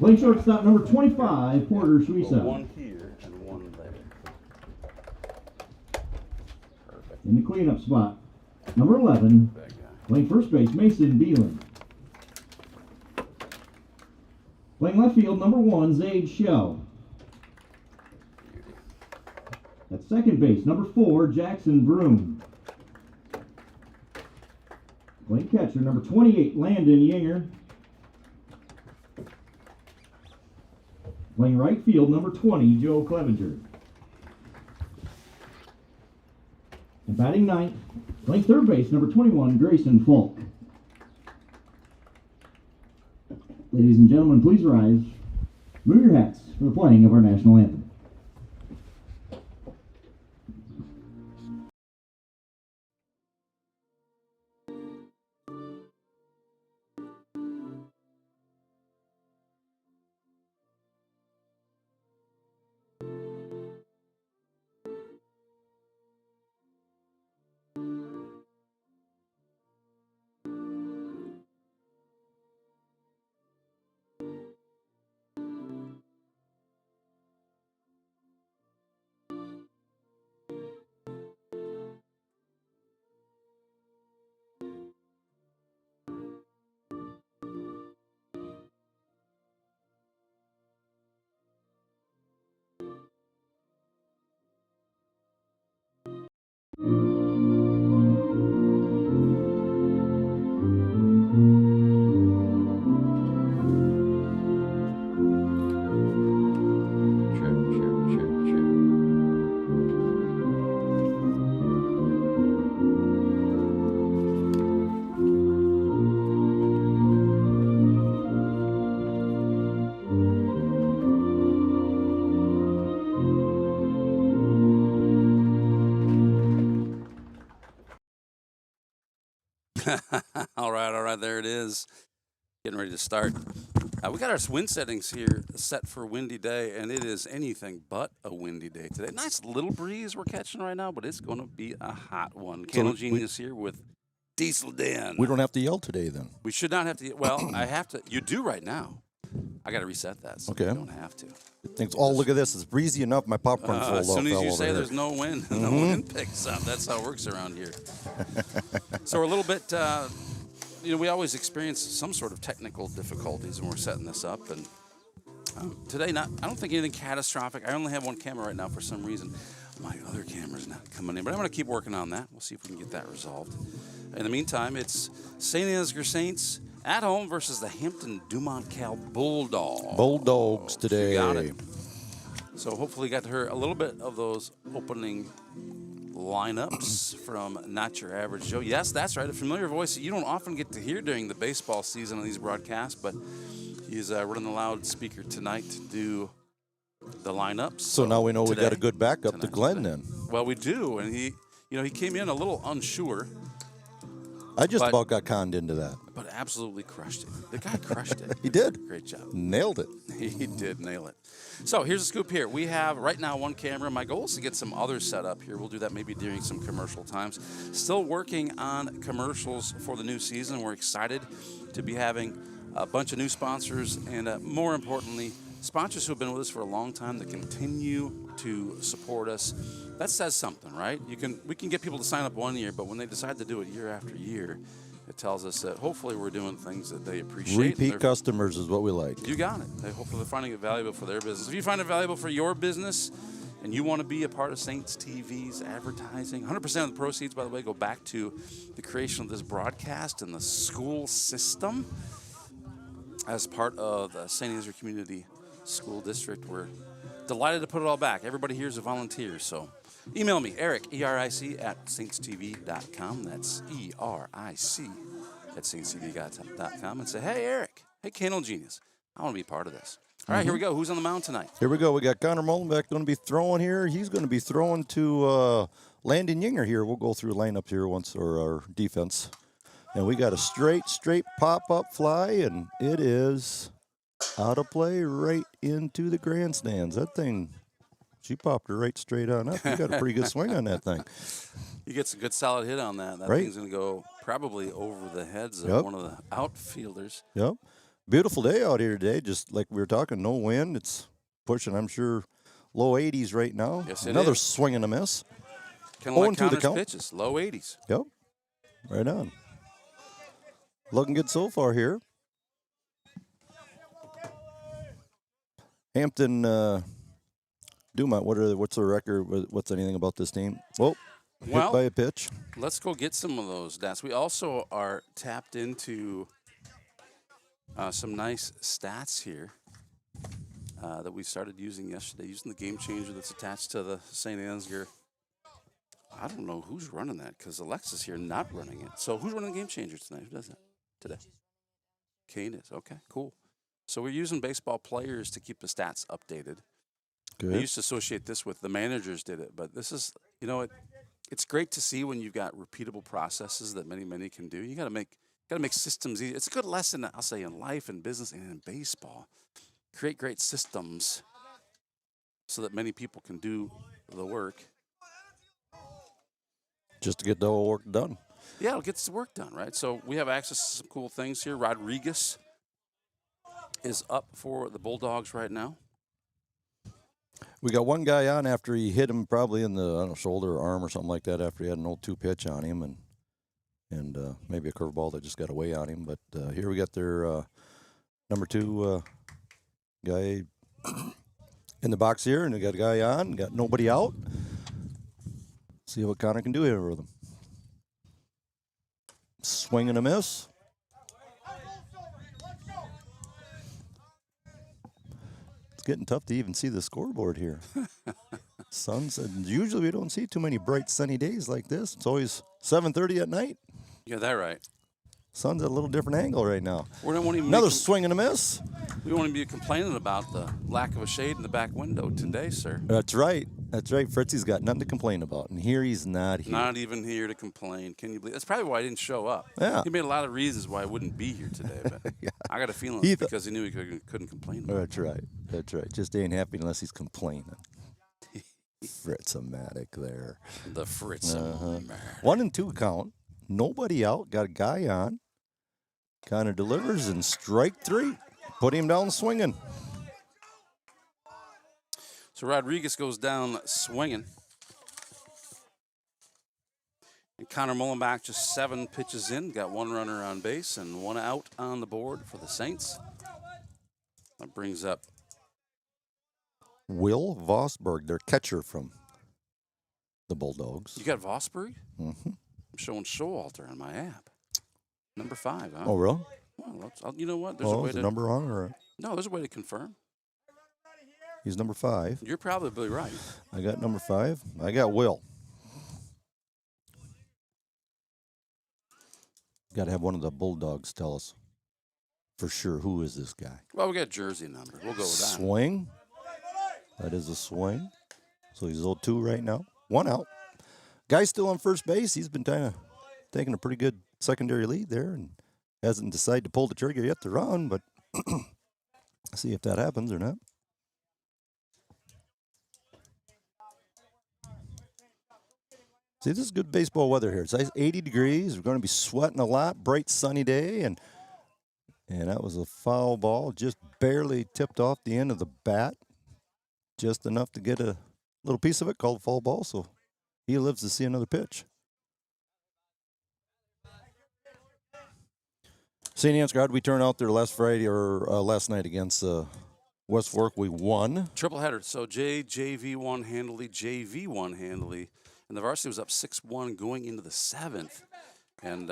Playing shortstop number 25, Porter Suiza. One here and one there. Perfect. In the cleanup spot, number 11, That guy. playing first base, Mason Beelan. Playing left field, number 1, Zaid Shell. At second base, number 4, Jackson Broom. Playing catcher, number 28, Landon Yinger. Playing right field, number 20, Joe Clevenger. And batting ninth, playing third base, number 21, Grayson Falk. Ladies and gentlemen, please rise. Move your hats for the playing of our national anthem. All right, there it is. Getting ready to start. We got our wind settings here set for a windy day, and it is anything but a windy day today. Nice little breeze we're catching right now, but it's going to be a hot one. Candle Genius here with Diesel Dan. We don't have to yell today, then. We should not have to. Well, I have to. You do right now. I got to reset that so Okay. you don't have to. Thinks, oh, look at this. It's breezy enough. My popcorn's full. As soon as you over say here. there's no wind, the wind picks up. That's how it works around here. So we're a little bit, we always experience some sort of technical difficulties when we're setting this up. And today, I don't think anything catastrophic. I only have one camera right now for some reason. My other camera's not coming in, but I'm going to keep working on that. We'll see if we can get that resolved. In the meantime, it's St. Ansgar Saints at home versus the Hampton-Dumont Cal Bulldogs. Bulldogs today. You got it. So hopefully you got to hear a little bit of those opening lineups from Not Your Average Joe. Yes, that's right. A familiar voice that you don't often get to hear during the baseball season on these broadcasts, but he's running the loudspeaker tonight to do the lineups. So now we know we got a good backup to Glenn then. Well, we do, and he came in a little unsure. I just about got conned into that. But absolutely crushed it. The guy crushed it. He did. Great job. Nailed it. He did nail it. So here's the scoop here. We have right now one camera. My goal is to get some others set up here. We'll do that maybe during some commercial times. Still working on commercials for the new season. We're excited to be having a bunch of new sponsors and more importantly, sponsors who have been with us for a long time that continue to support us. That says something, right? We can get people to sign up 1 year, but when they decide to do it year after year, it tells us that hopefully we're doing things that they appreciate. Repeat customers is what we like. You got it. Hopefully they're finding it valuable for their business. If you find it valuable for your business and you want to be a part of Saints TV's advertising, 100% of the proceeds, by the way, go back to the creation of this broadcast and the school system as part of the St. Ansgar Community School District. We're delighted to put it all back. Everybody here is a volunteer, so email me, Eric, E-R-I-C, at saintstv.com. That's E-R-I-C at saintstv.com, and say, hey, Eric, hey, Candle Genius, I want to be part of this. All right, here we go. Who's on the mound tonight? Here we go. We got Connor Mullenbeck going to be throwing here. He's going to be throwing to Landon Yinger here. We'll go through lineup here once, or our defense. And we got a straight pop-up fly, and it is out of play right into the grandstands. That thing, she popped her right straight on up. You got a pretty good swing on that thing. You get a good solid hit on that. That thing's going to go probably over the heads of one of the outfielders. Yep. Beautiful day out here today. Just like we were talking, no wind. It's pushing, I'm sure, low 80s right now. Yes, it Another is. swing and a miss. Kind of like 0-2 the Connor's count. pitches, low 80s. Yep. Right on. Looking good so far here. Hampton-Dumont, what's the record? What's anything about this team? Well, Well, hit by a pitch. Let's go get some of those stats. We also are tapped into some nice stats here that we started using yesterday, using the game changer that's attached to the St. Ansgar. I don't know who's running that because Alexa's here not running it. So who's running the game changer tonight? Who does that today? Kane is. Okay, cool. So we're using baseball players to keep the stats updated. Good. I used to associate this with the managers did it, but this is, it's great to see when you've got repeatable processes that many can do. You got to make systems easy. It's a good lesson, I'll say, in life and business and in baseball. Create great systems so that many people can do the work. Just to get the whole work done. Yeah, it gets the work done, right? So we have access to some cool things here. Rodriguez is up for the Bulldogs right now. We got one guy on after he hit him probably in the shoulder or arm or something like that after he had an old 2-pitch on him and maybe a curveball that just got away on him. But here we got their number 2 guy in the box here, and we got a guy on, got nobody out. See what Connor can do here with him. Swing and a miss. It's getting tough to even see the scoreboard here. Usually we don't see too many bright sunny days like this. It's always 7:30 at night. You got that right. Sun's at a little different angle right now. We don't want to Another swing and a miss. We won't even be complaining about the lack of a shade in the back window today, sir. That's right. That's right. Fritzy's got nothing to complain about, and here he's not here. Not even here to complain. Can you believe? That's probably why I didn't show up. Yeah. He made a lot of reasons why I wouldn't be here today, but Yeah. I got a feeling it's because he knew he couldn't complain about it. That's right. That's right. Just ain't happy unless he's complaining. Fritz-o-matic there. The Fritz. 1-2 count. Nobody out. Got a guy on. Connor delivers and strike 3. Put him down swinging. So Rodriguez goes down swinging. And Connor Mullenbach just 7 pitches in. Got 1 runner on base and 1 out on the board for the Saints. That brings up Will Vosberg, their catcher from the Bulldogs. You got Vosbury? Mm-hmm. I'm showing Showalter on my app. Number 5, huh? Oh, really? Well, you know what? There's a way is to the number wrong? Or No, there's a way to confirm. he's number 5. You're probably right. I got number 5. I got Will. Got to have one of the Bulldogs tell us for sure who is this guy. Well, we got jersey number. We'll go with that. Swing. That is a swing. So he's 0-2 right now. 1 out. Guy's still on first base. He's been kind of taking a pretty good secondary lead there and hasn't decided to pull the trigger yet to run, but see if that happens or not. See, this is good baseball weather here. It's 80 degrees. We're going to be sweating a lot. Bright, sunny day, and that was a foul ball. Just barely tipped off the end of the bat. Just enough to get a little piece of it, called a foul ball, so he lives to see another pitch. St. Ansgar, how'd we turn out there last Friday or last night against West Fork? We won. Triple header. So JV won handily, JV won handily, and the varsity was up 6-1 going into the 7th, and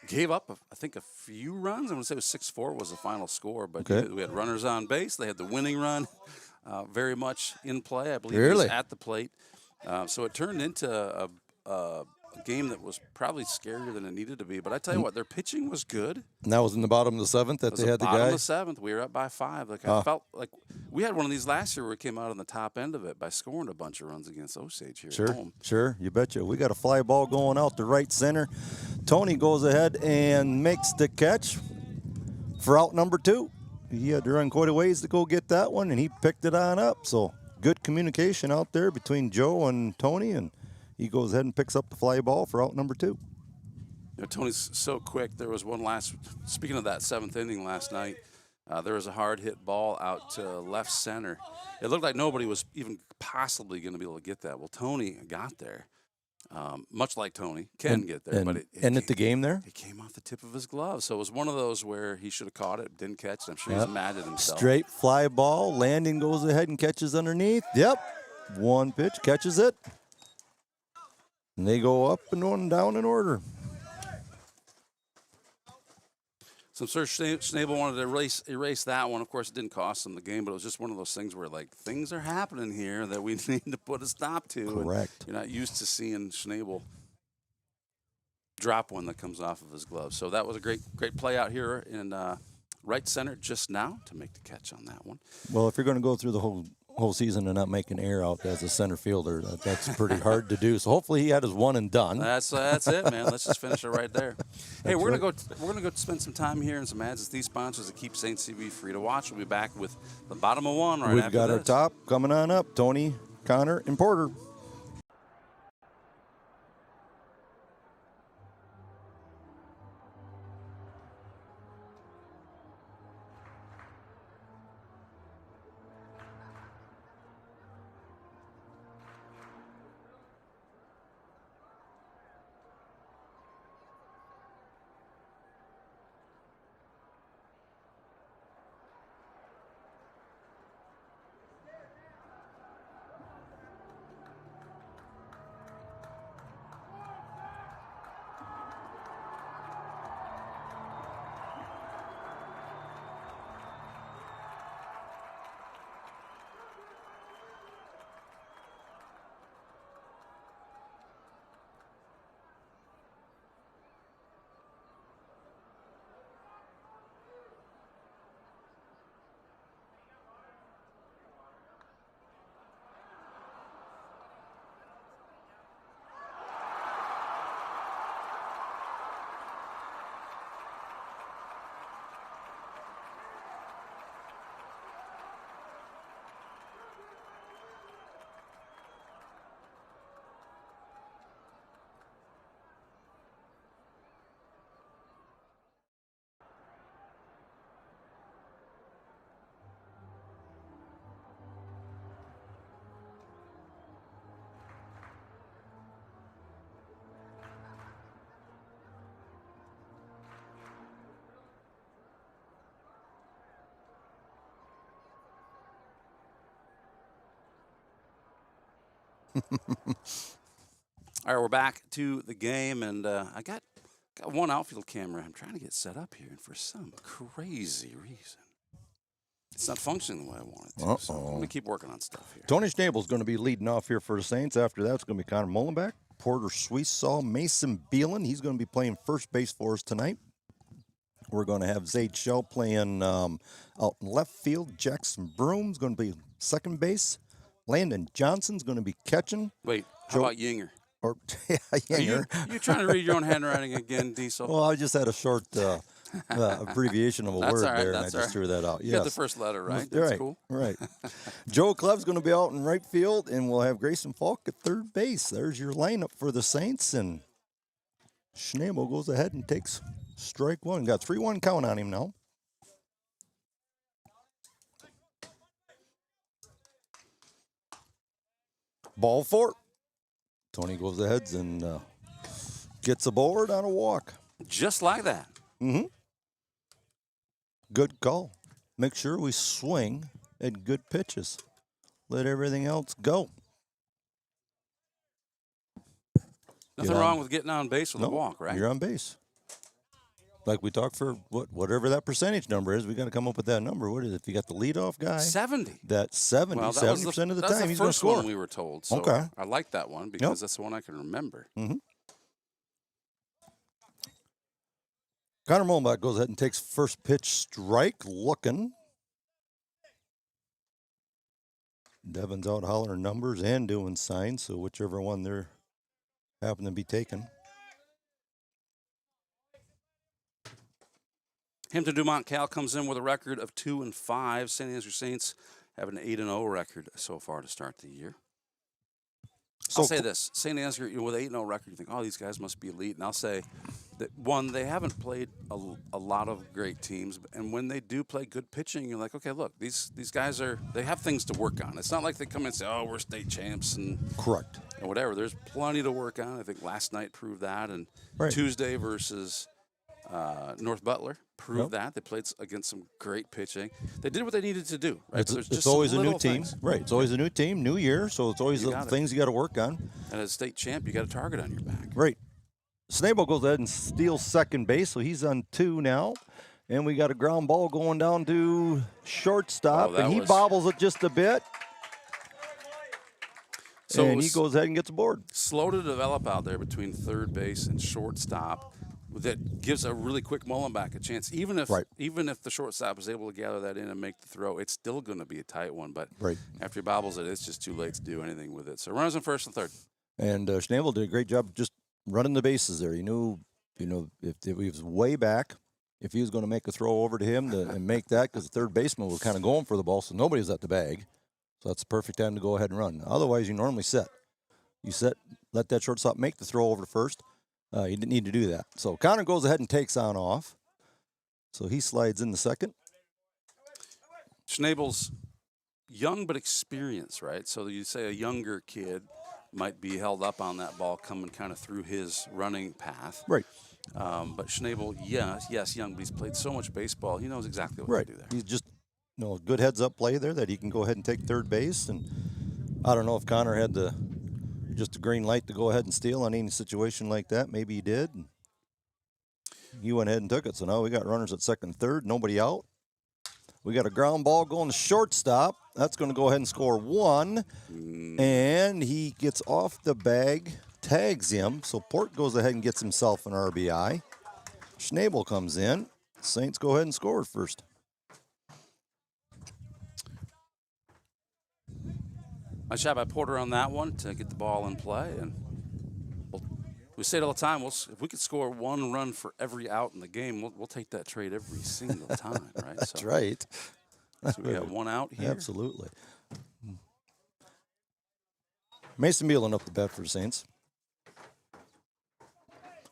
gave up, I think, a few runs. I'm going to say it was 6-4 was the final score, but Okay. we had runners on base. They had the winning run very much in play. I believe Really? it was at the plate. So it turned into a game that was probably scarier than it needed to be. But I tell you what, their pitching was good. And that was in the bottom of the 7th that It was they had the bottom guy? of the 7th. We were up by 5. Like I felt like we had one of these last year where we came out on the top end of it by scoring a bunch of runs against Osage here at home. Sure, you betcha. We got a fly ball going out to right center. Tony goes ahead and makes the catch for out number 2. He had to run quite a ways to go get that one, and he picked it on up. So good communication out there between Joe and Tony, and he goes ahead and picks up the fly ball for out number 2. You know, Tony's so quick. There was one speaking of that 7th inning last night, there was a hard hit ball out to left center. It looked like nobody was even possibly going to be able to get that. Well, Tony got there. Much like Tony can get there, but it ended the game there. It came off the tip of his glove, so it was one of those where he should have caught it, didn't catch it. I'm sure he's mad at himself. Straight fly ball. Landon goes ahead and catches underneath. Yep, one pitch, catches it, and they go up and down in order. So I'm sure Schnabel wanted to erase that one. Of course, it didn't cost them the game, but it was just one of those things where, like, things are happening here that we need to put a stop to. Correct. And you're not used to seeing Schnabel drop one that comes off of his glove. So that was a great play out here in right center just now to make the catch on that one. Well, if you're going to go through the whole season and not make an error out as a center fielder, that's pretty hard to do. So hopefully he had his one and done. That's it, man. Let's just finish it right there. Hey, we're gonna go spend some time here and some ads with these sponsors that keep Saints TV free to watch. We'll be back with the bottom of one right after this. We've got our top coming on up. Tony, Connor, and Porter. All right, we're back to the game, and I got one outfield camera. I'm trying to get set up here, and for some crazy reason, it's not functioning the way I want it to. So I'm going to keep working on stuff here. Tony Schnabel's going to be leading off here for the Saints. After that, it's going to be Connor Mullenbeck, Porter Sweesaw, Mason Beelan. He's going to be playing first base for us tonight. We're going to have Zayd Shell playing out in left field. Jackson Broom's going to be second base. Landon Johnson's going to be catching. Wait, how about Yinger? Or Yinger. Are you trying to read your own handwriting again, Diesel? Well, I just had a short abbreviation of a word there, and I just threw that out. You got the first letter, right? That's right. Cool. Right. Joe Clev's going to be out in right field, and we'll have Grayson Falk at third base. There's your lineup for the Saints, and Schnabel goes ahead and takes strike one. Got 3-1 count on him now. Ball 4. Tony goes ahead and gets aboard on a walk. Just like that. Mm-hmm. Good call. Make sure we swing at good pitches. Let everything else go. Nothing wrong with getting on base with a walk, right? You're on base. Like we talked for whatever that percentage number is, we got to come up with that number. What is it? If you got the leadoff guy, 70. That's 70. Well, 70% of the time he's going to score. That's the first one we were told. So okay. I like that one because that's the one I can remember. Mm-hmm. Connor Mullenbeck goes ahead and takes first pitch strike, looking. Devin's out hollering numbers and doing signs, so whichever one they're happen to be taken. Hampton-Dumont Cal comes in with a record of 2-5. St. Andrew Saints have an 8-0 record so far to start the year. I'll say this. St. Ansgar, with 8-0 record, you think, oh, these guys must be elite. And I'll say that, one, they haven't played a lot of great teams. And when they do play good pitching, you're like, okay, look, these guys they have things to work on. It's not like they come in and say, oh, we're state champs and Correct. and whatever. There's plenty to work on. I think last night proved that. And Right. Tuesday versus North Butler proved that. They played against some great pitching. They did what they needed to do. Right? It's always a new team. Things. Right. It's always a new team, new year. So it's always things you got to work on. And as state champ, you got a target on your back. Right. Snable goes ahead and steals second base, so he's on 2 now. And we got a ground ball going down to shortstop, and he bobbles it just a bit. So and he goes ahead and gets aboard. Slow to develop out there between third base and shortstop. That gives a really quick Mullenback a chance. Even if the shortstop is able to gather that in and make the throw, it's still going to be a tight one. But after he bobbles it, it's just too late to do anything with it. So runners on first and third. And Schnabel did a great job just running the bases there. He knew, if he was way back, if he was going to make a throw over to him and make that, because the third baseman was kind of going for the ball, so nobody was at the bag. So that's the perfect time to go ahead and run. Otherwise, you normally set. You set, let that shortstop make the throw over to first. You didn't need to do that. So Connor goes ahead and takes on off. So he slides in the second. Schnabel's young but experienced, right? So you say a younger kid might be held up on that ball coming kind of through his running path. Right. But Schnabel, yes, young, but he's played so much baseball. He knows exactly what to do there. He's just good heads-up play there that he can go ahead and take third base. And I don't know if Connor had just a green light to go ahead and steal on any situation like that. Maybe he did. And he went ahead and took it. So now we got runners at second and third, nobody out. We got a ground ball going to shortstop. That's going to go ahead and score 1. And he gets off the bag, tags him. So Port goes ahead and gets himself an RBI. Schnabel comes in. Saints go ahead and score first. Nice shot by Porter on that one to get the ball in play. And we say it all the time, if we could score 1 run for every out in the game, we'll take that trade every single time, right? That's right. So we got 1 out here. Absolutely. Mason Beelan up the bat for the Saints.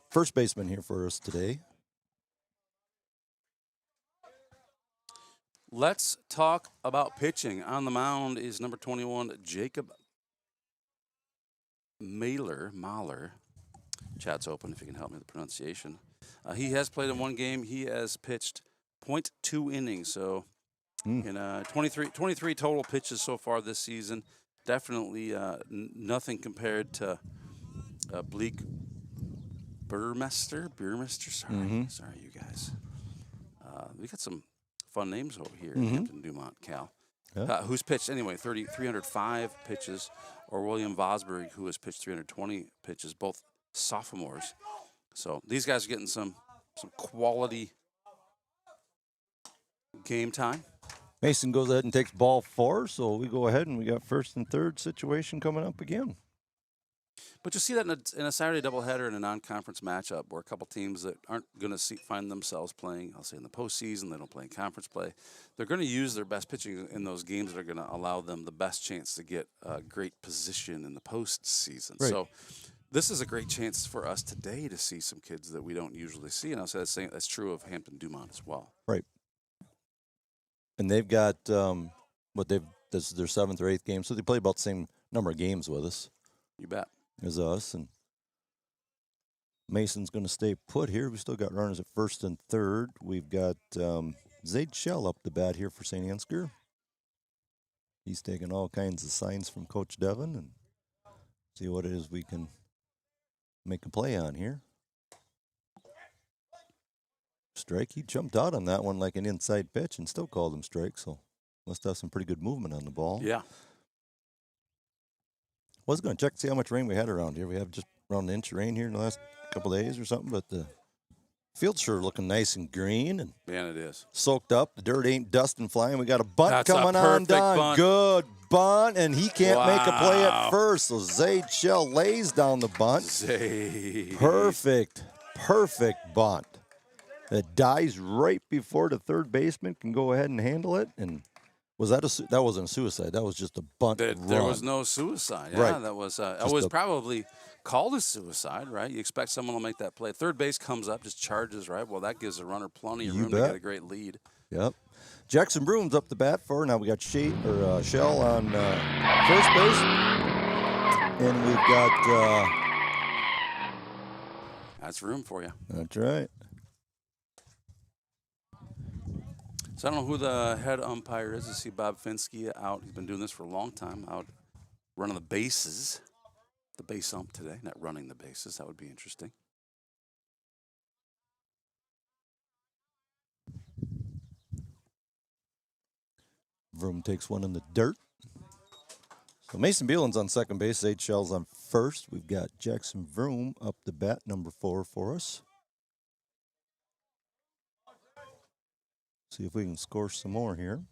First baseman here for us today. Let's talk about pitching. On the mound is number 21, Jacob Mahler. Chat's open if you can help me with the pronunciation. He has played in 1 game. He has pitched 0.2 innings. So in 23 total pitches so far this season. Definitely nothing compared to Bleak Burmester. Sorry, you guys. We got some fun names over here in Hampton-Dumont, Cal. Yeah. Who's pitched, anyway, 305 pitches, or William Vosberg, who has pitched 320 pitches, both sophomores. So these guys are getting some quality game time. Mason goes ahead and takes ball 4, so we go ahead and we got first and third situation coming up again. But you see that in a Saturday doubleheader in a non-conference matchup where a couple teams that aren't going to find themselves playing, I'll say in the postseason, they don't play in conference play, they're going to use their best pitching in those games that are going to allow them the best chance to get a great position in the postseason. Right. So this is a great chance for us today to see some kids that we don't usually see, and I'll say that's true of Hampton-Dumont as well. Right. And they've got this is their 7th or 8th game, so they play about the same number of games with us. You bet. As us, and Mason's going to stay put here. We still got runners at first and third. We've got Zaid Shell up the bat here for St. Ansgar. He's taking all kinds of signs from Coach Devon and see what it is we can make a play on here. Strike. He jumped out on that one like an inside pitch and still called him strike, so must have some pretty good movement on the ball. Yeah. Was going to check to see how much rain we had around here. We have just around an inch of rain here in the last couple of days or something, but the field's sure looking nice and green and it is soaked up. The dirt ain't dusting flying. We got a bunt coming on down. Bunt. Good bunt, and he can't make a play at first. So Zaid Shell lays down the bunt. Zaid. Perfect bunt. It dies right before the third baseman can go ahead and handle it, and Was that that wasn't a suicide? That was just a bunt run. There was no suicide. Yeah, Right. that was. It was probably called a suicide, right? You expect someone to make that play. Third base comes up, just charges, right? Well, that gives the runner plenty of room to get a great lead. Yep. Jackson Broom's up the bat for. Now we got Shell on first base, and we've got. That's room for you. That's right. So I don't know who the head umpire is. I see Bob Finsky out. He's been doing this for a long time, out running the bases. The base ump today, not running the bases. That would be interesting. Vroom takes one in the dirt. So Mason Beelan's on second base. H. Shell's on first. We've got Jackson Vroom up the bat, number 4 for us. See if we can score some more here.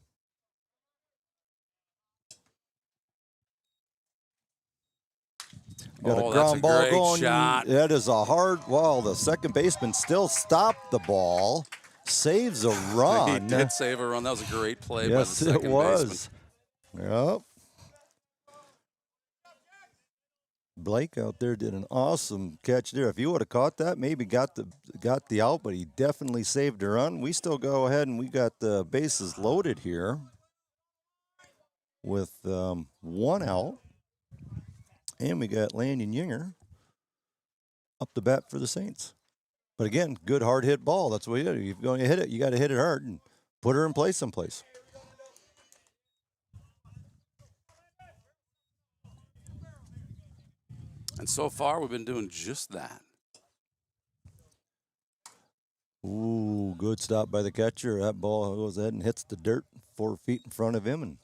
Got a ground ball great going. Shot. That is a hard. Well, the second baseman still stopped the ball, saves a run. He did save a run. That was a great play by the Yes, second it was. baseman. Yep. Blake out there did an awesome catch there. If he would have caught that, maybe got the out, but he definitely saved a run. We still go ahead and we got the bases loaded here with 1 out. And we got Landon Yinger up the bat for the Saints. But again, good hard hit ball. That's what you do. If you're going to hit it, you got to hit it hard and put her in place someplace. And so far, we've been doing just that. Ooh, good stop by the catcher. That ball goes ahead and hits the dirt 4 feet in front of him, and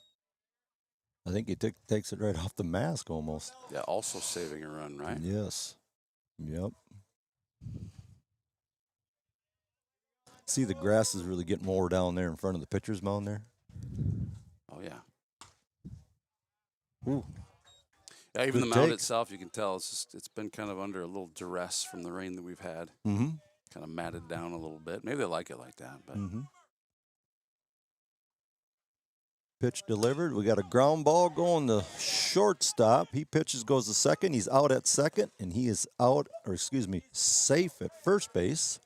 I think he takes it right off the mask almost. Yeah, also saving a run, right? Yes. Yep. See, the grass is really getting more down there in front of the pitcher's mound there. Oh, yeah. Ooh. Yeah, even Good the mound take. itself, you can tell it's been kind of under a little duress from the rain that we've had. Mm-hmm. Kind of matted down a little bit. Maybe they like it like that. But Mm-hmm. Pitch delivered. We got a ground ball going to shortstop. He pitches, goes to second. He's out at second, and he is safe at first base.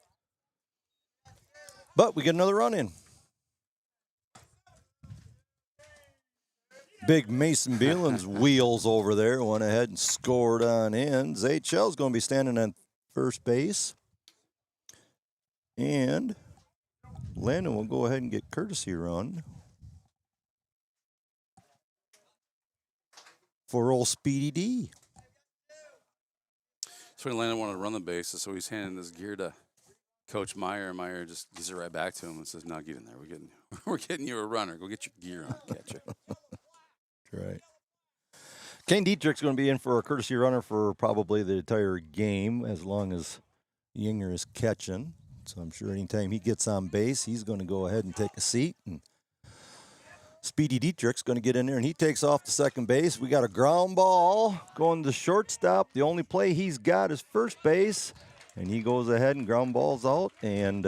But we get another run in. Big Mason Beelan's wheels over there went ahead and scored on in. Zaychel's going to be standing on first base. And Landon will go ahead and get courtesy run for old Speedy D. so Landon wanted to run the bases, so he's handing this gear to Coach Meyer. Meyer just gives it right back to him and says, "No, get in there. We're getting you a runner. Go get your gear on, catcher." Right. Kane Dietrich's going to be in for a courtesy runner for probably the entire game as long as Yinger is catching. So I'm sure anytime he gets on base, he's going to go ahead and take a seat. And Speedy Dietrich's going to get in there, and he takes off to second base. We got a ground ball going to shortstop. The only play he's got is first base, and he goes ahead and ground balls out, and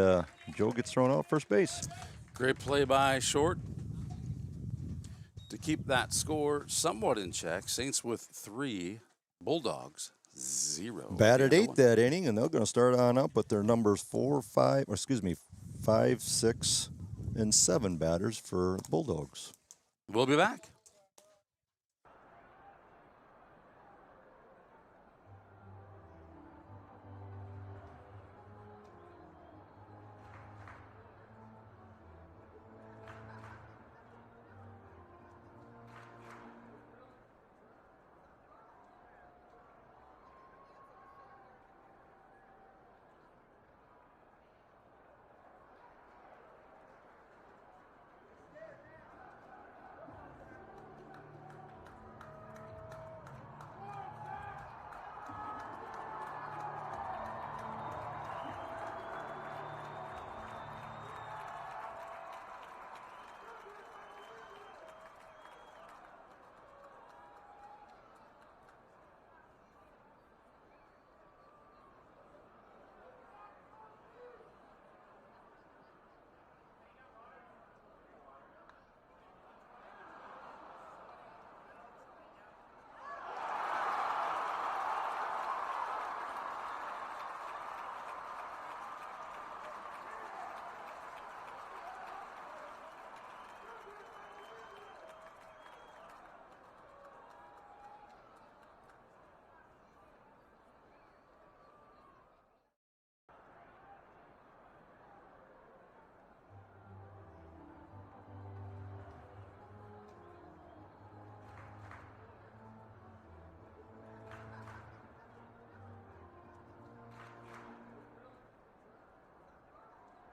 Joe gets thrown out first base. Great play by Short to keep that score somewhat in check. Saints with 3, Bulldogs 0. Batted 8 that inning, and they're going to start on up with their numbers 5, 6, and 7 batters for Bulldogs. We'll be back.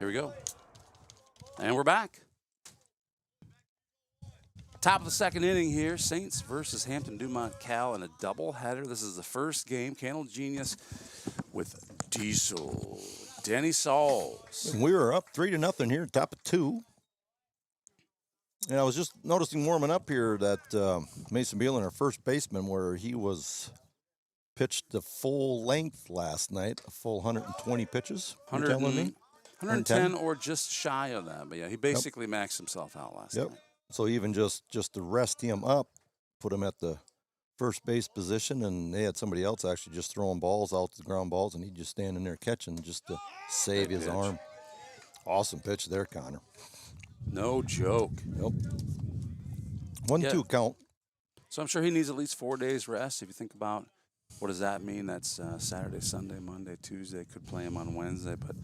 Here we go. And we're back. Top of the second inning here. Saints versus Hampton-Dumont Cal in a doubleheader. This is the first game. Candle Genius with Diesel. Denny Sauls. And we were up 3-0 here, top of 2. And I was just noticing warming up here that Mason Beelan, our first baseman, where he was pitched the full length last night, a full 120 pitches. 110 or just shy of that. But yeah, he basically maxed himself out last night. So even just to rest him up, put him at the first base position, and they had somebody else actually just throwing balls out to the ground balls, and he just standing there catching just to save his arm. Awesome pitch there, Connor. No joke. Yep. 1-2 count. So I'm sure he needs at least 4 days rest. If you think about what does that mean, that's Saturday, Sunday, Monday, Tuesday. Could play him on Wednesday, but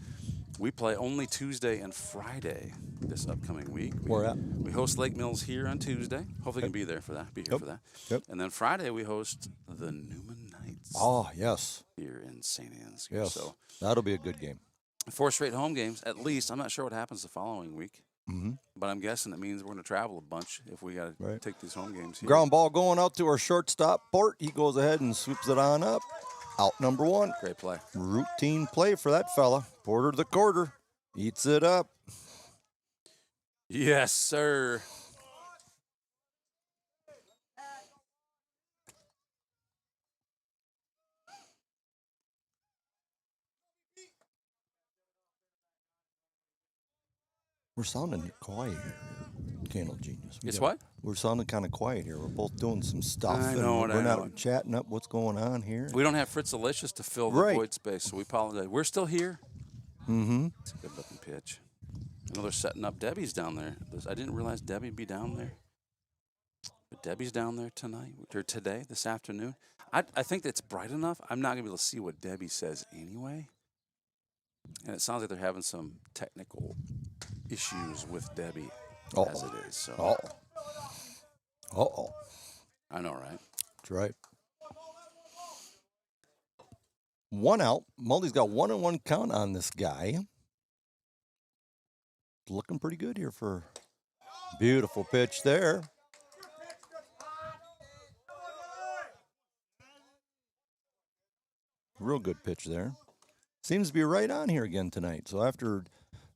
we play only Tuesday and Friday this upcoming week. Where at? We host Lake Mills here on Tuesday. Hopefully, can be there for that. Be here for that. Yep. And then Friday we host the Newman Knights. Oh, yes. Here in St. Anne's. Yes. So that'll be a good game. 4 straight home games, at least. I'm not sure what happens the following week. Mm-hmm. But I'm guessing it means we're going to travel a bunch if we got to take these home games here. Ground ball going out to our shortstop, Port. He goes ahead and swoops it on up. Out number 1. Great play. Routine play for that fella. Porter to the quarter. Eats it up. Yes, sir. We're sounding quiet here, Candle Genius. What? We're sounding kind of quiet here. We're both doing some stuff. I know and it. We're not chatting up what's going on here. We don't have Fritz Delicious to fill the void space, so we apologize. We're still here. Mm-hmm. It's a good-looking pitch. I know they're setting up. Debbie's down there. I didn't realize Debbie'd be down there. But Debbie's down there tonight, or today, this afternoon. I think it's bright enough. I'm not going to be able to see what Debbie says anyway. And it sounds like they're having some technical issues with Debbie as it is. So. I know, right? That's right. 1 out. Mully's got 1-1 count on this guy. Looking pretty good here for beautiful pitch there. Real good pitch there. Seems to be right on here again tonight. So after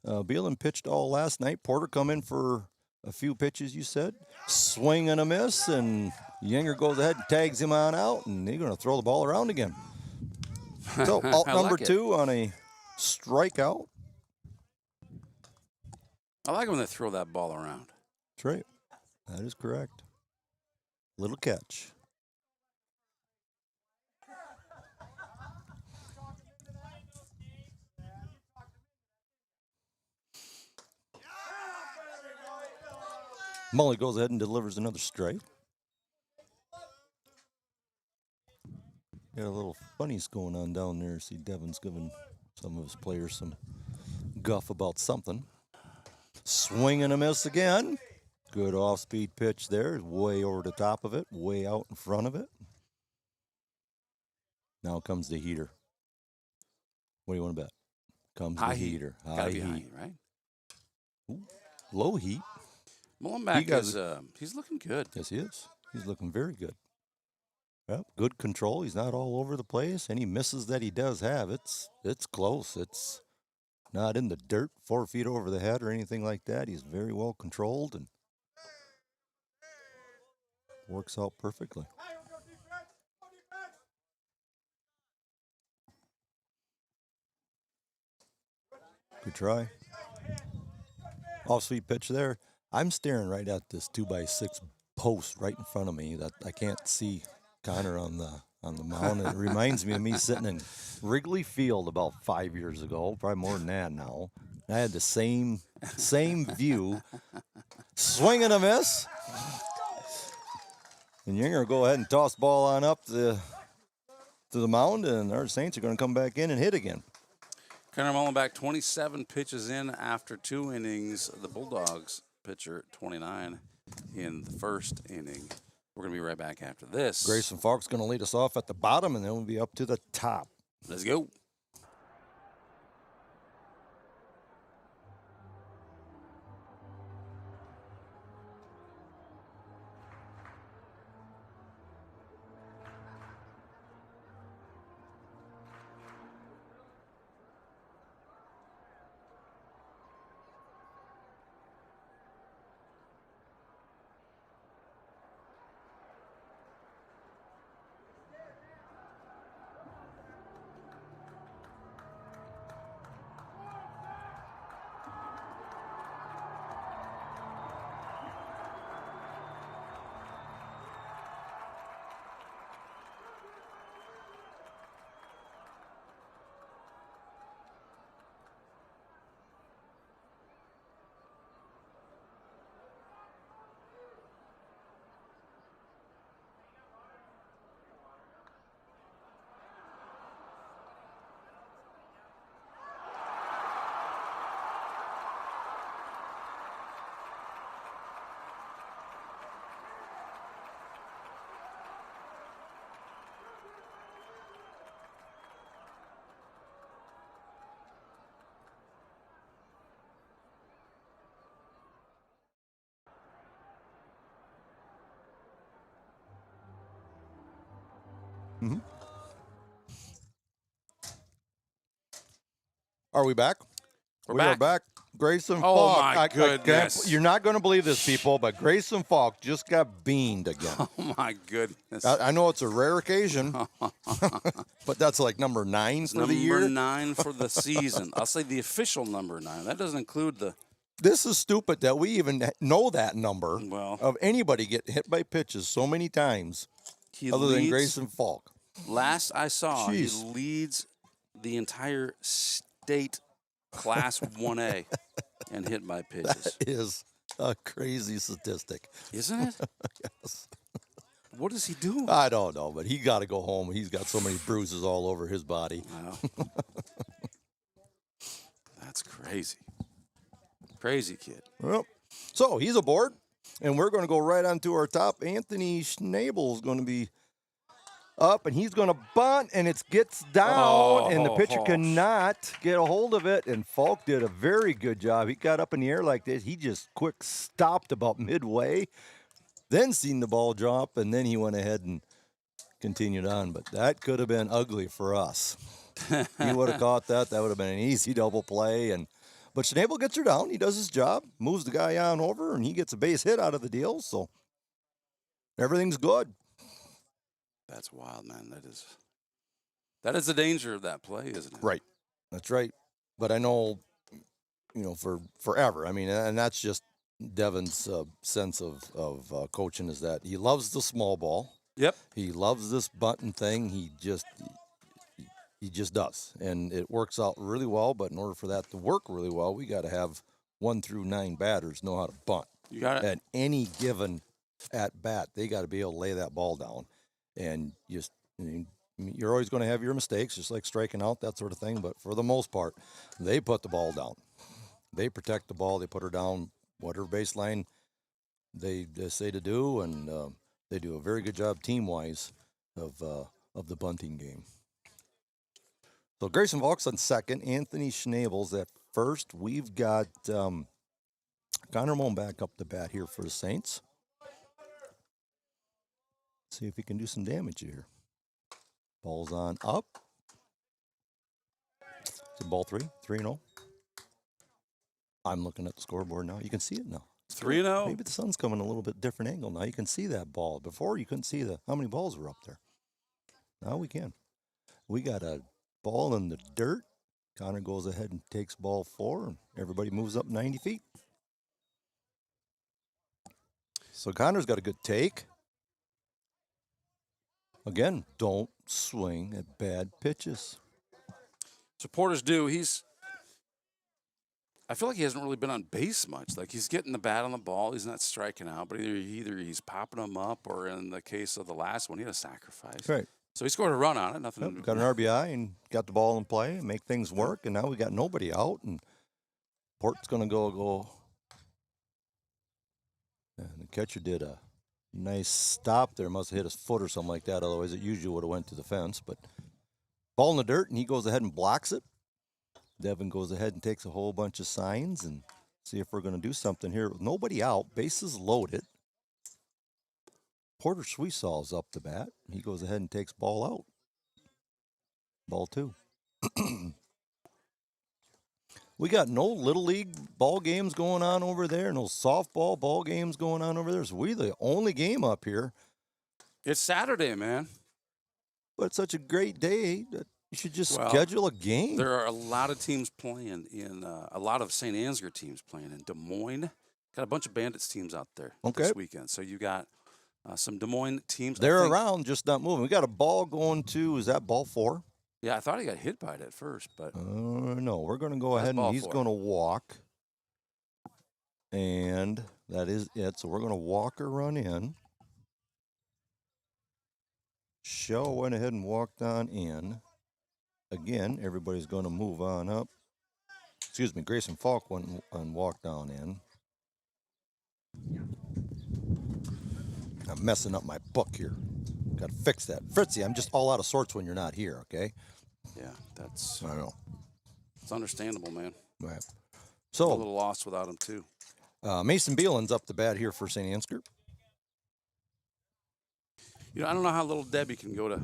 Beelan pitched all last night, Porter come in for a few pitches, you said. Swing and a miss, and Yinger goes ahead and tags him on out, and they're going to throw the ball around again. So out number 2 on a strikeout. I like when they throw that ball around. That's right. That is correct. Little catch. Mully goes ahead and delivers another strike. Got a little funnies going on down there. See Devin's giving some of his players some guff about something. Swing and a miss again. Good off-speed pitch there. Way over the top of it. Way out in front of it. Now comes the heater. What do you want to bet? Comes the heater. High heat, right? Ooh, low heat. Mullenbeck he's looking good. Yes, he is. He's looking very good. Yep, good control. He's not all over the place. Any misses that he does have, it's close. It's not in the dirt 4 feet over the head or anything like that. He's very well controlled and works out perfectly. Good try. Off-speed pitch there. I'm staring right at this 2x6 post right in front of me that I can't see Connor on the mound. It reminds me of me sitting in Wrigley Field about 5 years ago, probably more than that now. I had the same view. Swing and a miss. And Yinger will go ahead and toss ball on up to the mound, and our Saints are going to come back in and hit again. Connor Mullenbeck, 27 pitches in after 2 innings. The Bulldogs pitcher, 29 in the first inning. We're going to be right back after this. Grayson Falk's going to lead us off at the bottom, and then we'll be up to the top. Let's go. Mm-hmm. Are we back? We're We are back. back. Grayson Oh, Falk. my goodness. You're not going to believe this, people, but Grayson Falk just got beaned again. Oh, my goodness. I know it's a rare occasion, but that's like number 9 for the year. Number 9 for the season. I'll say the official number 9. That doesn't include the... This is stupid that we even know that number Well, of anybody getting hit by pitches so many times other than Grayson Falk. Last I saw, Jeez. he leads the entire state Class 1A and hit by pitches. That is a crazy statistic. Isn't it? Yes. What does he do? I don't know, but he got to go home. He's got so many bruises all over his body. Wow. That's crazy. Crazy kid. Well, so he's aboard, and we're going to go right on to our top. Anthony Schnabel's going to be up, and he's going to bunt, and it gets down, and the pitcher cannot get a hold of it, and Falk did a very good job. He got up in the air like this. He just quick stopped about midway, then seen the ball drop, and then he went ahead and continued on, but that could have been ugly for us. He would have caught that. That would have been an easy double play, but Schnabel gets her down. He does his job, moves the guy on over, and he gets a base hit out of the deal, so everything's good. That's wild, man. That is the danger of that play, isn't it? Right. That's right. But I know, for forever. I mean, and that's just Devin's sense of coaching is that he loves the small ball. Yep. He loves this button thing. He just does. And it works out really well. But in order for that to work really well, we got to have 1 through 9 batters know how to bunt. You got it. At any given at bat, they got to be able to lay that ball down. And you're always going to have your mistakes, just like striking out, that sort of thing. But for the most part, they put the ball down. They protect the ball. They put her down, whatever baseline they say to do, and they do a very good job team-wise of the bunting game. So Grayson Falk's on second. Anthony Schnabel's at first. We've got Connor Moan back up the bat here for the Saints. See if he can do some damage here. Ball's on up. It's a ball 3-0. I'm looking at the scoreboard now. You can see it now. 3-0. Maybe the sun's coming a little bit different angle now. You can see that ball. Before you couldn't see how many balls were up there. Now we can. We got a ball in the dirt. Connor goes ahead and takes ball 4, and everybody moves up 90 feet. So Connor's got a good take. Again, don't swing at bad pitches. Supporters do. I feel like he hasn't really been on base much. Like he's getting the bat on the ball. He's not striking out, but either he's popping them up, or in the case of the last one, he had a sacrifice. Right. So he scored a run on it. Nothing. Yep, got an RBI and got the ball in play and make things work. And now we got nobody out, and Port's going to go. And the catcher did a nice stop there. Must have hit his foot or something like that. Otherwise, it usually would have went to the fence. But ball in the dirt, and he goes ahead and blocks it. Devin goes ahead and takes a whole bunch of signs and see if we're going to do something here. With nobody out, bases loaded. Porter Sweesall's up the bat. He goes ahead and takes ball out. Ball 2. We got no Little League ball games going on over there, no softball ball games going on over there. So we're the only game up here. It's Saturday, man. But it's such a great day that you should just schedule a game. There are a lot of teams playing in, a lot of St. Ansgar teams playing in Des Moines. Got a bunch of Bandits teams out there this weekend. So you got some Des Moines teams. They're around, just not moving. We got a ball going to, is that ball 4? Yeah, I thought he got hit by it at first, but no, we're going to go ahead and he's going to walk. And that is it. So we're going to walk or run in. Shaw went ahead and walked on in. Again, everybody's going to move on up. Excuse me, Grayson Falk went and walked on in. I'm messing up my book here. Got to fix that. Fritzy, I'm just all out of sorts when you're not here, okay? Yeah, that's... I know. It's understandable, man. Right. So, a little lost without him, too. Mason Beelan's up the bat here for St. Ansgar. You know, I don't know how little Debbie can go to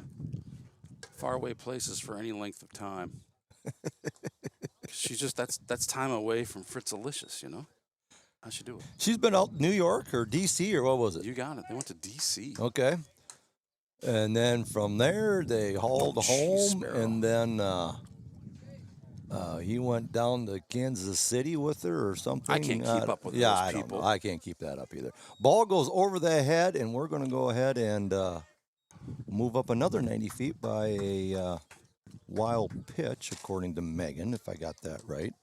faraway places for any length of time. She's just that's time away from Fritzalicious, you know. How'd she do it? She's been out in New York or D.C. or what was it? You got it. They went to D.C. Okay. And then from there, they hauled home, Sparrow. and then he went down to Kansas City with her or something. I can't keep up with yeah, those I people. Don't know. I can't keep that up either. Ball goes over the head, and we're going to go ahead and move up another 90 feet by a wild pitch, according to Megan, if I got that right.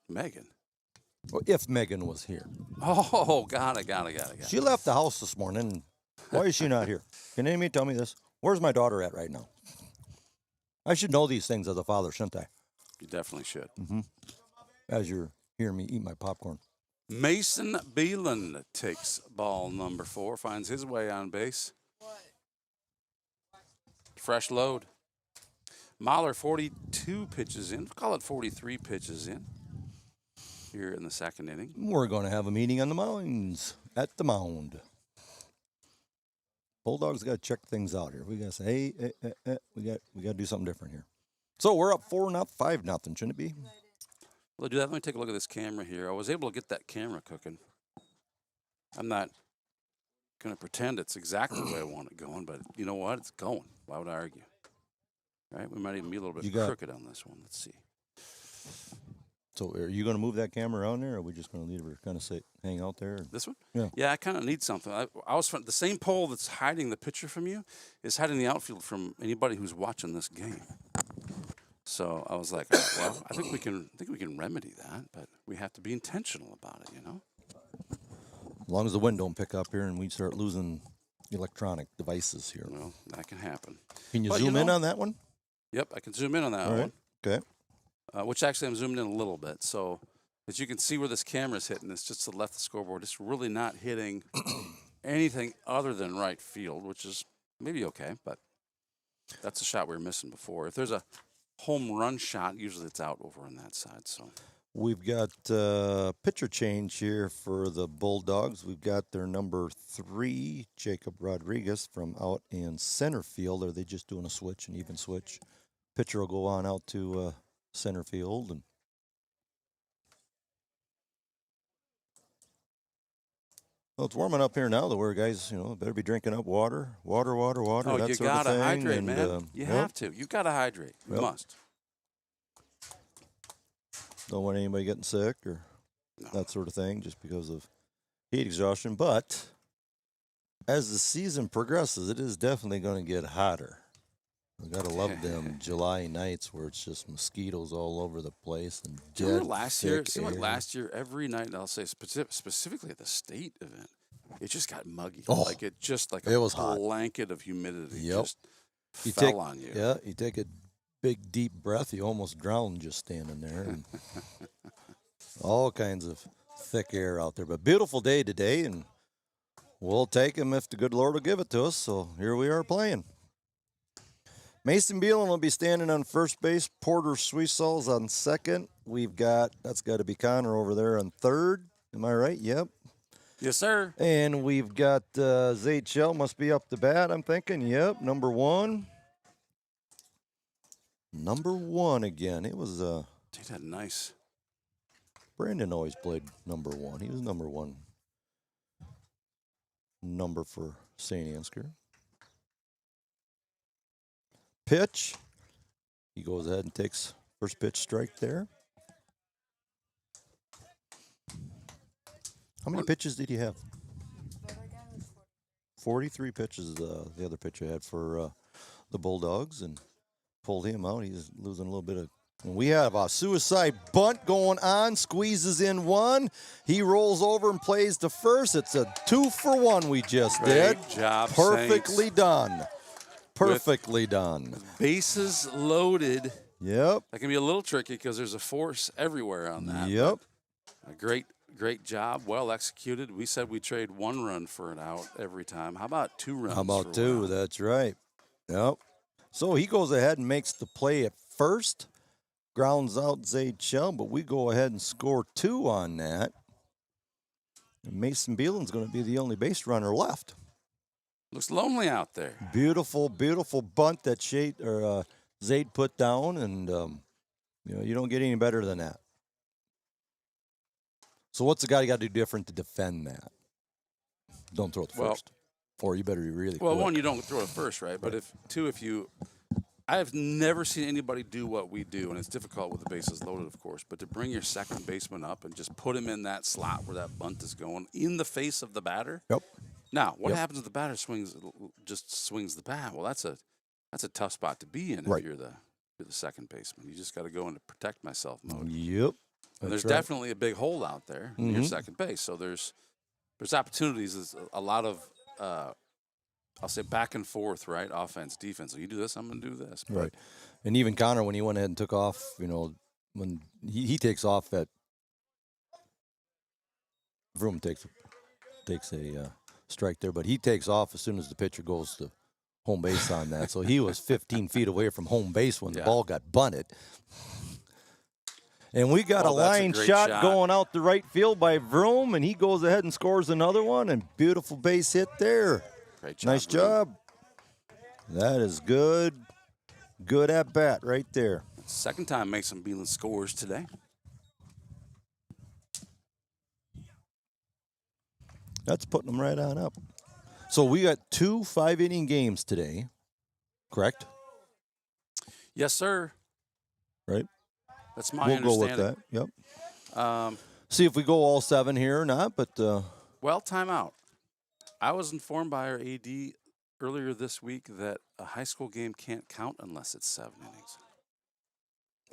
Megan. Well, if Megan was here. Oh, got it. She left the house this morning. Why is she not here? Can anybody tell me this? Where's my daughter at right now? I should know these things as a father, shouldn't I? You definitely should. Mm-hmm. As you're hearing me eat my popcorn. Mason Beelan takes ball number 4, finds his way on base. Fresh load. Mahler 42 pitches in. Call it 43 pitches in here in the second inning. We're going to have a meeting on the mounds at the mound. Bulldogs got to check things out here. We got to say, hey, we got to do something different here. So we're up 4-5, shouldn't it be? Well, do that. Let me take a look at this camera here. I was able to get that camera cooking. I'm not going to pretend it's exactly the way I want it going, but you know what? It's going. Why would I argue? Right? We might even be a little bit crooked on this one. Let's see. So are you going to move that camera around there, or are we just going to leave her kind of hang out there? This one? Yeah. Yeah, I kind of need something. I was the same pole that's hiding the picture from you is hiding the outfield from anybody who's watching this game. So I was like, well, I think we can remedy that, but we have to be intentional about it, you know. As long as the wind don't pick up here and we start losing electronic devices here. Well, that can happen. Can you zoom in on that one? Yep, I can zoom in on that one. Right. Okay. Which actually I'm zoomed in a little bit, so as you can see where this camera's hitting, it's just to the left of the scoreboard. It's really not hitting anything other than right field, which is maybe okay, but that's a shot we were missing before. If there's a home run shot, usually it's out over on that side. So we've got pitcher change here for the Bulldogs. We've got their number 3, Jacob Rodriguez, from out in center field. Are they just doing a switch, an even switch? Pitcher will go on out to center field, and well, it's warming up here now. The where guys, better be drinking up water. Oh, that you sort gotta of thing. hydrate, and, man. You have to. You gotta hydrate. You Yep. must. Don't want anybody getting sick or that sort of thing, just because of heat exhaustion. But as the season progresses, it is definitely going to get hotter. We gotta love them July nights where it's just mosquitoes all over the place and Do you remember dead, last year? It thick seemed like air. last year, every night, and I'll say specifically at the state event, it just got muggy. Oh, like it just like it a was hot. blanket of humidity Yep. just fell on you. Yeah, you take a big deep breath, you almost drown just standing there. And all kinds of thick air out there. But beautiful day today, and we'll take them if the good Lord will give it to us. So here we are playing. Mason Beelan will be standing on first base. Porter Sweesal's on second. That's got to be Connor over there on third. Am I right? Yep. Yes, sir. And we've got Zachel must be up to bat, I'm thinking. Yep, number 1. Number 1 again. It was Dude, that nice. Brandon always played number 1. He was number 1 number for St. Ansgar. Pitch. He goes ahead and takes first pitch strike there. How many pitches did he have? 43 pitches the other pitcher had for the Bulldogs, and pulled him out. He's losing a little bit of. And we have a suicide bunt going on. Squeezes in one. He rolls over and plays to first. It's a 2-for-1 we just did. Great job, Perfectly Saints. done. Perfectly done. Bases loaded. Yep. That can be a little tricky because there's a force everywhere on that. Yep. A great job. Well executed. We said we trade 1 run for an out every time. How about 2 runs? How about for 2? one out? That's right. Yep. So he goes ahead and makes the play at first. Grounds out Zachel, but we go ahead and score 2 on that. Mason Beelan's going to be the only base runner left. Looks lonely out there. Beautiful, beautiful bunt that Zaid put down, and you don't get any better than that. So what's the guy got to do different to defend that? Don't throw it first, or you better be really. Well, quick. one, you don't throw it first, right? But I have never seen anybody do what we do, and it's difficult with the bases loaded, of course. But to bring your second baseman up and just put him in that slot where that bunt is going in the face of the batter. Yep. Now, what happens if the batter swings the bat? Well, that's a tough spot to be in if you're the second baseman. You just got to go into protect myself mode. Yep. And there's definitely a big hole out there in your second base. So there's opportunities. There's a lot of I'll say back and forth, right? Offense, defense. So you do this, I'm going to do this. But Right. And even Connor, when he went ahead and took off, when he takes off at Vroom takes a strike there, but he takes off as soon as the pitcher goes to home base on that. So he was 15 feet away from home base when the ball got bunted. And we got a line shot going out the right field by Vroom, and he goes ahead and scores another one, and beautiful base hit there. Great job, nice job. That is good. Good at bat right there. Second time Mason Beelan scores today. That's putting them right on up. So we got 2 5-inning games today, correct? Yes, sir. Right. That's my We'll understanding. go with that. Yep. See if we go all 7 here or not. But well, timeout. I was informed by our AD earlier this week that a high school game can't count unless it's 7 innings.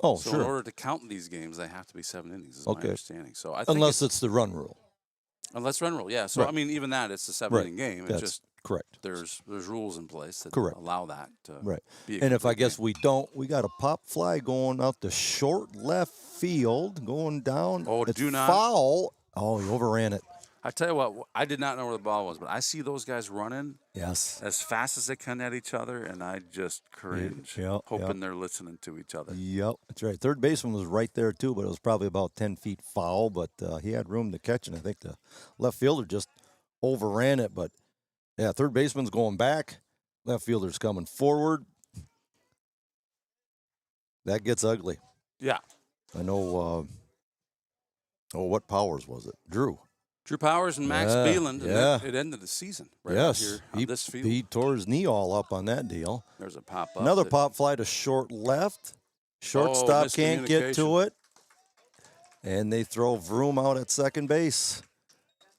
Oh, so sure. in order to count these games, they have to be 7 innings. Is my understanding. So I think unless it's the run rule. Unless run rule, yeah. So I mean, even that, it's a 7-inning game. It's just correct. There's rules in place that correct. allow that to be a and if I guess game. we don't, we got a pop fly going out the short left field, going down. Oh, it's do not foul. Oh, he overran it. I tell you what, I did not know where the ball was, but I see those guys running as fast as they can at each other, and I just cringe, hoping they're listening to each other. Yep, that's right. Third baseman was right there, too, but it was probably about 10 feet foul, but he had room to catch, and I think the left fielder just overran it. But, yeah, third baseman's going back. Left fielder's coming forward. That gets ugly. Yeah. I know, what Powers was it? Drew Powers and Max Beeland, and it ended the season right yes, here on this field. He tore his knee all up on that deal. There's a pop-up. Another pop fly to short left. Shortstop can't get to it. And they throw Vroom out at second base.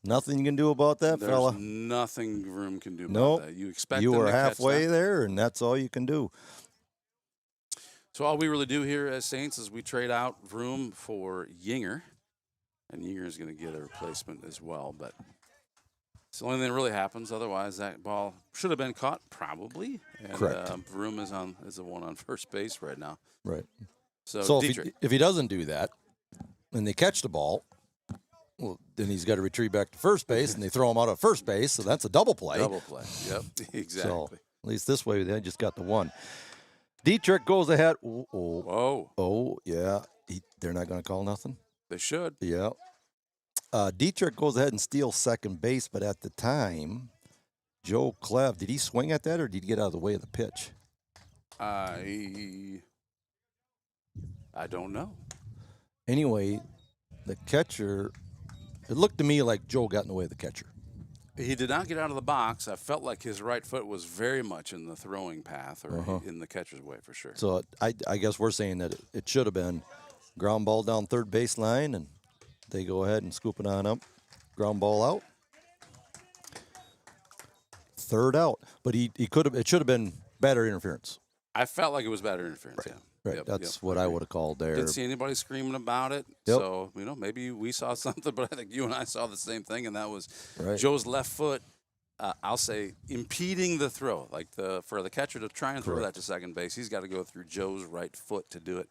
Nothing you can do about that, fella. There's nothing Vroom can do about nope. that. You expect you them were to halfway catch that. there, and that's all you can do. So all we really do here as Saints is we trade out Vroom for Yinger. And Yinger is going to get a replacement as well, but it's the only thing that really happens. Otherwise, that ball should have been caught, probably. And, correct. Vroom is the one on first base right now. Right. So if he doesn't do that, and they catch the ball, well, then he's got to retrieve back to first base, and they throw him out at first base, so that's a double play. Double play. Yep. Exactly. So at least this way, they just got the one. Dietrich goes ahead. Whoa. Oh, yeah. They're not going to call nothing? They should. Yeah. Dietrich goes ahead and steals second base, but at the time, Joe Clev, did he swing at that or did he get out of the way of the pitch? I don't know. Anyway, the catcher, it looked to me like Joe got in the way of the catcher. He did not get out of the box. I felt like his right foot was very much in the throwing path or in the catcher's way for sure. So I guess we're saying that it should have been ground ball down third baseline, and they go ahead and scoop it on up. Ground ball out. Third out. But it should have been better interference. I felt like it was better interference, right. yeah. Right. Yep, That's what I would have called there. Didn't see anybody screaming about it. Yep. So, maybe we saw something, but I think you and I saw the same thing, and that was right. Joe's left foot, I'll say, impeding the throw. Like for the catcher to try and throw that to second base, he's got to go through Joe's right foot to do it.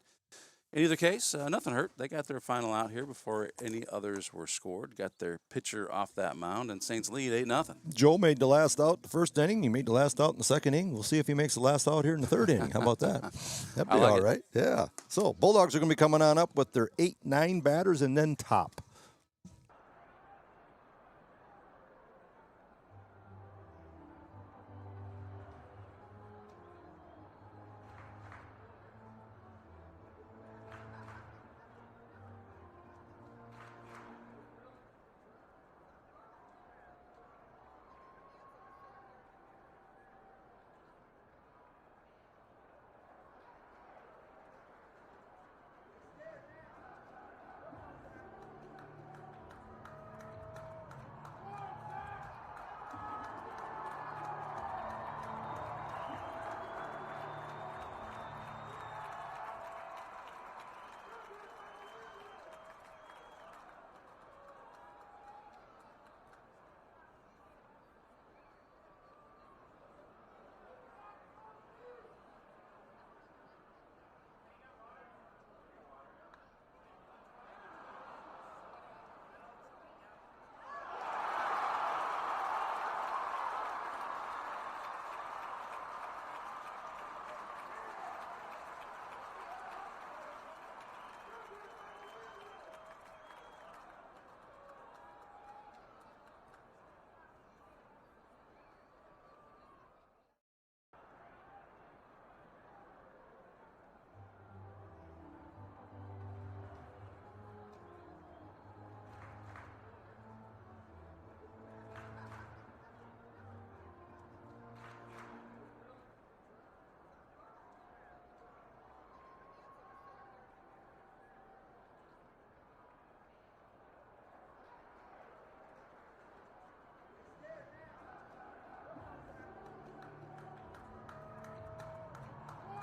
In either case, nothing hurt. They got their final out here before any others were scored. Got their pitcher off that mound, and Saints lead 8-0. Joe made the last out the first inning. He made the last out in the second inning. We'll see if he makes the last out here in the third inning. How about that? That'd be all right. Yeah. So Bulldogs are going to be coming on up with their 8-9 batters and then top.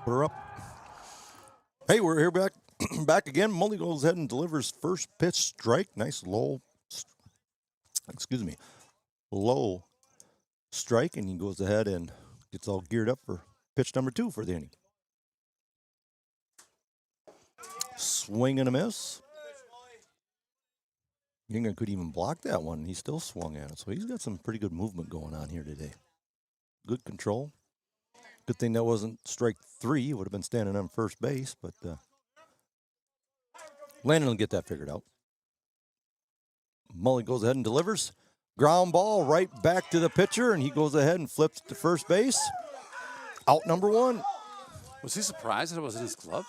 Put her up. Hey, we're here back back again. Mully goes ahead and delivers first pitch strike. Nice low strike, and he goes ahead and gets all geared up for pitch number 2 for the inning. Swing and a miss. Yinger could even block that one, and he still swung at it. So he's got some pretty good movement going on here today. Good control. Good thing that wasn't strike 3. He would have been standing on first base, but Landon will get that figured out. Mully goes ahead and delivers. Ground ball right back to the pitcher, and he goes ahead and flips to first base. Out number 1. Was he surprised that it was in his glove?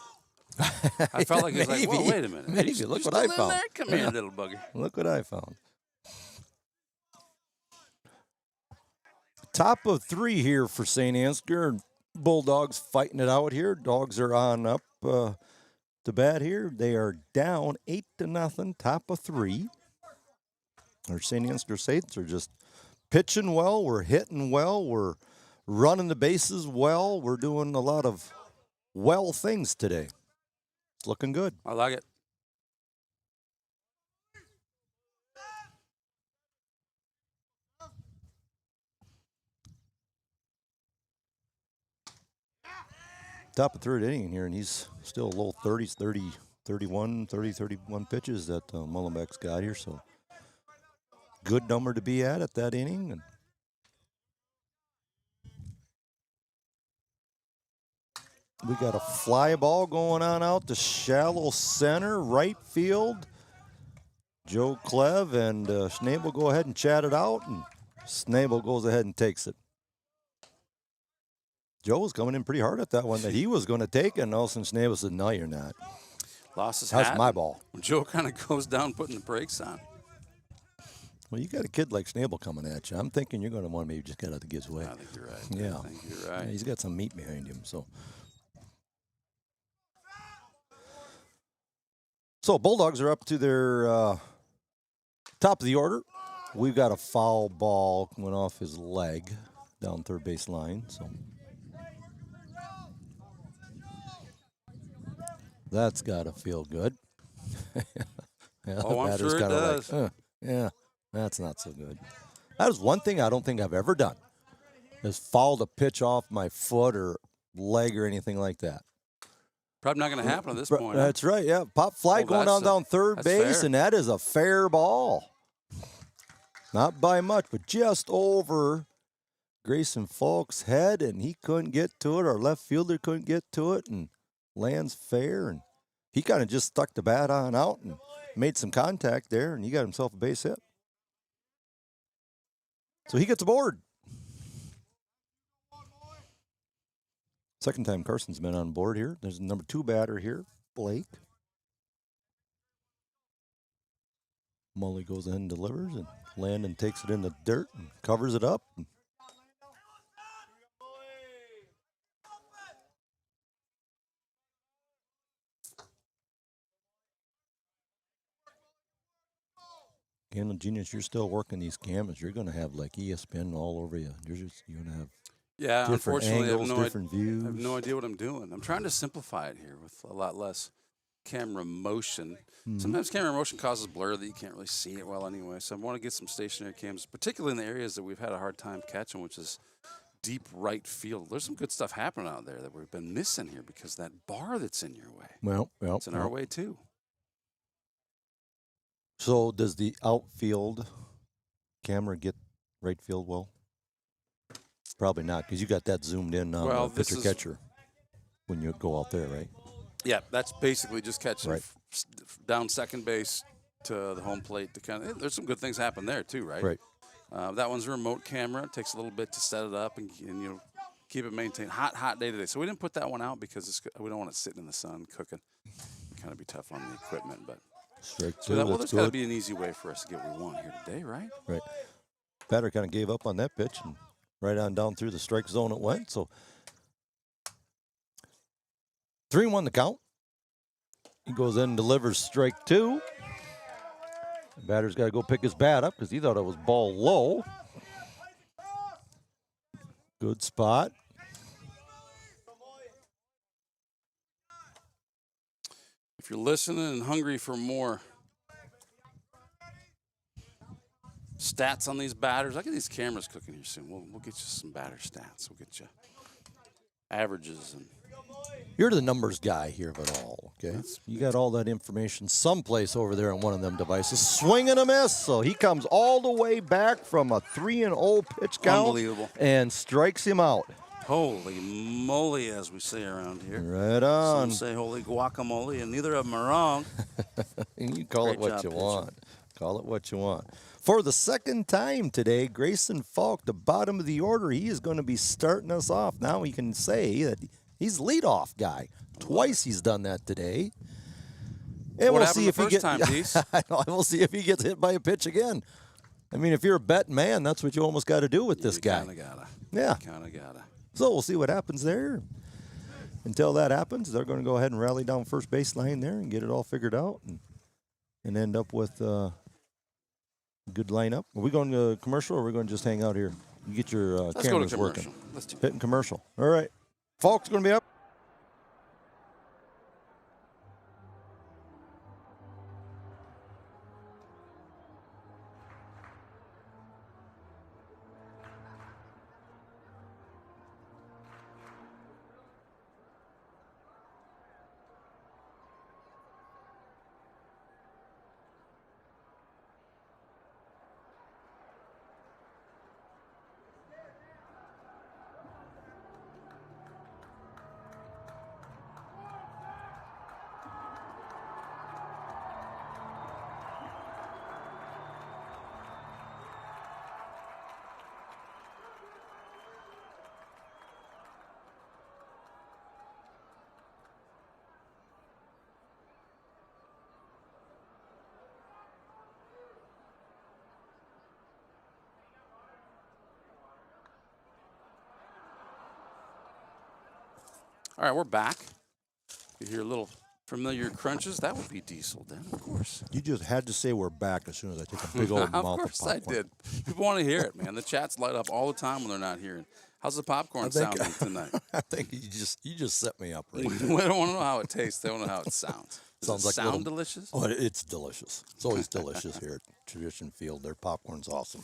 I felt like he was like, whoa, wait a minute. Maybe. He's Look still what I in found. there? Come here, little bugger. Look what I found. Top of 3 here for St. Ansgar. Bulldogs fighting it out here. Dogs are on up to bat here. They are down 8-0. Top of 3. Our St. Ansgar Saints are just pitching well. We're hitting well. We're running the bases well. We're doing a lot of well things today. It's looking good. I like it. Top of 3rd inning here, and he's still low 30s, 31 pitches that Mullenbeck's got here. So good number to be at that inning. And we got a fly ball going on out to shallow center, right field. Joe Clev and Schnabel go ahead and chat it out, and Schnabel goes ahead and takes it. Joe was coming in pretty hard at that one that he was going to take, and Nelson Schnabel said, no, you're not. Lost his hat. That's my ball. Joe kind of goes down putting the brakes on. Well, you got a kid like Schnabel coming at you. I'm thinking you're going to want to maybe just get out of his way. I think you're right. Yeah. I think you're right. Yeah, he's got some meat behind him. So Bulldogs are up to their top of the order. We've got a foul ball went off his leg down third base line. So that's got to feel good. Yeah, Oh, I'm sure it does. Like, yeah, that's not so good. That is one thing I don't think I've ever done, is fouled a pitch off my foot or leg or anything like that. Probably not going to happen at this point. That's right, yeah. Pop fly going down third base, fair. and that is a fair ball. Not by much, but just over Grayson Falk's head, and he couldn't get to it. Our left fielder couldn't get to it, and lands fair, and he kind of just stuck the bat on out and made some contact there, and he got himself a base hit. So he gets aboard. Second time Carson's been on board here. There's number 2 batter here, Blake. Mully goes in and delivers, and Landon takes it in the dirt and covers it up. Again, Genius, you're still working these cameras. You're going to have like ESPN all over you. You're going to have different unfortunately, angles, I have different views. I have no idea what I'm doing. I'm trying to simplify it here with a lot less camera motion. Sometimes camera motion causes blur that you can't really see it well anyway. So I want to get some stationary cams, particularly in the areas that we've had a hard time catching, which is deep right field. There's some good stuff happening out there that we've been missing here because that bar that's in your way. Well, it's in our way too. So does the outfield camera get right field well? Probably not, because you got that zoomed in on the pitcher catcher when you go out there, right? Yeah, that's basically just catching Right. down second base to the home plate. To kind of, there's some good things happen there too, right? Right. That one's a remote camera. It takes a little bit to set it up and keep it maintained. Hot day today. So we didn't put that one out because we don't want it sitting in the sun cooking. It'd kind of be tough on the equipment, but. Strike So two, there's got to be an easy way for us to get what we want here today, right? Right. Batter kind of gave up on that pitch, and right on down through the strike zone it went. So 3-1 the count. He goes in and delivers strike 2. The batter's got to go pick his bat up because he thought it was ball low. Good spot. If you're listening and hungry for more stats on these batters, I'll get these cameras cooking here soon. We'll get you some batter stats. We'll get you averages. And You're the numbers guy here of it all, okay? You got all that information someplace over there on one of them devices. Swing and a miss. So he comes all the way back from a 3-0 pitch count. Unbelievable. And strikes him out. Holy moly, as we say around here. Right on. Some say holy guacamole, and neither of them are wrong. You call Great it what job, you pitcher. want. Call it what you want. For the second time today, Grayson Falk, the bottom of the order, he is going to be starting us off. Now we can say that he's leadoff guy. Twice he's done that today. And What we'll happened see the if he first gets. time, Deese? I know. We'll see if he gets hit by a pitch again. I mean, if you're a betting man, that's what you almost got to do with this guy. Kinda gotta. Yeah. Kinda gotta. So we'll see what happens there. Until that happens, they're going to go ahead and rally down first baseline there and get it all figured out and end up with a good lineup. Are we going to commercial or are we going to just hang out here? You get your Let's go cameras to working. commercial. Let's do it. Hitting commercial. All right. Falk's going to be up. All right, we're back. You hear a little familiar crunches? That would be Diesel then, of course. You just had to say we're back as soon as I take a big old Of mouth course of I popcorn. did. People want to hear it, man. The chats light up all the time when they're not hearing. How's the popcorn sounding tonight? I think you just set me up right. We don't want to know how it tastes. They want to know how it sounds. Does Sounds it like sound little- delicious? Oh, it's delicious. It's always delicious here at Tradition Field. Their popcorn's awesome.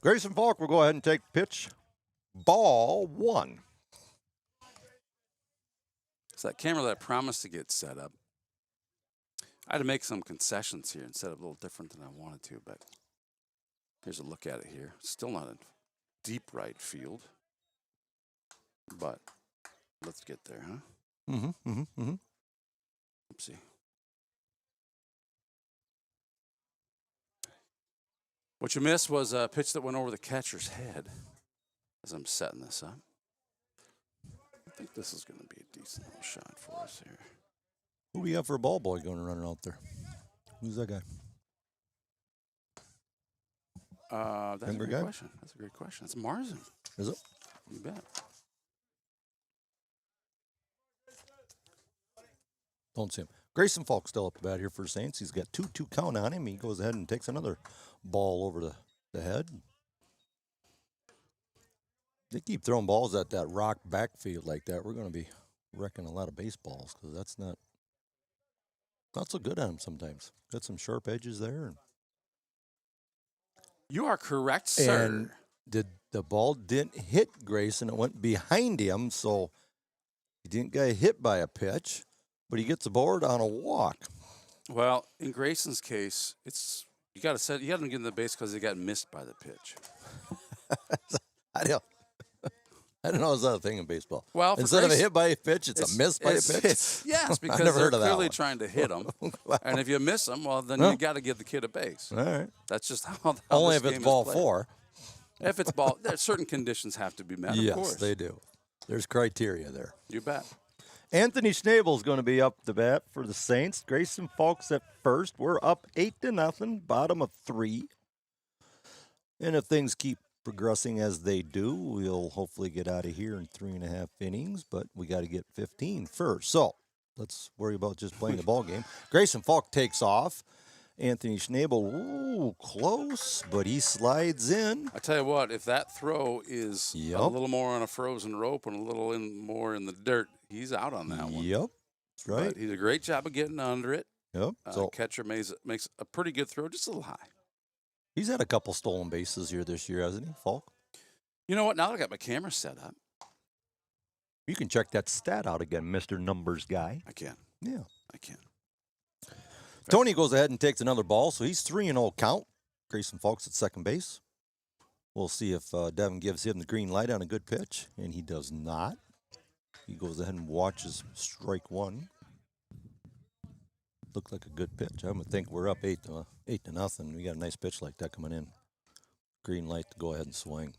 Grayson Falk will go ahead and take pitch. Ball 1. It's that camera that I promised to get set up. I had to make some concessions here and set up a little different than I wanted to, but here's a look at it here. Still not a deep right field, but let's get there, huh? Oopsie. What you missed was a pitch that went over the catcher's head as I'm setting this up. I think this is going to be a decent little shot for us here. Who we got for a ball boy going running out there? Who's that guy? That's a Younger great guy? question. That's a great question. It's Marzin. Is it? You bet. Don't see him. Grayson Falk still up to bat here for the Saints. He's got 2-2 count on him. He goes ahead and takes another ball over the head. They keep throwing balls at that rock backfield like that. We're going to be wrecking a lot of baseballs because that's not so good on him sometimes. Got some sharp edges there. You are correct, sir. And the ball didn't hit Grayson. It went behind him, so he didn't get hit by a pitch, but he gets aboard on a walk. Well, in Grayson's case, you got to get him the base because he got missed by the pitch. I don't know is that a thing in baseball. Well, for instead of a Grayson- hit by a pitch, it's a miss by a pitch. Yes, because never they're heard of that clearly one. trying to hit him. Well, And if you miss him, well, then Well. you got to give the kid a base. all right. That's just how Only this if it's game is ball played. 4. If it's ball, there certain conditions have to be met. Of Yes, course, they do. There's criteria there. You bet. Anthony Schnabel's going to be up the bat for the Saints. Grayson Falk's at first. We're up 8-0, bottom of 3. And if things keep progressing as they do, we'll hopefully get out of here in 3.5 innings, but we got to get 15 first. So let's worry about just playing the ball game. Grayson Falk takes off. Anthony Schnabel, ooh, close, but he slides in. I tell you what, if that throw is Yep. a little more on a frozen rope and a little more in the dirt, he's out on that one. Yep. That's right. But he did a great job of getting under it. Yep. So Catcher makes a pretty good throw, just a little high. he's had a couple stolen bases here this year, hasn't he, Falk? You know what? Now that I got my camera set up, You can check that stat out again, Mr. Numbers Guy. I can. Yeah. I can. Tony goes ahead and takes another ball, so he's 3-0 count. Grayson Falk's at second base. We'll see if Devin gives him the green light on a good pitch, and he does not. He goes ahead and watches strike one. Looked like a good pitch. I would think we're up 8-0. We got a nice pitch like that coming in. Green light to go ahead and swing.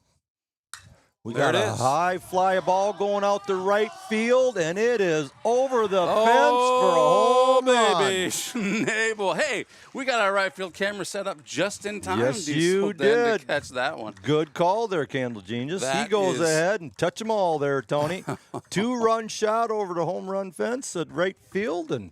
We There got it a is. high fly ball going out to right field, and it is over the fence for a home baby. run. Schnabel. Hey, we got our right field camera set up just in time. Yes, Diesel, you then, did. to catch that one. Good call there, Candle Genius. He That goes is- ahead and touch them all there, Tony. 2-run shot over the home run fence at right field and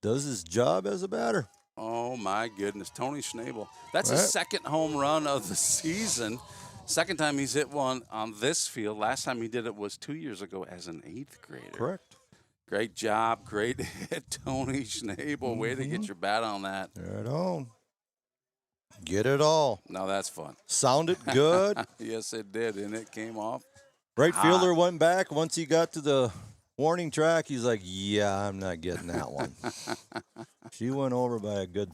does his job as a batter. Oh, my goodness. Tony Schnabel. That's Right. his second home run of the season. Second time he's hit one on this field. Last time he did it was 2 years ago as an 8th grader. Correct. Great job. Great hit, Tony Schnabel. Way to get your bat on that. Right on. Get it all. Now that's fun. Sounded good. Yes, it did, and it came off. Right fielder went back. Once he got to the warning track, he's like, yeah, I'm not getting that one. She went over by a good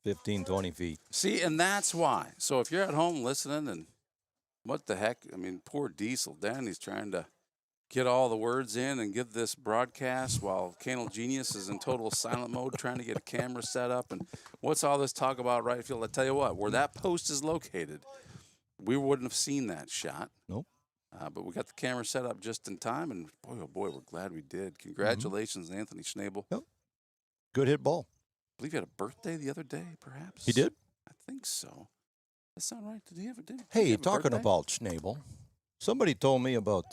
15, 20 feet. See, and that's why. So if you're at home listening and what the heck, I mean, poor Diesel. Danny's trying to get all the words in and give this broadcast while Candle Genius is in total silent mode trying to get a camera set up. And what's all this talk about right field? I tell you what, where that post is located, we wouldn't have seen that shot. Nope. But we got the camera set up just in time, and boy, oh boy, we're glad we did. Congratulations, Anthony Schnabel. Yep. Good hit ball. I believe he had a birthday the other day, perhaps. He did? I think so. That sound right? Did he have a day? Hey, talking about Schnabel, somebody told me about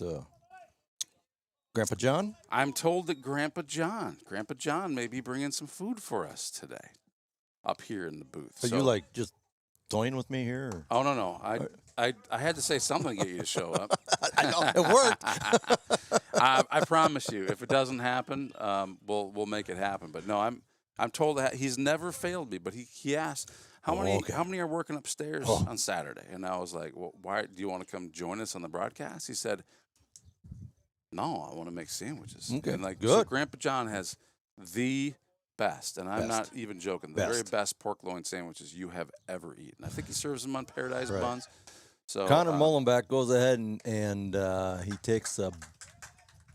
Grandpa John. I'm told that Grandpa John may be bringing some food for us today up here in the booth. Are you like just toying with me here? Or? Oh, no. I had to say something to get you to show up. I know, it worked. I promise you, if it doesn't happen, we'll make it happen. But no, I'm told that he's never failed me. But he asked how many are working upstairs on Saturday, and I was like, well, why do you want to come join us on the broadcast? He said, no, I want to make sandwiches. Okay, and like, good. So Grandpa John has the best, and I'm not even joking, the very Best. best pork loin sandwiches you have ever eaten. I think he serves them on Paradise Right. buns. So Connor Mullenbeck goes ahead and he takes a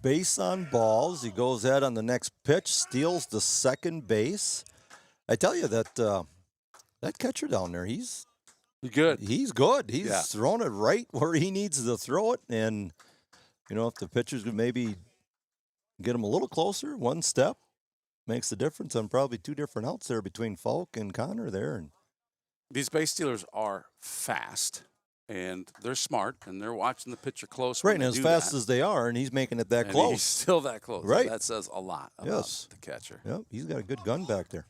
base on balls. He goes ahead on the next pitch, steals the second base. I tell you that that catcher down there, he's good. He's good. He's Yeah. throwing it right where he needs to throw it. And, you know, if the pitchers would maybe get him a little closer, one step makes the difference on probably two different outs there between Falk and Connor there. And These base stealers are fast, and they're smart, and they're watching the pitcher close. right, and as fast as they are, and he's making it that and close. he's still that close. Right. That says a lot about Yes. the catcher. Yep, he's got a good gun back there.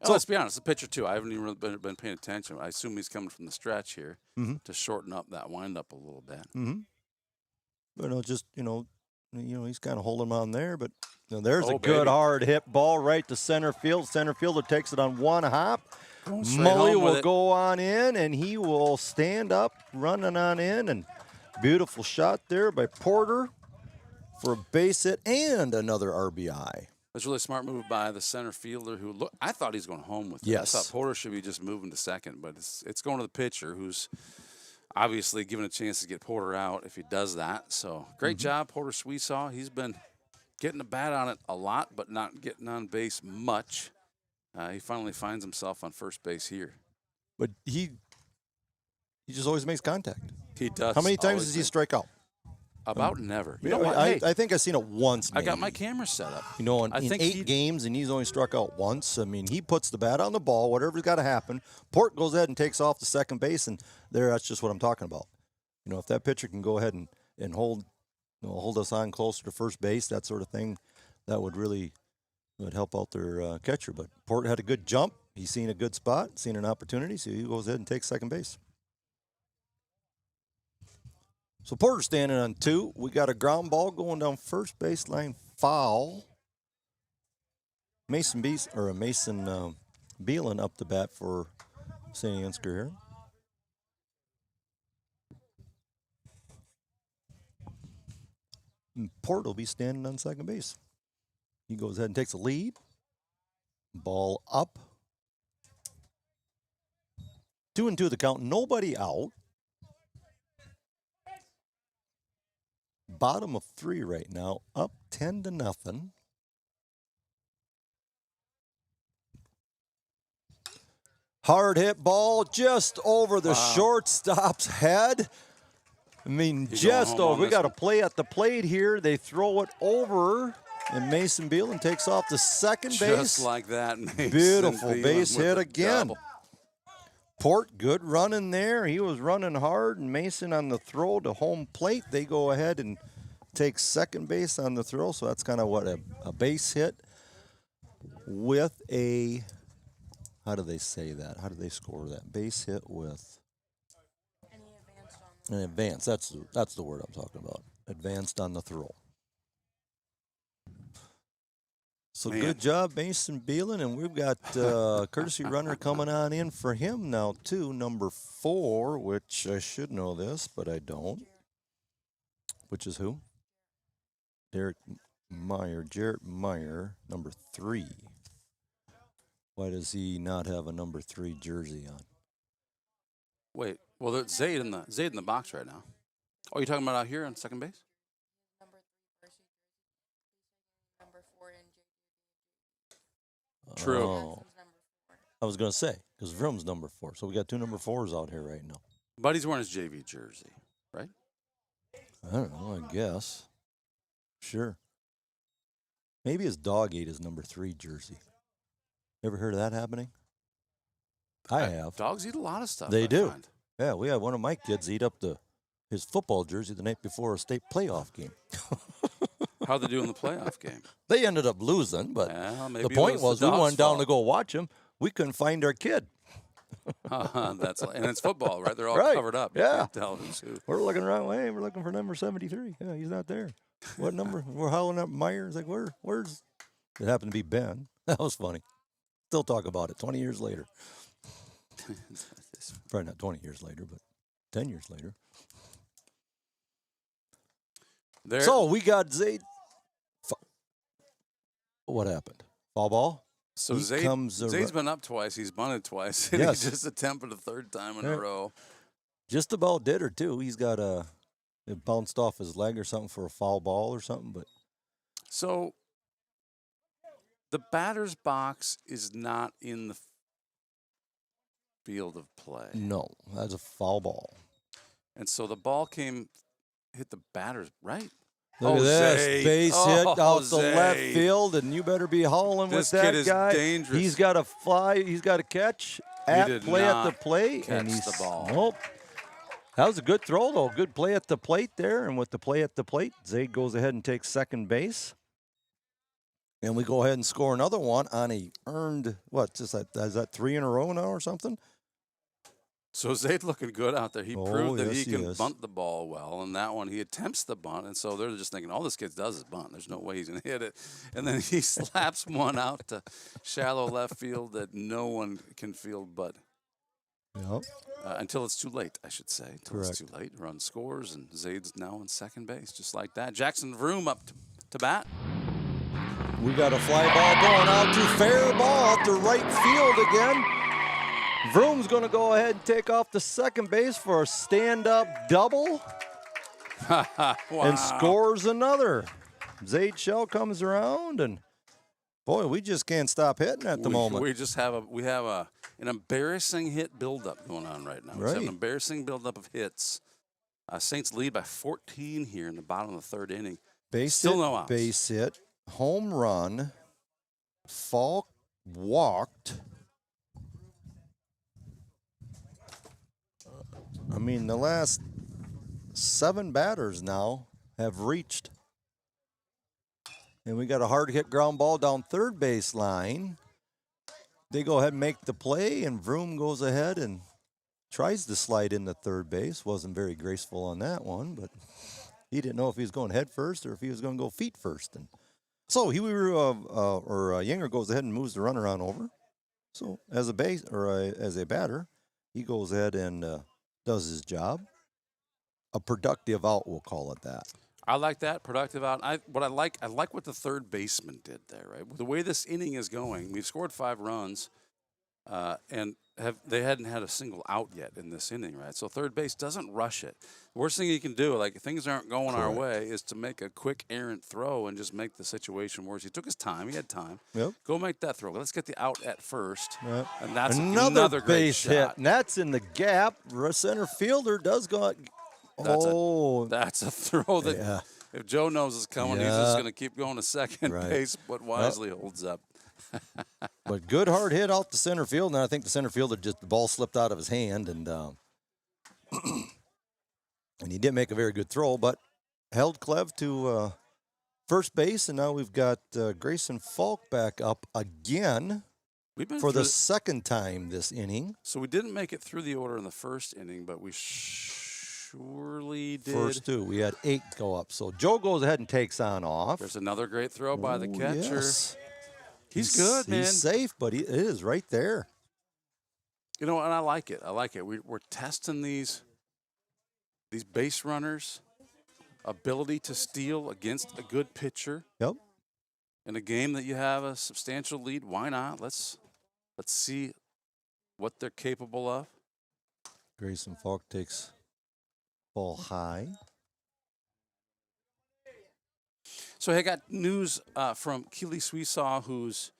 So let's be honest, the pitcher too. I haven't even really been paying attention. I assume he's coming from the stretch here to shorten up that windup a little bit. Mm-hmm. But no, just you know, he's kind of holding him on there. But there's a good baby. hard hit ball right to center field. Center fielder takes it on one hop. Going straight Mully home with will it. go on in, and he will stand up, running on in, and beautiful shot there by Porter for a base hit and another RBI. It's a really smart move by the center fielder who I thought he's going home with it. Yes. I thought Porter should be just moving to second, but it's going to the pitcher who's obviously given a chance to get Porter out if he does that. So great job, Porter Sweesaw. He's been getting the bat on it a lot, but not getting on base much. He finally finds himself on first base here. But he just always makes contact. He does. How many times always does he make- strike out? About never. You Yeah, know what? I Hey, think I've seen it once. I got maybe. my camera set up. You know, I in think 8 games, and he's only struck out once. I mean, he puts the bat on the ball, whatever's got to happen. Port goes ahead and takes off the second base, and that's just what I'm talking about. You know, if that pitcher can go ahead and hold us on closer to first base, that sort of thing, that would help out their catcher. But Port had a good jump. He's seen a good spot, seen an opportunity, so he goes ahead and takes second base. So Porter standing on 2. We got a ground ball going down first baseline, foul. Mason Beelan up to bat for St. Ansgar here. And Port will be standing on second base. He goes ahead and takes a lead. Ball up. 2-2 the count. Nobody out. Bottom of 3 right now. Up 10-0. Hard hit ball just over the shortstop's head. I mean, just over. We got a play at the plate here. They throw it over, and Mason Beelan takes off to second base. Just like that. Mason Beautiful Beelan base hit with a again. double. Port, good running there. He was running hard, and Mason on the throw to home plate. They go ahead and take second base on the throw, so that's kind of what a base hit with a, how do they say that? How do they score that? Base hit with an advance. That's the word I'm talking about. Advanced on the throw. So good job, Mason Beelan, and we've got courtesy runner coming on in for him now too, number 4, which I should know this, but I don't. Which is who? Jarrett Meyer, number 3. Why does he not have a number 3 jersey on? Wait, well, there's Zaid in the box right now. Oh, you talking about out here on second base? Number 4 in True. Oh. I was going to say, because Vroom's number 4. So we got 2 number 4s out here right now. Buddy's wearing his JV jersey, right? I don't know, I guess. Sure. Maybe his dog ate his number 3 jersey. Ever heard of that happening? I have. Dogs eat a lot of stuff. They do. Find. Yeah, we had one of my kids eat up his football jersey the night before a state playoff game. How'd they do in the playoff game? They ended up losing, but Well, the point was we went down to go watch them. We couldn't find our kid. And it's football, right? They're all Right. covered up. You Yeah. can't tell who's who. We're looking around. Hey, we're looking for number 73. Yeah, he's not there. What number? We're howling up Myers. Like, where's? It happened to be Ben. That was funny. Still talk about it 20 years later. Probably not 20 years later, but 10 years later. So we got Zaid. What happened? Foul ball? So Zaid's been up twice. He's bunted twice. And Yes. He just attempted a third time in a row. Just about did her, too. He's got it bounced off his leg or something for a foul ball or something. But So the batter's box is not in the field of play. no, that's a foul ball. And so the ball hit the batter's right. Look at this. Zaid. Base hit out the left Zaid. field, and you better be hauling This with that kid is guy. dangerous. He's got to fly. He's got to catch did play at the not plate. And catch he's, the ball. Nope. That was a good throw, though. Good play at the plate there. And with the play at the plate, Zaid goes ahead and takes second base. And we go ahead and score another one on a earned, is that 3 in a row now or something? So Zaid looking good out there. He proved that yes, he he can is. bunt the ball well. And that one, he attempts the bunt. And so they're just thinking, all this kid does is bunt. There's no way he's going to hit it. And then he slaps one out to shallow left field that no one can field but Yep. until it's too late, I should say. Until it's too late. Run scores, and Zaid's now in second base, just like that. Jackson Vroom up to bat. We got a fly ball going out to fair ball out to right field again. Vroom's going to go ahead and take off to second base for a stand-up double and scores another. Zaid Shell comes around, and boy, we just can't stop hitting at the moment. We just have an embarrassing hit buildup going on right now. We have an Right. embarrassing buildup of hits. Saints lead by 14 here in the bottom of the third inning. Base Still hit, no outs. base hit, home run, Falk walked. I mean, the last 7 batters now have reached. And we got a hard hit ground ball down third base line. They go ahead and make the play, and Vroom goes ahead and tries to slide into third base. Wasn't very graceful on that one, but he didn't know if he was going head first or if he was going to go feet first. And so Yinger goes ahead and moves the runner on over. So as a base or as a batter, he goes ahead and does his job. A productive out, we'll call it that. I like that productive out. I like what the third baseman did there. Right, the way this inning is going, we've scored 5 runs, and they hadn't had a single out yet in this inning. Right, so third base doesn't rush it. The worst thing you can do, like if things aren't going our way, is to make a quick errant throw and just make the situation worse. He took his time. He had time. Yep. Go make that throw. Let's get the out at first. Yep. And that's another great base shot. hit. And that's in the gap. Center fielder does go. That's a throw that if Joe knows it's coming, he's just going to keep going to second base, but wisely holds up. But good hard hit out the center field, and I think the center fielder the ball slipped out of his hand, and and he didn't make a very good throw, but held Clev to first base, and now we've got Grayson Falk back up again for the second time this inning. So we didn't make it through the order in the first inning, but we surely did. First 2, we had 8 go up. So Joe goes ahead and takes on off. There's another great throw by the catcher. Yes. He's good, man. He's safe, but it is right there. You know, and I like it. We're testing these base runners' ability to steal against a good pitcher. Yep. In a game that you have a substantial lead, why not? Let's see what they're capable of. Grayson Falk takes ball high. So I got news from Keely Sweesaw, who's,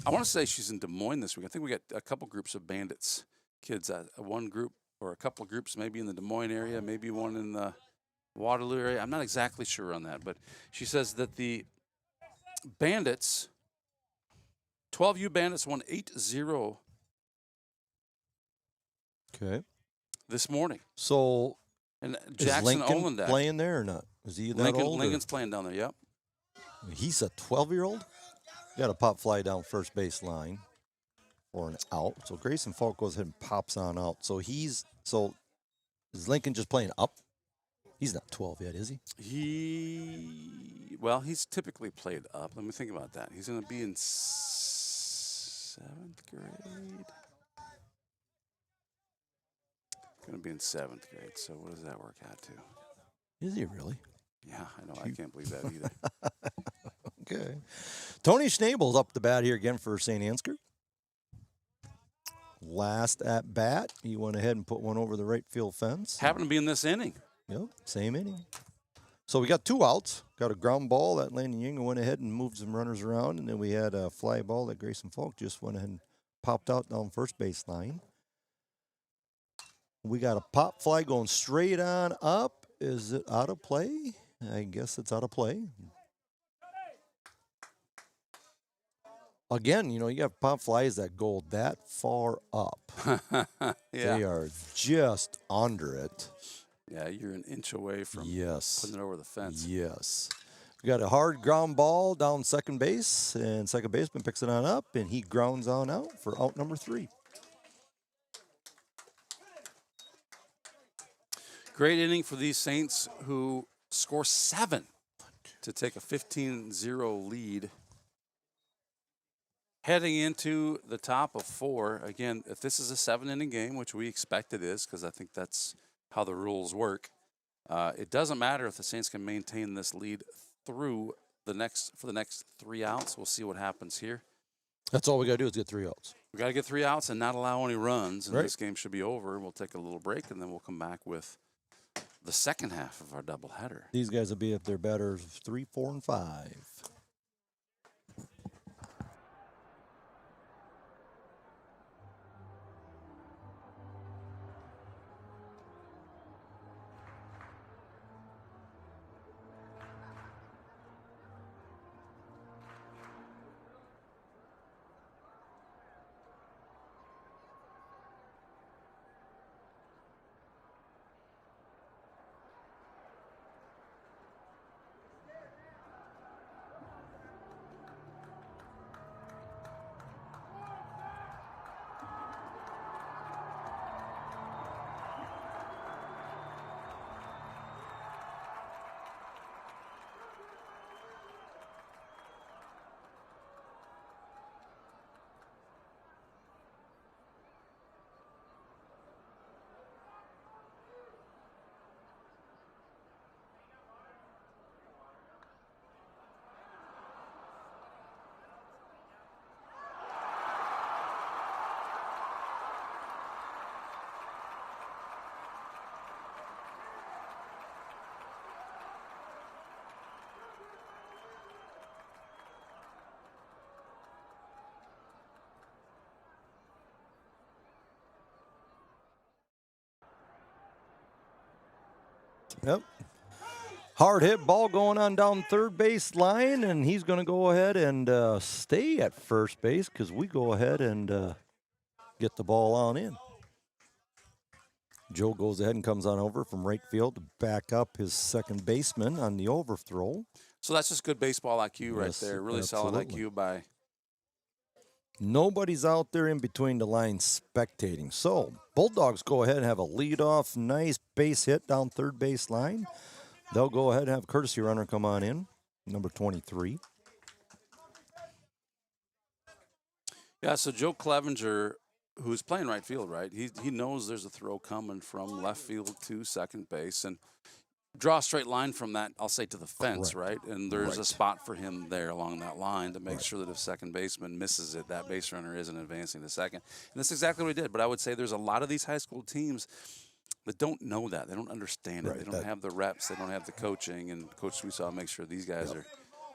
I want to say she's in Des Moines this week. I think we got a couple groups of Bandits kids, one group or a couple of groups maybe in the Des Moines area, maybe one in the Waterloo area. I'm not exactly sure on that, but she says that the Bandits, 12U Bandits won 8-0 this morning. So and is Jackson Lincoln Olendak playing there or not? Is he that old? Lincoln's playing down there, yep. He's a 12-year-old? Got a pop fly down first base line for an out. So Grayson Falk goes ahead and pops on out. So is Lincoln just playing up? He's not 12 yet, is he? He's typically played up. Let me think about that. He's going to be in 7th grade. Going to be in 7th grade. So what does that work out to? Is he really? Yeah, I know. I can't believe that either. Okay. Tony Schnabel's up the bat here again for St. Ansgar. Last at bat, he went ahead and put one over the right field fence. Happened to be in this inning. Yep, same inning. So we got 2 outs. Got a ground ball that Landon Yinger went ahead and moved some runners around, and then we had a fly ball that Grayson Falk just went ahead and popped out down first base line. We got a pop fly going straight on up. Is it out of play? I guess it's out of play. Again, you have pop flies that go that far up. Yeah. They are just under it. Yeah, you're an inch away from putting it over the fence. Yes. We got a hard ground ball down second base, and second baseman picks it on up, and he grounds on out for out number 3. Great inning for these Saints, who score 7 to take a 15-0 lead. Heading into the top of 4. Again, if this is a 7-inning game, which we expect it is, because I think that's how the rules work, it doesn't matter if the Saints can maintain this lead through the next 3 outs. We'll see what happens here. That's all we got to do is get 3 outs. We got to get 3 outs and not allow any runs, and this game should be over. We'll take a little break, and then we'll come back with the second half of our doubleheader. These guys will be at their batters 3, 4, and 5. Yep. Hard hit ball going on down third base line, and he's going to go ahead and stay at first base because we go ahead and get the ball on in. Joe goes ahead and comes on over from right field to back up his second baseman on the overthrow. So that's just good baseball IQ right Yes, there. Really absolutely. solid IQ by. Nobody's out there in between the lines spectating. So Bulldogs go ahead and have a leadoff, nice base hit down third base line. They'll go ahead and have a courtesy runner come on in, number 23. Yeah, so Joe Clevenger, who's playing right field, right? He knows there's a throw coming from left field to second base, and draw a straight line from that, I'll say, to the fence, right? And there's a spot for him there along that line to make sure that if second baseman misses it, that base runner isn't advancing to second. And that's exactly what he did. But I would say there's a lot of these high school teams that don't know that. They don't understand it. They don't have the reps. They don't have the coaching. And Coach Sweesaw makes sure these guys are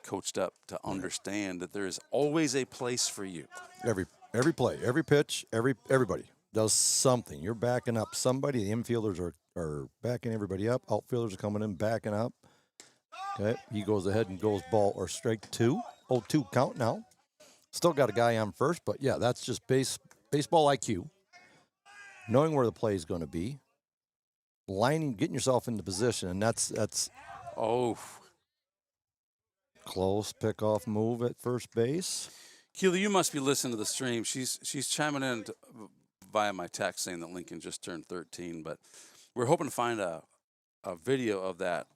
coached up to understand that there is always a place for you. Every play, every pitch, everybody does something. You're backing up somebody. The infielders are backing everybody up. Outfielders are coming in, backing up. Okay, he goes ahead and goes ball or strike 2. 0-2 count now. Still got a guy on first, but yeah, that's just baseball IQ. Knowing where the play is going to be. Getting yourself into position, and that's close pickoff move at first base. Keely, you must be listening to the stream. She's chiming in via my text saying that Lincoln just turned 13, but we're hoping to find a video of that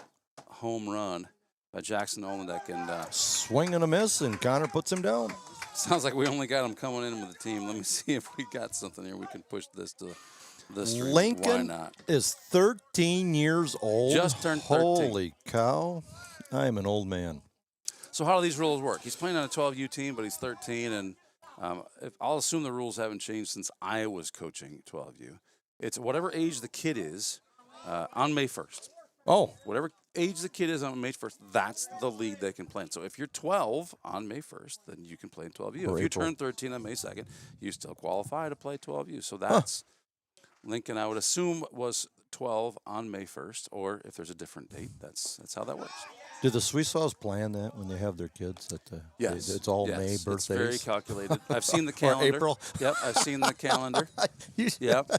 home run by Jackson Olenek, and swing and a miss, and Connor puts him down. Sounds like we only got him coming in with the team. Let me see if we got something here. We can push this to the stream. Lincoln Why not? is 13 years old. Just turned 13. Holy cow. I am an old man. So how do these rules work? He's playing on a 12U team, but he's 13, and I'll assume the rules haven't changed since I was coaching 12U. It's whatever age the kid is on May 1st. Oh. Whatever age the kid is on May 1st, that's the league they can play in. So if you're 12 on May 1st, then you can play in 12U. If you turn 13 on May 2nd, you still qualify to play 12U. So that's Lincoln, I would assume, was 12 on May 1st, or if there's a different date, that's how that works. Do the Sweesaws plan that when they have their kids? Yes. It's all May birthdays? It's very calculated. I've seen the calendar. Or April. Yep, I've seen the calendar. Yep.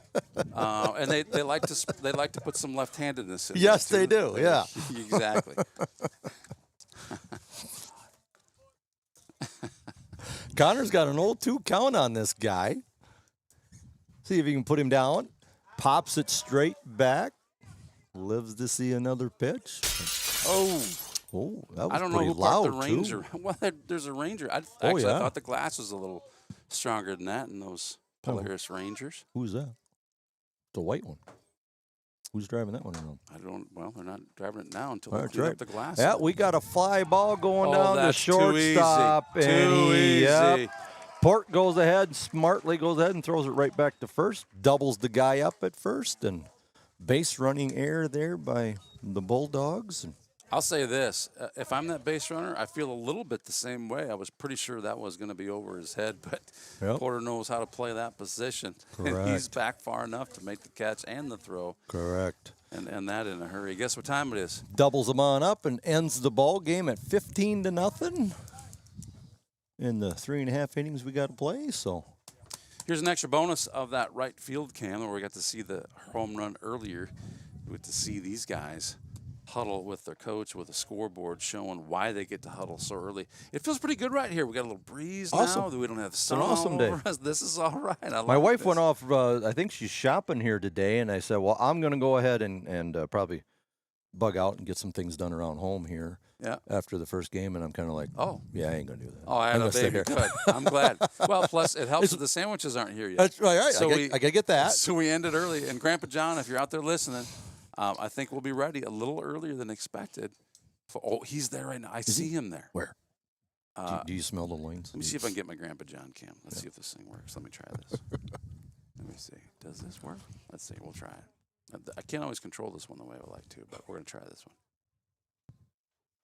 And they like to put some left-handedness in. Yes, there, they do. Yeah. Exactly. Connor's got an 0-2 count on this guy. See if you can put him down. Pops it straight back. Lives to see another pitch. Oh, that was I don't know who loud, parked the Ranger. too. Well, there's a Ranger. I thought the glass was a little stronger than that in those Polaris Rangers. Who's that? The white one. Who's driving that one around? I don't. Well, they're not driving it now until they clean up the glass. Yeah, we got a fly ball going down the that's shortstop. Too easy. Yep. Port goes ahead, smartly goes ahead and throws it right back to first. Doubles the guy up at first, and base running error there by the Bulldogs. I'll say this. If I'm that base runner, I feel a little bit the same way. I was pretty sure that was going to be over his head, but Porter knows how to play that position. Correct. And he's back far enough to make the catch and the throw. Correct. And that in a hurry. Guess what time it is? Doubles them on up and ends the ball game at 15-0 in the 3.5 innings we got to play. So here's an extra bonus of that right field cam where we got to see the home run earlier. We get to see these guys huddle with their coach with a scoreboard showing why they get to huddle so early. It feels pretty good right here. We got a little breeze now. We don't have the sun all over us. This is all right. My wife went off, I think she's shopping here today, and I said, well, I'm going to go ahead and probably bug out and get some things done around home here after the first game, and I'm kind of like, yeah, I ain't going to do that. Oh, I know, baby. Good. I'm glad. Well, plus it helps that the sandwiches aren't here yet. That's right. So I got to get that. So we ended early. And Grandpa John, if you're out there listening, I think we'll be ready a little earlier than expected. He's there right now. I see him there. Where? Do you smell the lanes? Let me see if I can get my Grandpa John cam. Let's see if this thing works. Let me try this. Let me see. Does this work? Let's see. We'll try it. I can't always control this one the way I would like to, but we're going to try this one.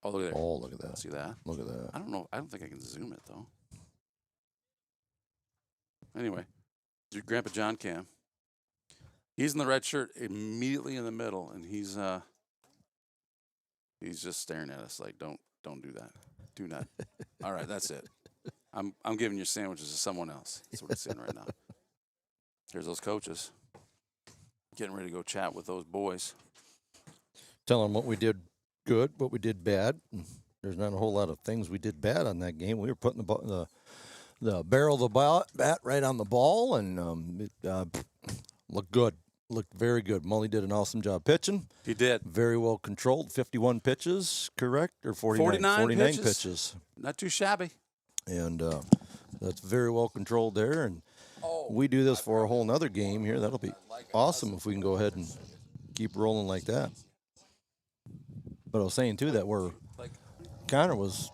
Oh, look at that. Oh, look at that. See that? Look at that. I don't know. I don't think I can zoom it, though. Anyway, your Grandpa John cam. He's in the red shirt immediately in the middle, and he's He's just staring at us like, don't do that. Do not. All right, that's it. I'm giving your sandwiches to someone else. That's what he's saying right now. Here's those coaches getting ready to go chat with those boys. Tell them what we did good, what we did bad. There's not a whole lot of things we did bad on that game. We were putting the barrel of the bat right on the ball, and it looked good. Looked very good. Mully did an awesome job pitching. He did. Very well controlled. 51 pitches, correct? Or 49? 49 pitches. Not too shabby. And that's very well controlled there. And we do this for a whole nother game here. That'll be awesome if we can go ahead and keep rolling like that. But I was saying, too, that Connor was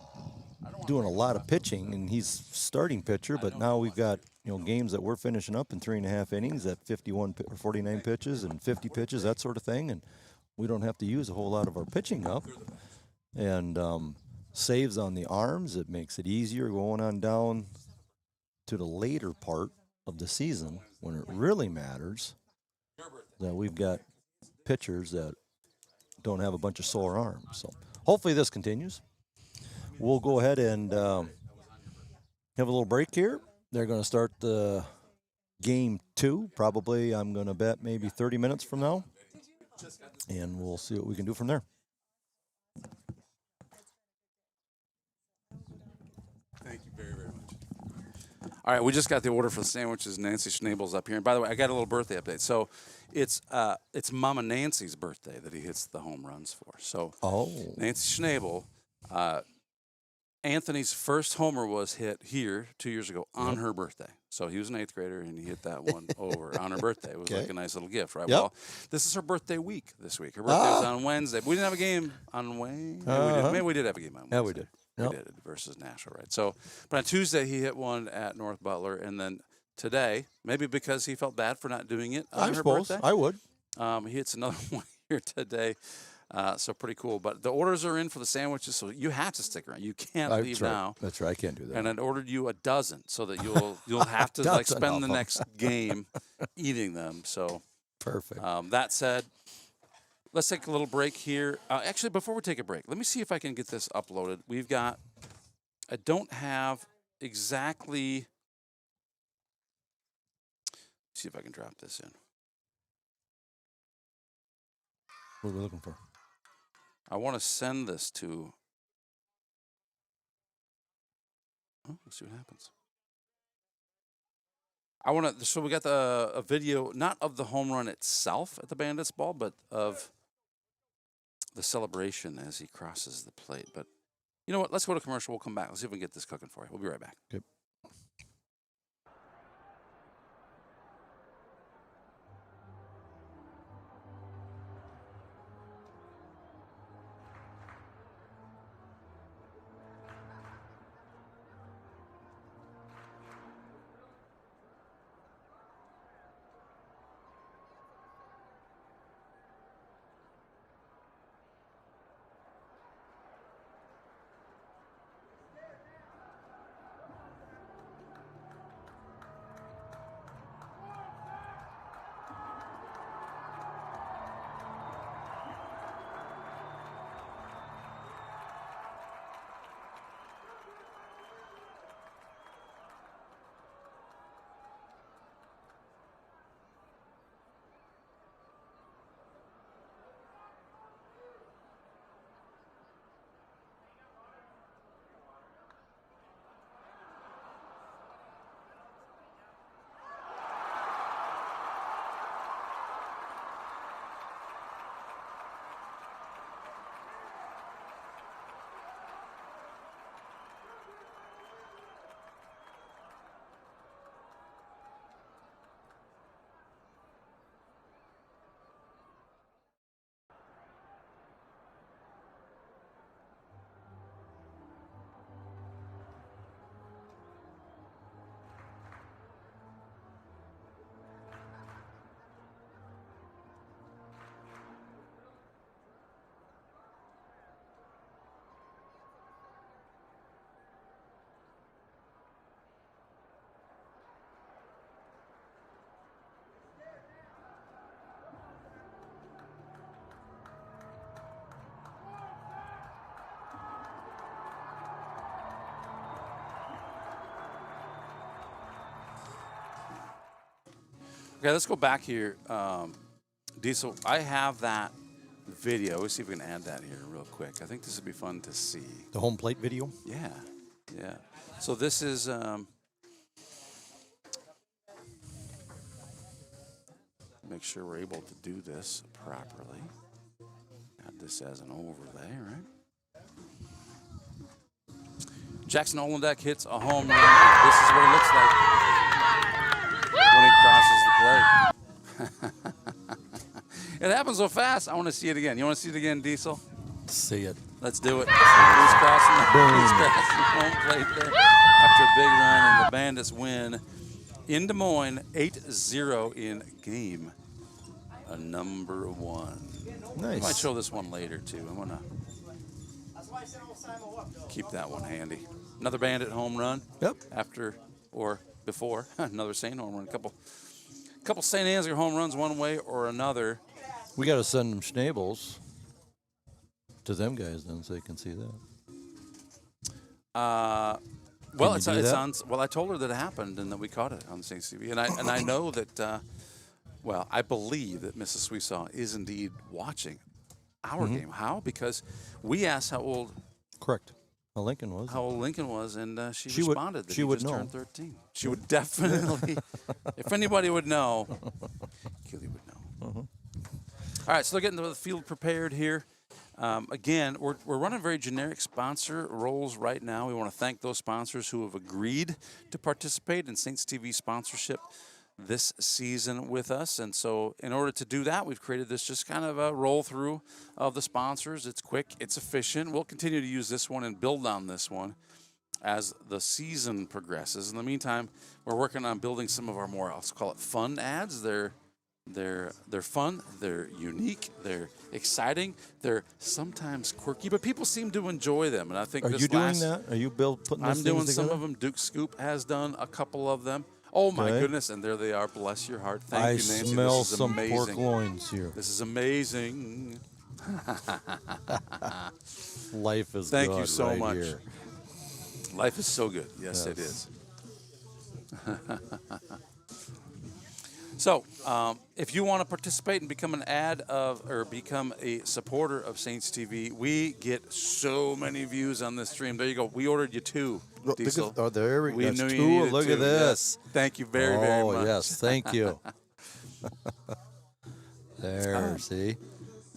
doing a lot of pitching, and he's starting pitcher, but now we've got games that we're finishing up in 3.5 innings at 51 or 49 pitches and 50 pitches, that sort of thing, and we don't have to use a whole lot of our pitching up. And saves on the arms, it makes it easier going on down to the later part of the season when it really matters that we've got pitchers that don't have a bunch of sore arms. So hopefully this continues. We'll go ahead and have a little break here. They're going to start the game 2, probably, I'm going to bet, maybe 30 minutes from now. And we'll see what we can do from there. Thank you very, very much. All right, we just got the order for the sandwiches. Nancy Schnabel's up here. And by the way, I got a little birthday update. So it's Mama Nancy's birthday that he hits the home runs for. So Nancy Schnabel, Anthony's first homer was hit here 2 years ago on her birthday. So he was an 8th grader, and he hit that one over on her birthday. It was like a nice little gift, right? Well, this is her birthday week this week. Her birthday was on Wednesday. We didn't have a game on Wednesday. Maybe we did have a game on Wednesday. Yeah, we did. We did versus Nashville, right? So, but on Tuesday, he hit one at North Butler, and then today, maybe because he felt bad for not doing it on her birthday. I would. He hits another one here today. So pretty cool. But the orders are in for the sandwiches, so you have to stick around. You can't leave now. That's right. I can't do that. And I ordered you a dozen so that you'll have to like spend the next game eating them. So perfect. That said, let's take a little break here. Actually, before we take a break, let me see if I can get this uploaded. I don't have exactly. See if I can drop this in. What are we looking for? I want to send this to. Oh, let's see what happens. I want to. So we got a video, not of the home run itself at the Bandits ball, but of the celebration as he crosses the plate. But you know what? Let's go to commercial. We'll come back. Let's see if we can get this cooking for you. We'll be right back. Okay. Okay, let's go back here. Diesel, I have that video. Let's see if we can add that here real quick. I think this would be fun to see. The home plate video? Yeah, yeah. So this is make sure we're able to do this properly. Add this as an overlay, right? Jackson Olendeck hits a home run. This is what it looks like when he crosses the plate. It happens so fast. I want to see it again. You want to see it again, Diesel? See it. Let's do it. He's crossing home plate there after a big run, and the Bandits win in Des Moines 8-0 in game number 1. Nice. I might show this one later too. I want to keep that one handy. Another Bandit home run. Yep. After or before another Saint home run. A couple St. Ansgar home runs one way or another. We got to send them Schnables to them guys then so they can see that. Well, you it's do that? on. Well, I told her that it happened and that we caught it on Saints TV, and I know that. Well, I believe that Mrs. Sweesaw is indeed watching our game. How? Because we asked how old Correct. Well, Lincoln was. Lincoln was, and she She would- responded that she he would just know. turned 13. She would definitely. If anybody would know, Keely would know. All right, so they're getting the field prepared here. Again, we're running very generic sponsor roles right now. We want to thank those sponsors who have agreed to participate in Saints TV sponsorship this season with us. And so in order to do that, we've created this just kind of a roll through of the sponsors. It's quick, it's efficient. We'll continue to use this one and build on this one as the season progresses. In the meantime, we're working on building some of our more, I'll call it fun ads. They're fun, they're unique, they're exciting, they're sometimes quirky, but people seem to enjoy them. And I think Are this you doing last, that? Are you putting those I'm doing things some together? of them. Duke Scoop has done a couple of them. Oh my Okay. goodness! And there they are. Bless your heart. Thank I you, Nancy. smell This is some amazing. pork loins here. This is amazing. Life is Thank good you so right much. here. Life is so good. Yes, it is. So, if you want to participate and become an or become a supporter of Saints TV, we get so many views on this stream. There you go. We ordered you 2. Look Diesel. at- there we go. That's knew you 2. needed Look 2. at this. Yes. Thank you very, very much. Oh, yes. Thank you. There, see?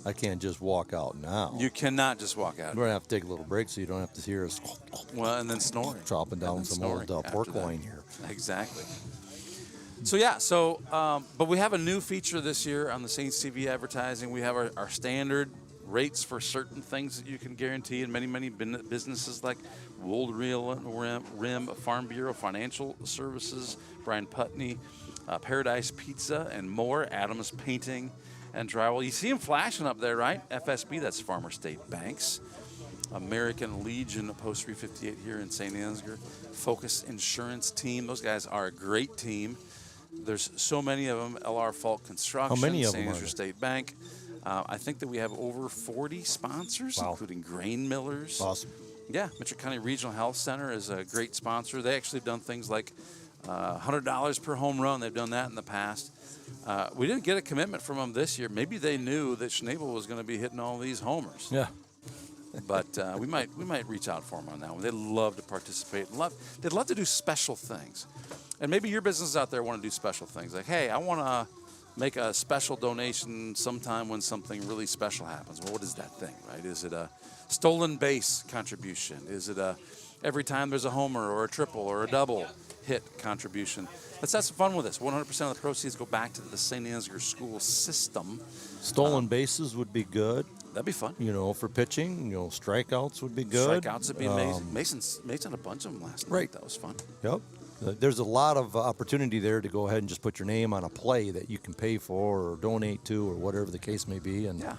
I can't just walk out now. You cannot just walk out. We're going to have to take a little break so you don't have to hear us Well, and then snoring. chopping down And then some old snoring pork after that. loin here. Exactly. So, yeah, but we have a new feature this year on the Saints TV advertising. We have our standard rates for certain things that you can guarantee in many businesses like Wold Rim, Farm Bureau Financial Services, Brian Putney, Paradise Pizza, and more, Adams Painting and Drywall. You see them flashing up there, right? FSB, that's Farmer State Banks. American Legion Post 358 here in St. Ansgar. Focus Insurance Team. Those guys are a great team. There's so many of them. LR Falk Construction, How many of St. them are Ansgar there? State Bank. I think that we have over 40 sponsors, Wow. including grain millers. Awesome. Yeah, Mitchell County Regional Health Center is a great sponsor. They actually have done things like $100 per home run. They've done that in the past. We didn't get a commitment from them this year. Maybe they knew that Schnabel was going to be hitting all these homers. Yeah. But we might reach out for them on that one. They'd love to participate. They'd love to do special things. And maybe your businesses out there want to do special things. Like, hey, I want to make a special donation sometime when something really special happens. Well, what is that thing, right? Is it a stolen base contribution? Is it a every time there's a homer or a triple or a double hit contribution? Let's have some fun with this. 100% of the proceeds go back to the St. Ansgar school system. Stolen bases would be good. That'd be fun. You know, for pitching, strikeouts would be good. Strikeouts would be amazing. Mason had a bunch of them last night. Right. That was fun. Yep. There's a lot of opportunity there to go ahead and just put your name on a play that you can pay for or donate to or whatever the case may be. And Yeah.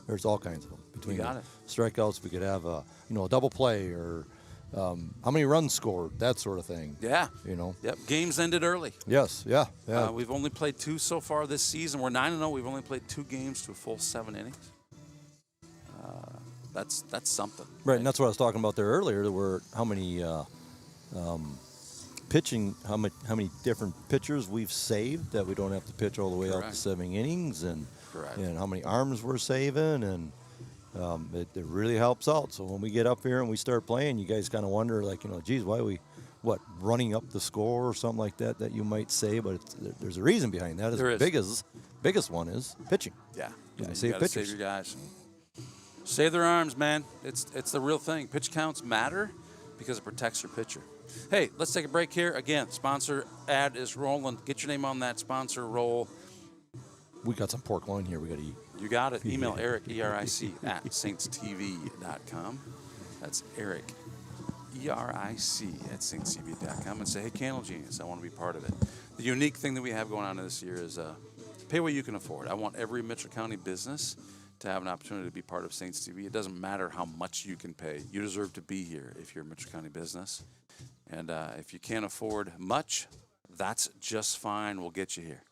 there's all kinds of them. Between got the it. strikeouts, we could have a double play or how many runs scored, that sort of thing. Yeah. Yep. Games ended early. Yes. Yeah. Yeah. We've only played 2 so far this season. We're 9-0. We've only played 2 games to a full 7 innings. That's something. right. And that's what I was talking about there earlier. There were how many pitching, how many different pitchers we've saved that we don't have to pitch all the way out Correct. to 7 innings, and Correct. and how many arms we're saving, and it really helps out. So when we get up here and we start playing, you guys kind of wonder, like, geez, why are we running up the score or something like that you might say, but there's a reason behind that. There is. Biggest one is pitching. Yeah. Yeah, You save gotta pitchers. Save your guys. Save their arms, man. It's the real thing. Pitch counts matter because it protects your pitcher. Hey, let's take a break here. Again, sponsor ad is rolling. Get your name on that sponsor roll. We got some pork loin here we got to eat. You got it. Email Eric, ERIC, at saintstv.com. That's Eric, ERIC, at saintstv.com. And say, hey, Candle Genius, I want to be part of it. The unique thing that we have going on this year is pay what you can afford. I want every Mitchell County business to have an opportunity to be part of Saints TV. It doesn't matter how much you can pay. You deserve to be here if you're a Mitchell County business. And if you can't afford much, that's just fine. We'll get you here.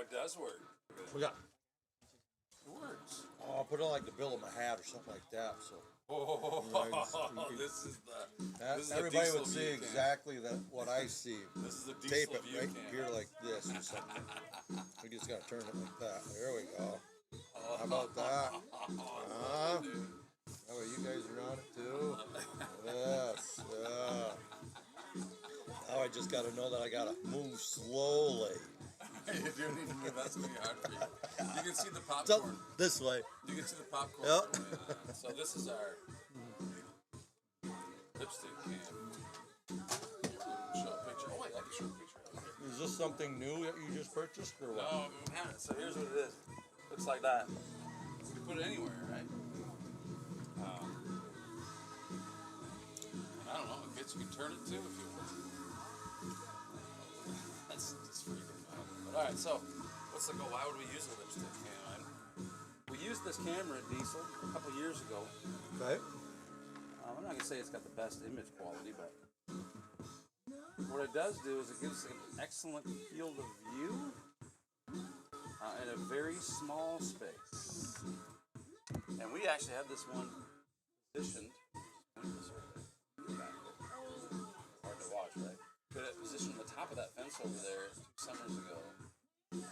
it does work. We got. It works. Oh, I'll put it like the bill of my hat or something like that. So Oh, you this is the. that, This is the everybody diesel would see view cam. exactly that what I see. This is the Tape diesel it view right cam. here like this or something. We just gotta turn it like that. There we go. How about that? How about you guys are on it too? Yes. Now I just gotta know that I gotta move slowly. You do need to move. That's gonna be hard for you. You can see the So, popcorn. this way. You can see the popcorn. Yep. going on. So this is our lipstick cam. Show a picture. Oh wait, I can show a picture. Okay. Is this something new that you just purchased or what? No, we haven't. So here's what it is. Looks like that. You can put it anywhere, right? I don't know. I guess you can turn it too if you want. That's freaking fun. But all right, so what's the goal? Why would we use a lipstick cam? We used this camera at Diesel a couple years ago. Okay. I'm not gonna say it's got the best image quality, but what it does do is it gives an excellent field of view in a very small space. And we actually had this one positioned. Hard to watch, right? But it positioned on the top of that fence over there 2 summers ago.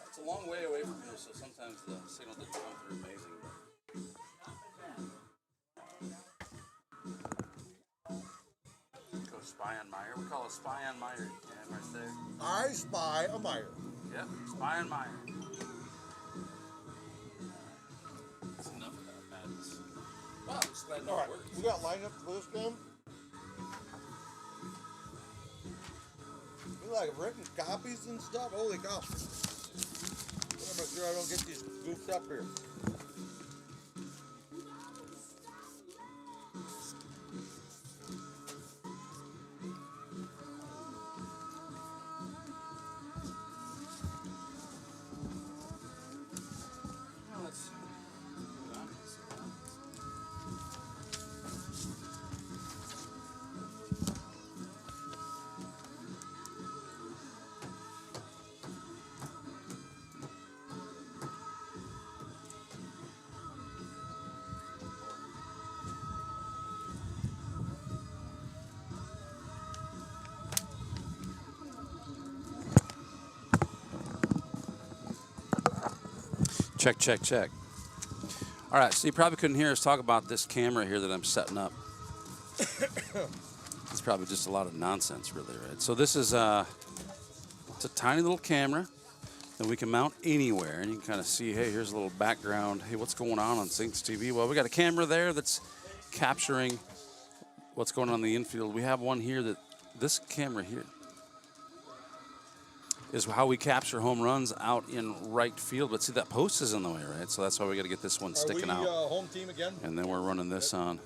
It's a long way away from here, so sometimes the signal doesn't come through amazing. Go spy on Meyer. We call it spy on Meyer cam right there. I spy a Meyer. Yep, spy on Meyer. That's enough of that madness. Wow, I'm just glad All right, it works. we got lined up for this game. We like written copies and stuff. Holy cow! I'm make sure I don't get these goofed up here. Well, let's- Check, check, check. All right, so you probably couldn't hear us talk about this camera here that I'm setting up. It's probably just a lot of nonsense, really, right? So this is it's a tiny little camera that we can mount anywhere, and you can kind of see, hey, here's a little background. Hey, what's going on Saints TV? Well, we got a camera there that's capturing what's going on in the infield. We have one here this camera here is how we capture home runs out in right field. But see, that post is in the way, right? So that's why we got to get this one sticking out. Home team again? And then we're running this on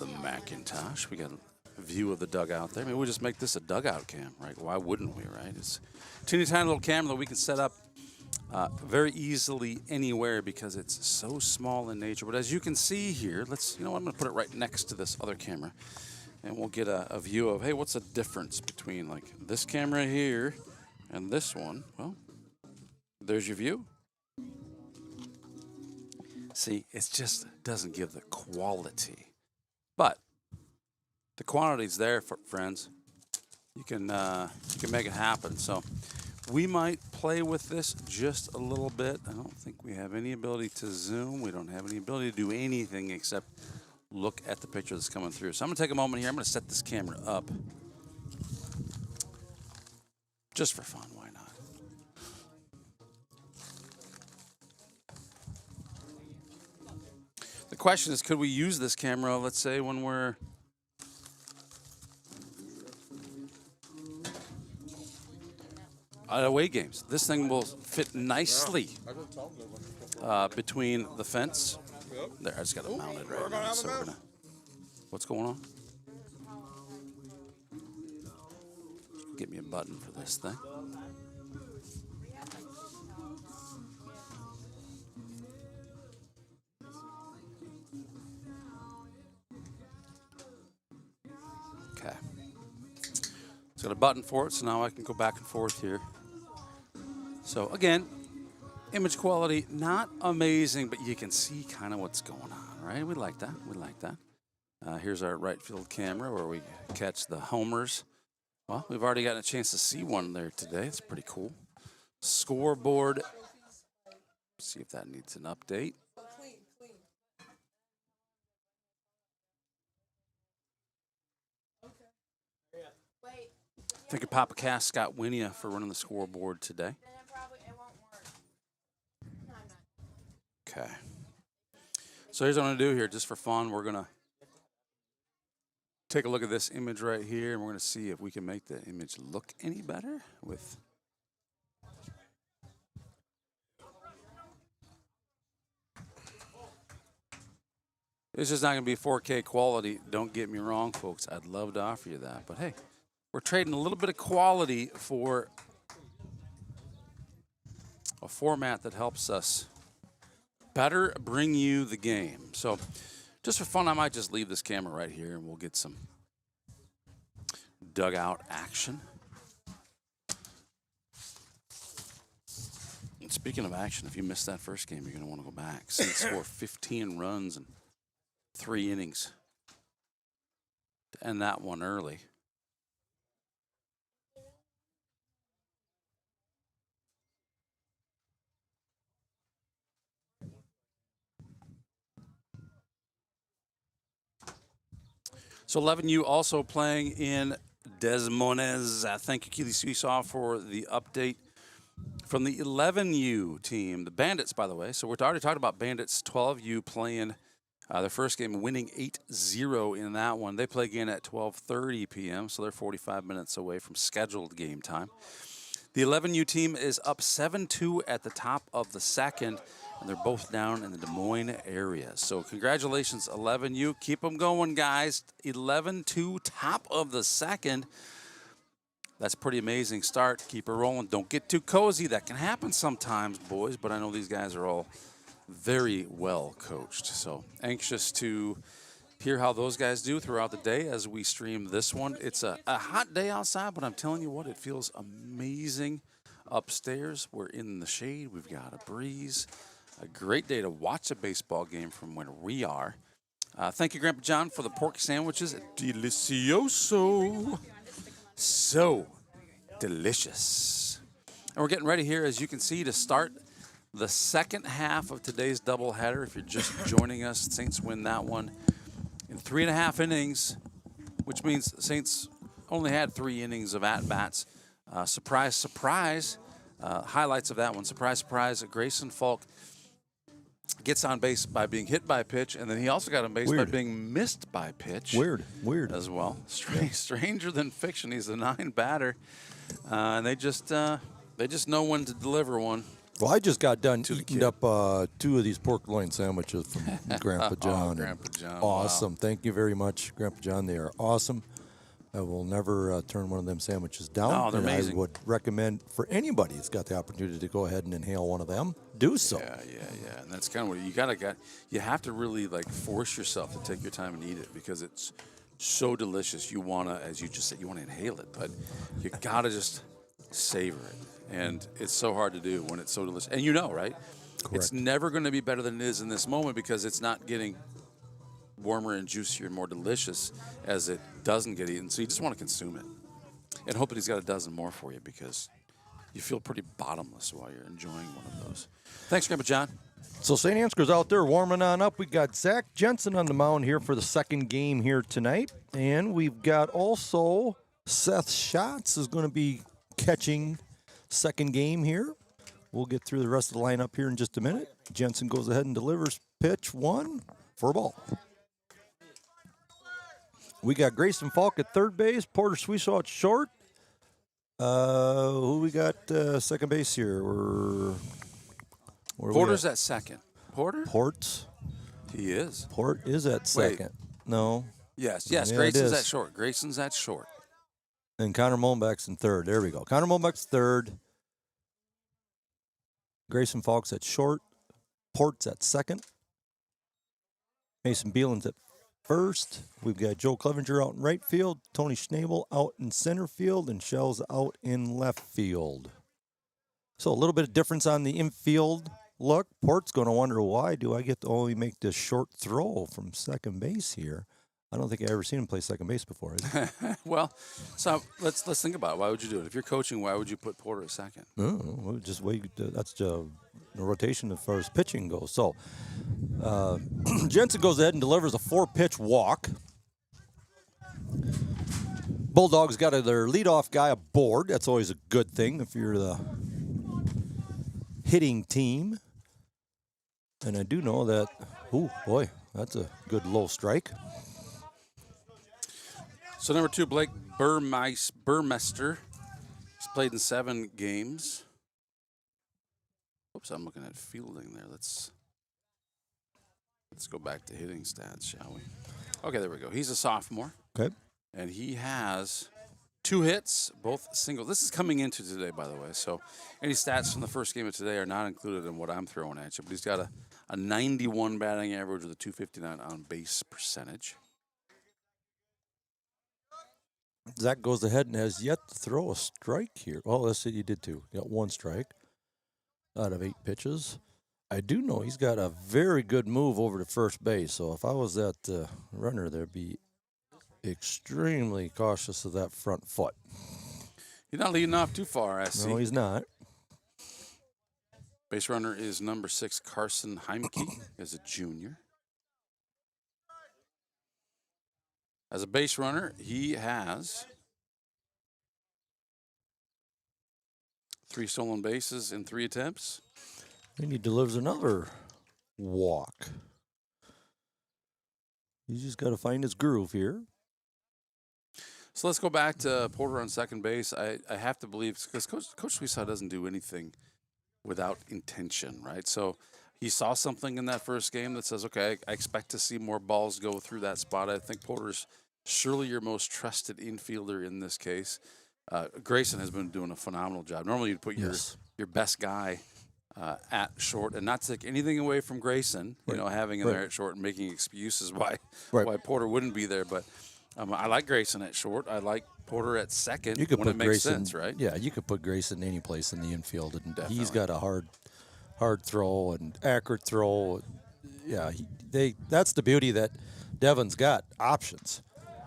the Macintosh. We got a view of the dugout there. Maybe we'll just make this a dugout cam, right? Why wouldn't we, right? It's a teeny tiny little camera that we can set up very easily anywhere because it's so small in nature. But as you can see here, I'm going to put it right next to this other camera. And we'll get a view of, hey, what's the difference between like this camera here and this one? Well, there's your view. See, it just doesn't give the quality. But the quantity's there, friends. You can make it happen. So we might play with this just a little bit. I don't think we have any ability to zoom. We don't have any ability to do anything except look at the picture that's coming through. So I'm going to take a moment here. I'm going to set this camera up just for fun. Why not? The question is, could we use this camera, let's say, when we're at away games? This thing will fit nicely between the fence. There, I just got it mounted right now. So we're gonna. What's going on? Get me a button for this thing. Okay. It's got a button for it, so now I can go back and forth here. So again, image quality not amazing, but you can see kind of what's going on, right? We like that. We like that. Here's our right field camera where we catch the homers. Well, we've already gotten a chance to see one there today. It's pretty cool. Scoreboard. See if that needs an update. I think Papa Cass Scott Winia for running the scoreboard today. Okay. So here's what I'm going to do here, just for fun. We're going to take a look at this image right here, and we're going to see if we can make the image look any better with... It's just not going to be 4K quality. Don't get me wrong, folks. I'd love to offer you that. But, hey, we're trading a little bit of quality for a format that helps us better bring you the game. So just for fun, I might just leave this camera right here, and we'll get some dugout action. And speaking of action, if you missed that first game, you're going to want to go back. Saints score 15 runs and 3 innings to end that one early. So 11U also playing in Des Moines. Thank you, Keely Seesaw, for the update from the 11U team. The Bandits, by the way. So we're already talking about Bandits. 12U playing their first game, winning 8-0 in that one. They play again at 12:30 p.m., so they're 45 minutes away from scheduled game time. The 11U team is up 7-2 at the top of the second, and they're both down in the Des Moines area. So congratulations, 11U. Keep them going, guys. 11-2, top of the second. That's a pretty amazing start. Keep it rolling. Don't get too cozy. That can happen sometimes, boys, but I know these guys are all very well coached. So anxious to hear how those guys do throughout the day as we stream this one. It's a hot day outside, but I'm telling you what, it feels amazing upstairs. We're in the shade. We've got a breeze. A great day to watch a baseball game from where we are. Thank you, Grandpa John, for the pork sandwiches. Delicioso. So delicious. And we're getting ready here, as you can see, to start the second half of today's doubleheader. If you're just joining us, Saints win that one in 3.5 innings, which means Saints only had 3 innings of at-bats. Surprise, surprise. Highlights of that one. Surprise, surprise. Grayson Falk gets on base by being hit by a pitch, and then he also got on base by being missed by a pitch. Weird. As well. Stranger than fiction. He's a 9 batter. And they just know when to deliver one. Well, I just got done eating up 2 of these pork loin sandwiches from Grandpa John. Grandpa John. Awesome. Wow. Thank you very much, Grandpa John. They are awesome. I will never turn one of them sandwiches down. Oh, they're amazing. I would recommend for anybody that's got the opportunity to go ahead and inhale one of them, do so. Yeah. And that's kind of what you have to really force yourself to take your time and eat it because it's so delicious. You want to, as you just said, you want to inhale it, but you got to just savor it. And it's so hard to do when it's so delicious. And you know, right? Correct. It's never going to be better than it is in this moment because it's not getting warmer and juicier and more delicious as it doesn't get eaten. So you just want to consume it. And hope that he's got a dozen more for you because you feel pretty bottomless while you're enjoying one of those. Thanks, Grandpa John. So St. Ansgar's out there warming on up. We got Zach Jensen on the mound here for the second game here tonight. And we've got also Seth Schatz is going to be catching second game here. We'll get through the rest of the lineup here in just a minute. Jensen goes ahead and delivers pitch 1 for a ball. We got Grayson Falk at third base, Porter Sweesaw at short. Who we got second base here? Porter's at second. Port's. He is. Port is at second. No. Yes. Yeah, Grayson's at short. Grayson's at short. And Connor Mullenbeck's in third. There we go. Connor Mullenbeck's third. Grayson Falk's at short. Port's at second. Mason Beelan's at first. We've got Joe Clevenger out in right field. Tony Schnabel out in center field. And Shell's out in left field. So a little bit of difference on the infield look. Port's going to wonder, why do I get to only make this short throw from second base here? I don't think I've ever seen him play second base before. Well, so let's think about it. Why would you do it? If you're coaching, why would you put Porter at second? We'll just wait. That's the rotation as far as pitching goes. So Jensen goes ahead and delivers a 4-pitch walk. Bulldogs got their leadoff guy aboard. That's always a good thing if you're the hitting team. And I do know that, oh boy, that's a good low strike. So number 2, Blake Burmester. He's played in 7 games. Oops, I'm looking at fielding there. Let's go back to hitting stats, shall we? Okay, there we go. He's a sophomore. Okay. And he has 2 hits, both single. This is coming into today, by the way. So any stats from the first game of today are not included in what I'm throwing at you. But he's got a 91 batting average with a 259 on base percentage. Zach goes ahead and has yet to throw a strike here. Oh, let's see, he did 2. Got 1 strike out of 8 pitches. I do know he's got a very good move over to first base. So if I was that runner, there'd be extremely cautious of that front foot. He's not leading off too far, I see. No, he's not. Base runner is number 6, Carson Heimke, as a junior. As a base runner, he has 3 stolen bases in 3 attempts. And he delivers another walk. He's just got to find his groove here. So let's go back to Porter on second base. I have to believe, because Coach Suisa doesn't do anything without intention, right? So he saw something in that first game that says, okay, I expect to see more balls go through that spot. I think Porter's surely your most trusted infielder in this case. Grayson has been doing a phenomenal job. Normally you'd put your best guy at short, and not to take anything away from Grayson, you know, having him there at short and making excuses why Porter wouldn't be there. But I like Grayson at short. I like Porter at second when it makes sense, right? Yeah, you could put Grayson any place in the infield, and Definitely. He's got a hard throw and accurate throw. Yeah, that's the beauty that Devon's got, options.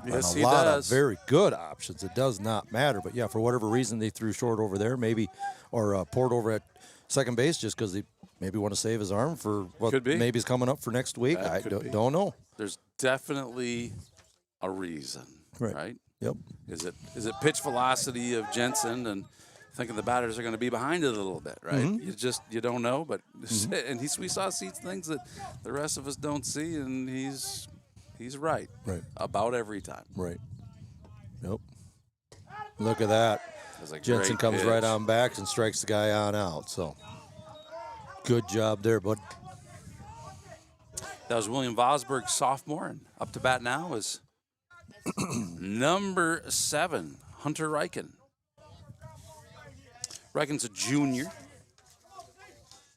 Yes, and he a lot does. of very good options. It does not matter. But, yeah, for whatever reason they threw short over there, maybe, or Port over at second base just because they maybe want to save his arm for what maybe is coming up for next week. I don't know. There's definitely a reason, right? Yep. Is it pitch velocity of Jensen and thinking the batters are going to be behind it a little bit, right? Mm-hmm. You don't know, but and we saw things that the rest of us don't see, and he's right about every time. Right. Nope. Look at that. Jensen comes right on back and strikes the guy on out. So good job there, bud. That was William Vosberg, sophomore, and up to bat now is number 7, Hunter Reichen. Reichen's a junior.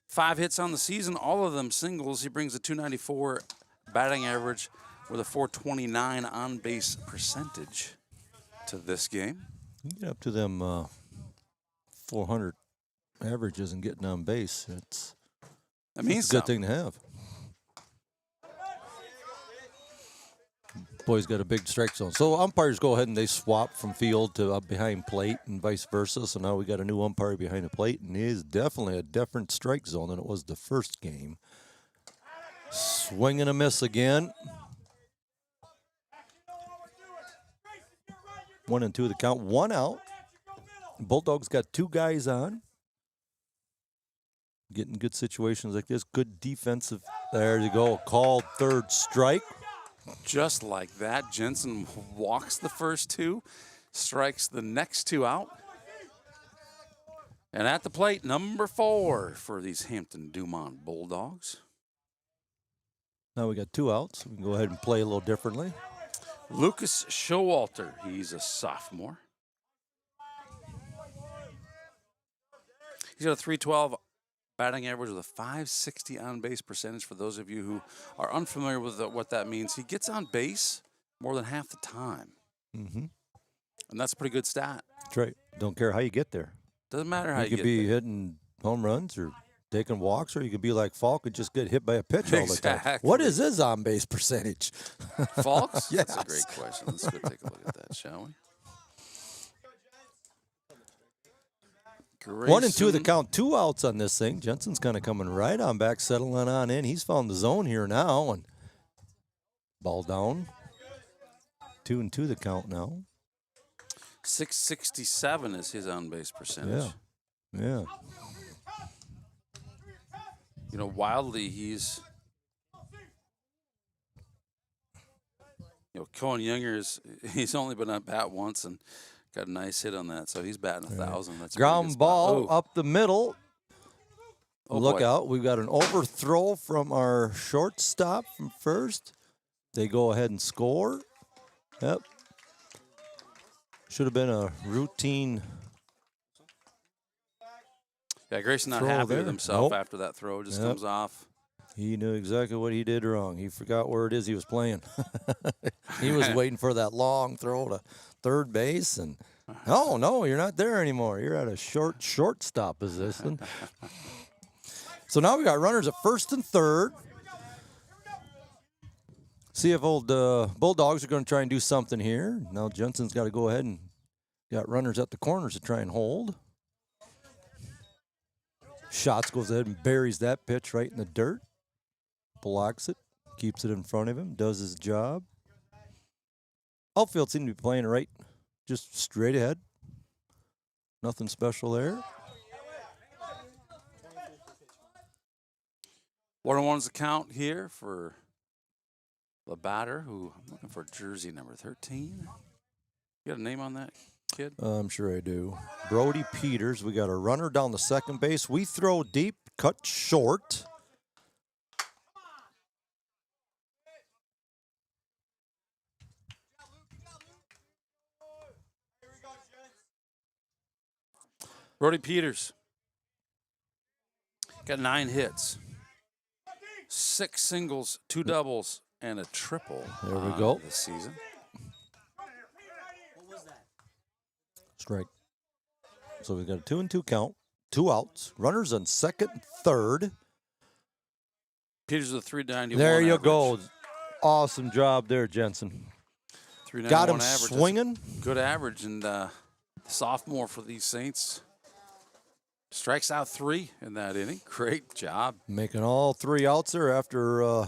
5 hits on the season, all of them singles. He brings a 294 batting average with a 429 on-base percentage to this game. You get up to them 400 averages and getting on base. It's a good thing to have. Boy's got a big strike zone. So umpires go ahead and they swap from field to up behind plate and vice versa. So now we got a new umpire behind the plate, and he is definitely a different strike zone than it was the first game. Swing and a miss again. 1-2 the count. 1 out. Bulldogs got 2 guys on. Getting good situations like this. Good defensive. There you go. Called third strike. Just like that, Jensen walks the first 2, strikes the next 2 out. And at the plate, number 4 for these Hampton-Dumont Bulldogs. Now we got 2 outs. We can go ahead and play a little differently. Lucas Showalter, he's a sophomore. He's got a 312 batting average with a 560 on-base percentage. For those of you who are unfamiliar with what that means, he gets on base more than half the time. Mm-hmm. And that's a pretty good stat. That's right. Don't care how you get there. Doesn't matter how you could get be there. hitting home runs or taking walks, or you could be like Falk and just get hit by a pitch all the time. Exactly. What is his on-base percentage? Falks? Yes. That's a great question. Let's go take a look at that, shall we? 1 and 2 the Grayson. count, 2 outs on this thing. Jensen's kind of coming right on back, settling on in. He's found the zone here now, and ball down. 2 and 2 the count now. 667 is his on-base percentage. Yeah. You know, wildly, he's, Cohen Younger he's only been at bat once and got a nice hit on that, so he's batting 1,000. That's a pretty good Ground spot. ball Oh, up the middle. oh Look boy. out. We've got an overthrow from our shortstop from first. They go ahead and score. Yep. Should have been a routine. Yeah, Grayson not Throw happy there. with himself Nope. after that throw. Just Yep. comes off. He knew exactly what he did wrong. He forgot where it is he was playing. He was waiting for that long throw to third base, and no, you're not there anymore. You're at a shortstop position. So now we got runners at first and third. See if old Bulldogs are going to try and do something here. Now Jensen's got to go ahead and got runners at the corners to try and hold. Shots goes ahead and buries that pitch right in the dirt. Blocks it, keeps it in front of him, does his job. Outfield seemed to be playing it right, just straight ahead. Nothing special there. 1-on-1's the count here for the batter, who I'm looking for jersey number 13. You got a name on that kid? I'm sure I do. Brody Peters. We got a runner down the second base. We throw deep, cut short. Brody Peters got 9 hits, 6 singles, 2 doubles, and a triple. There we go. This season. Strike. So we've got a 2-2 count, 2 outs. Runners on second and third. Peters with a 391. There you average. go. Awesome job there, Jensen. 391 Got him average. That's swinging. good average, and sophomore for these Saints. Strikes out 3 in that inning. Great job. Making all 3 outs there after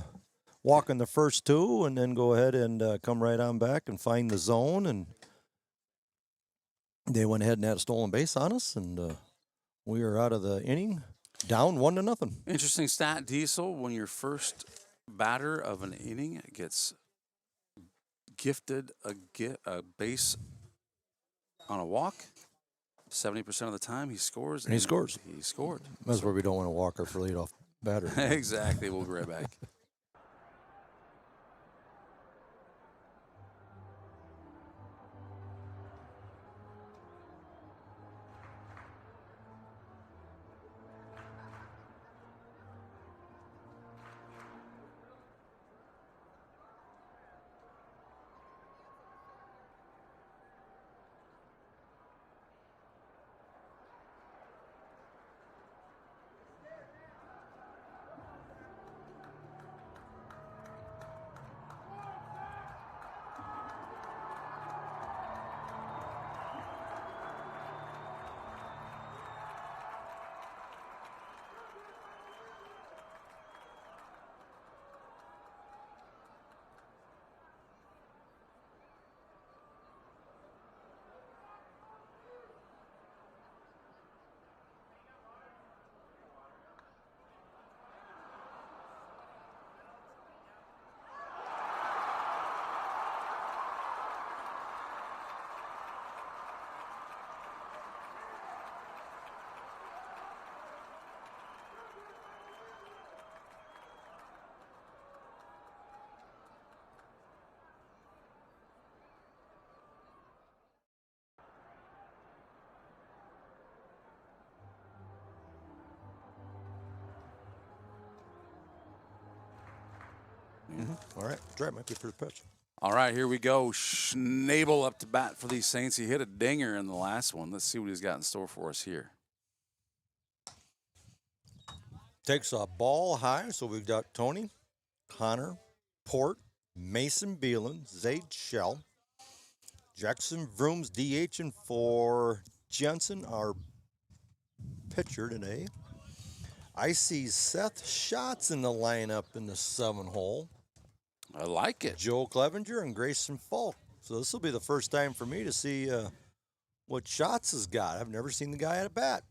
walking the first 2, and then go ahead and come right on back and find the zone. And they went ahead and had a stolen base on us, and we are out of the inning, down 1-0. Interesting stat, Diesel. When your first batter of an inning gets gifted a base on a walk, 70% of the time he scores. And he scores. He scored. That's where we don't want to walk our leadoff batter. Exactly. We'll be right back. All right, try might be for the pitch. All right, here we go. Schnabel up to bat for these Saints. He hit a dinger in the last one. Let's see what he's got in store for us here. Takes a ball high, so we've got Tony, Connor, Port, Mason Beelan, Zayd Shell, Jackson Vrooms DHing for Jensen, our pitcher today. I see Seth Schatz in the lineup in the 7-hole. I like it. Joe Clevenger and Grayson Falk. So this will be the first time for me to see what Schatz has got. I've never seen the guy at a bat.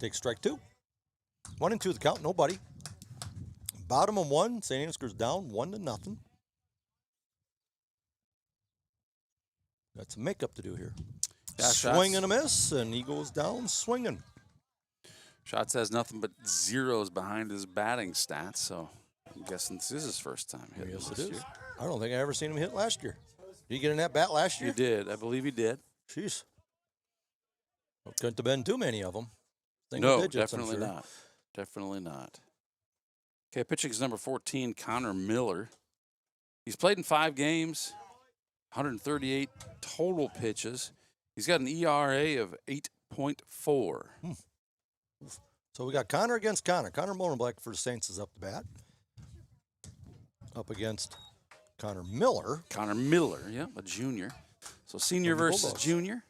Take strike 2. 1-2 the count, nobody. Bottom of 1, St. Ansgar's down 1-0. Got some makeup to do here. Yeah, Swing and a miss, and he goes down swinging. Schatz has nothing but zeros behind his batting stats, so I'm guessing this is his first time hitting. Yes, it this is. year. I don't think I ever seen him hit last year. Did he get in that bat last year? He did. I believe he did. Jeez. Well, couldn't have been too many of them. No, Digits, definitely not. Definitely not. Okay, pitching is number 14, Connor Miller. He's played in 5 games, 138 total pitches. He's got an ERA of 8.4. So we got Connor against Connor. Connor Mullenblack for the Saints is up to bat. Up against Connor Miller. Connor Miller, yeah, a junior. So senior versus Bulldogs. junior.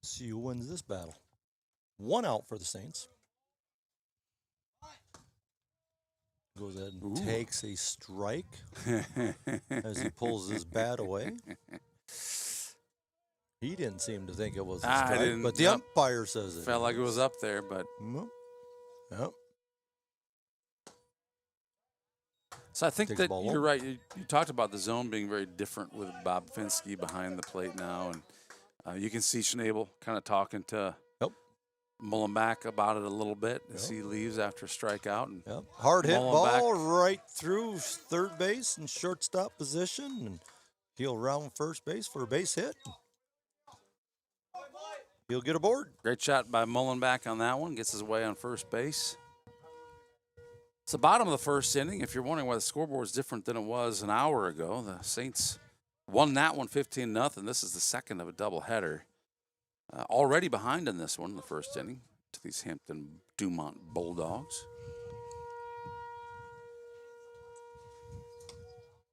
See who wins this battle. 1 out for the Saints. Goes ahead and takes a strike as he pulls his bat away. He didn't seem to think it was a strike, but the umpire says it. Felt like it was up there, but. Yep. So I think that you're right. You talked about the zone being very different with Bob Finsky behind the plate now, and you can see Schnabel kind of talking to Mullenbach about it a little bit as he leaves after a strikeout. And hard hit ball right through third base and shortstop position, and he'll round first base for a base hit. He'll get aboard. Great shot by Mullenbach on that one. Gets his way on first base. It's the bottom of the first inning. If you're wondering why the scoreboard is different than it was an hour ago, the Saints won that one 15-0. This is the second of a doubleheader. Already behind in this one in the first inning to these Hampton-Dumont Bulldogs.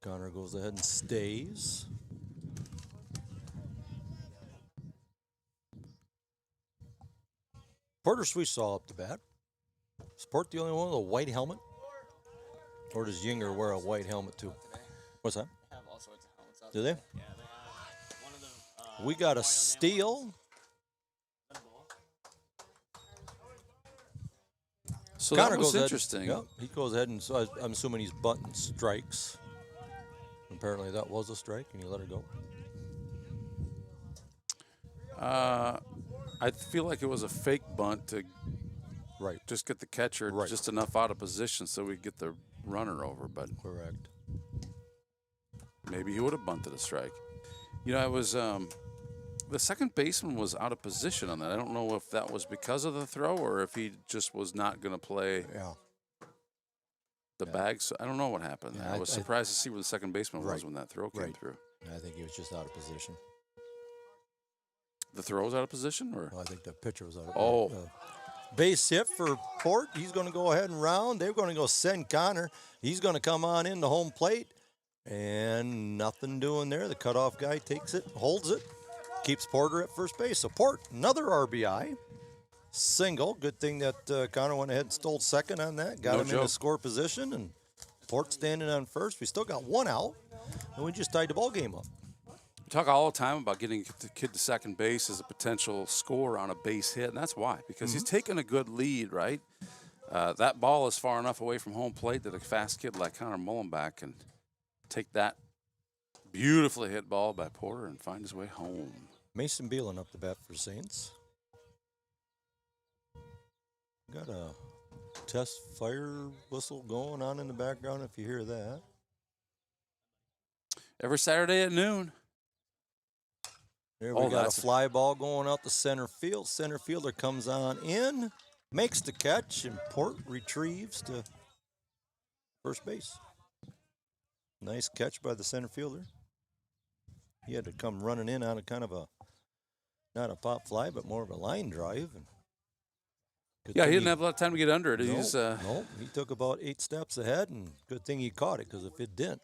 Connor goes ahead and stays. Porter Sweetsaw up the bat. Is Port the only one with a white helmet? Or does Yinger wear a white helmet too? What's that? They have all sorts of helmets out Do there. they? Yeah, they have one of them. We got a steal. So Connor that was goes ahead- interesting. Yep, he goes ahead and so I'm assuming he's bunting strikes. Apparently that was a strike, and he let her go. I feel like it was a fake bunt to just get the catcher just enough out of position so we get the runner over. But correct. Maybe he would have bunted a strike. You know, it was the second baseman was out of position on that. I don't know if that was because of the throw or if he just was not going to play the bag. So I don't know what happened. Yeah, I was surprised to see where the second baseman was when that throw came through. I think he was just out of position. The throw was out of position, or I think the pitcher was out of position. Base hit for Port. He's going to go ahead and round. They're going to go send Connor. He's going to come on in the home plate, and nothing doing there. The cutoff guy takes it, holds it, keeps Porter at first base. So Port, another RBI, single. Good thing that Connor went ahead and stole second on that. Got him in the score position, and Port standing on first. We still got 1 out, and we just tied the ball game up. We talk all the time about getting the kid to second base as a potential scorer on a base hit, and that's why, because he's taking a good lead, right? That ball is far enough away from home plate that a fast kid like Connor Mullenbach can take that beautifully hit ball by Porter and find his way home. Mason Beelan up the bat for Saints. Got a test fire whistle going on in the background if you hear that. Every Saturday at noon. There we got a fly ball going out to center field. Center fielder comes on in, makes the catch, and Port retrieves to first base. Nice catch by the center fielder. He had to come running in on a kind of a not a pop fly, but more of a line drive. And good Yeah, he thing didn't have a lot of time to get under it. He's no, he took about 8 steps ahead, and good thing he caught it, because if it didn't,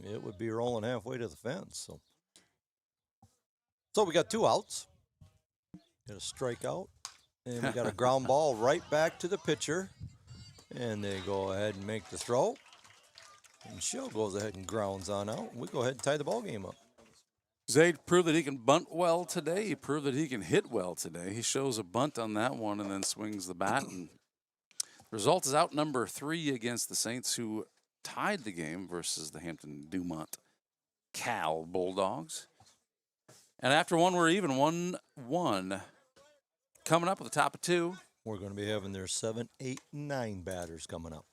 it would be rolling halfway to the fence. So we got 2 outs. Got a strikeout, and we got a ground ball right back to the pitcher. And they go ahead and make the throw. And Shell goes ahead and grounds on out. We go ahead and tie the ball game up. Zaid proved that he can bunt well today. He proved that he can hit well today. He shows a bunt on that one and then swings the bat. And the result is out number 3 against the Saints, who tied the game versus the Hampton-Dumont Cal Bulldogs. And after one, we're even 1-1. Coming up with the top of 2. We're going to be having their 7, 8, and 9 batters coming up.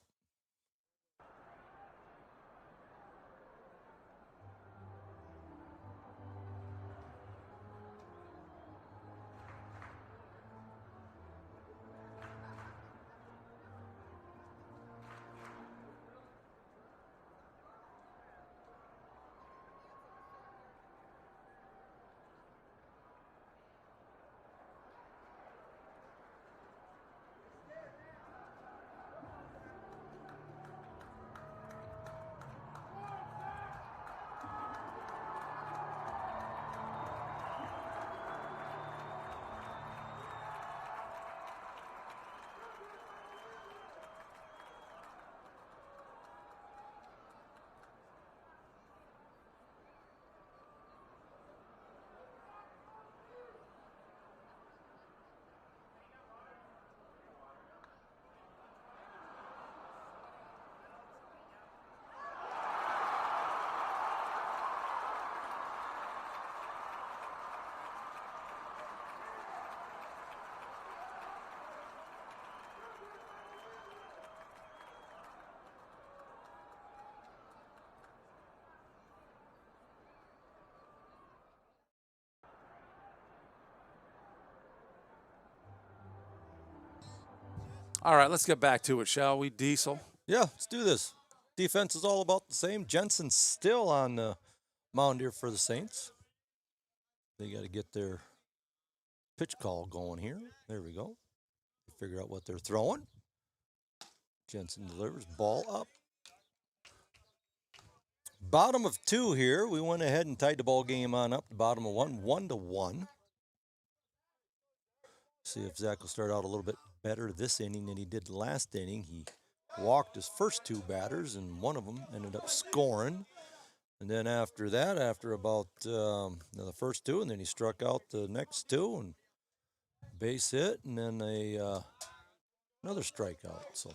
All right, let's get back to it, shall we, Diesel? Yeah, let's do this. Defense is all about the same. Jensen's still on the mound here for the Saints. They got to get their pitch call going here. There we go. Figure out what they're throwing. Jensen delivers, ball up. Bottom of 2 here. We went ahead and tied the ball game on up. The bottom of 1, 1-1. See if Zach will start out a little bit better this inning than he did last inning. He walked his first 2 batters, and one of them ended up scoring. And then after that, after about the first 2, and then he struck out the next 2 and base hit, and then another strikeout. So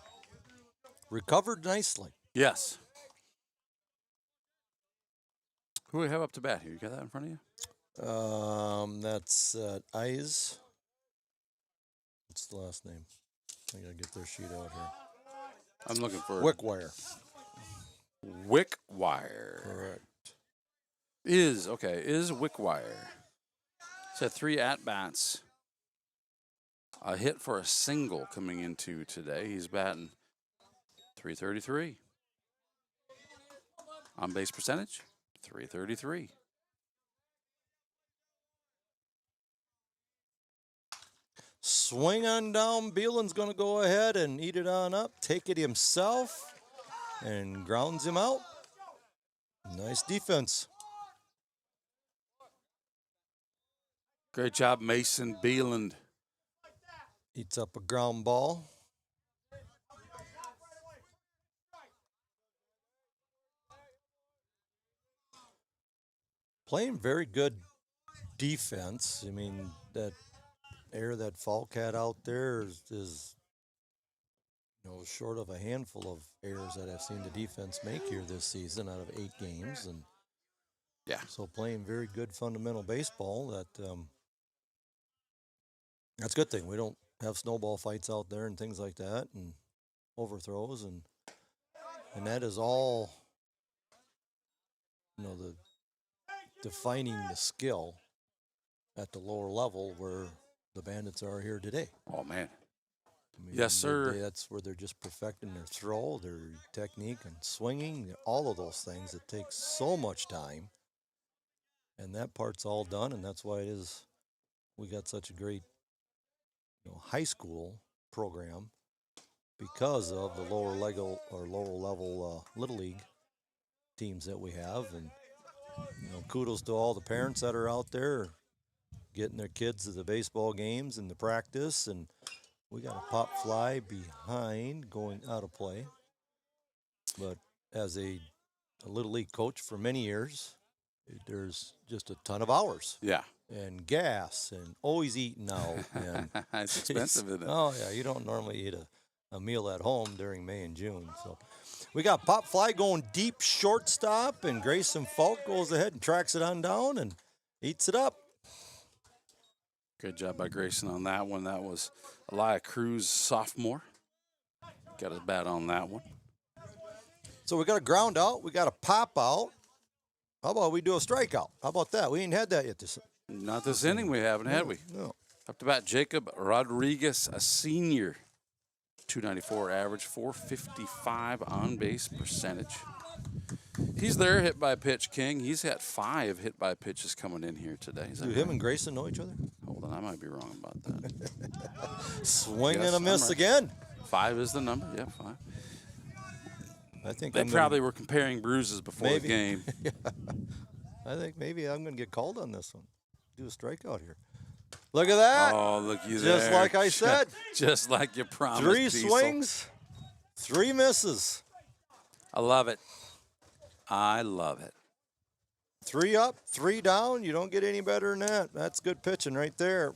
recovered nicely. Yes. Who do we have up to bat here? You got that in front of you? That's Eyes. What's the last name? I gotta get their sheet out here. I'm looking for Wickwire. Wickwire. Correct. Is Wickwire. He's had 3 at-bats. A hit for a single coming into today. He's batting .333. On base percentage, .333. Swing on down. Beelan's going to go ahead and eat it on up, take it himself, and grounds him out. Nice defense. Great job, Mason Beeland. Eats up a ground ball. Playing very good defense. I mean, that foul cat out there is short of a handful of errors that I've seen the defense make here this season out of 8 games. And yeah, so playing very good fundamental baseball. That's a good thing. We don't have snowball fights out there and things like that, and overthrows, and that is all the defining the skill at the lower level where the Bandits are here today. Oh, man. I mean, Yes, sir. That's where they're just perfecting their throw, their technique, and swinging, all of those things. It takes so much time, and that part's all done, and that's why it is we got such a great high school program because of the lower level little league teams that we have, and kudos to all the parents that are out there getting their kids to the baseball games and the practice. And we got a pop fly behind going out of play. But as a little league coach for many years, there's just a ton of hours. Yeah. And gas and always eating out. And it's expensive, isn't it? Oh, yeah. You don't normally eat a meal at home during May and June. So we got pop fly going deep shortstop, and Grayson Falk goes ahead and tracks it on down and eats it up. Good job by Grayson on that one. That was Elia Cruz, sophomore. Got his bat on that one. So we got a ground out. We got a pop out. How about we do a strikeout? How about that? We ain't had that yet. Not this inning we haven't, had we? No. Up to bat, Jacob Rodriguez, a senior. 294 average, 455 on base percentage. He's there, hit by pitch king. He's had 5 hit by pitches coming in here today. Do him and Grayson know each other? Hold on, I might be wrong about that. Swing Yes, and a miss I'm right. again. 5 is the number. Yeah, 5. I think They probably were comparing bruises before the game. Yeah. I think maybe I'm going to get called on this one. Do a strikeout here. Look at that. Oh, look you Just there. like I said. Just like you promised. 3 Diesel. swings, 3 misses. I love it. I love it. 3 up, 3 down. You don't get any better than that. That's good pitching right there.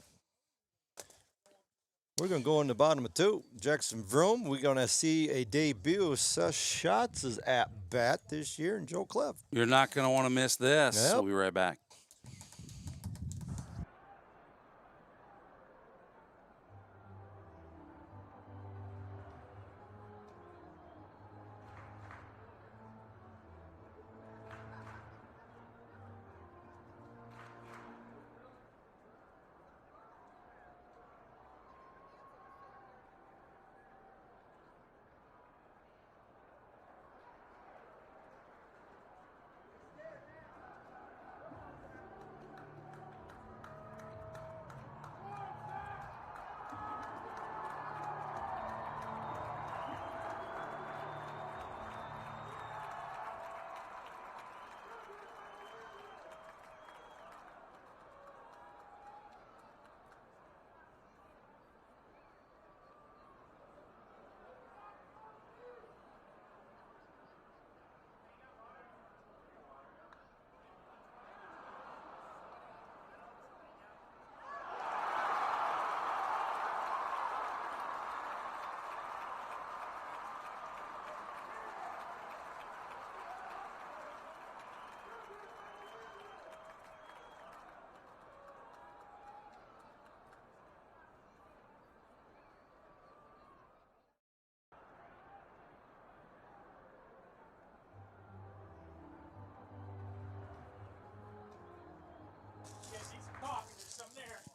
We're going to go in the bottom of 2. Jackson Vroom. We're going to see a debut. Seth Schatz is at bat this year, and Joe Clev. You're not going to want to miss this. Yep. We'll be right back.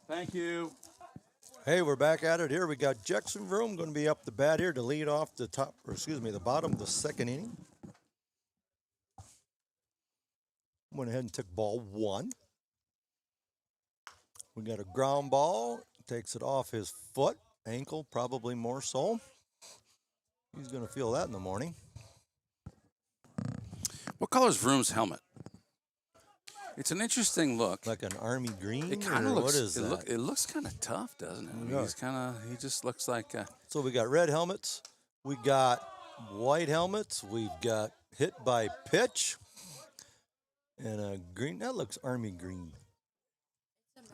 Thank you. Hey, we're back at it here. We got Jackson Vroom going to be up the bat here to lead off the the bottom of the 2nd inning. Went ahead and took ball 1. We got a ground ball. Takes it off his foot, ankle, probably more so. He's going to feel that in the morning. What color is Vroom's helmet? It's an interesting look. Like an army green? It kind of or looks. What is that? It looks kind of tough, doesn't it? I mean, Yeah. He just looks like. So we got red helmets. We got white helmets. We've got hit by pitch. And a green. That looks army green.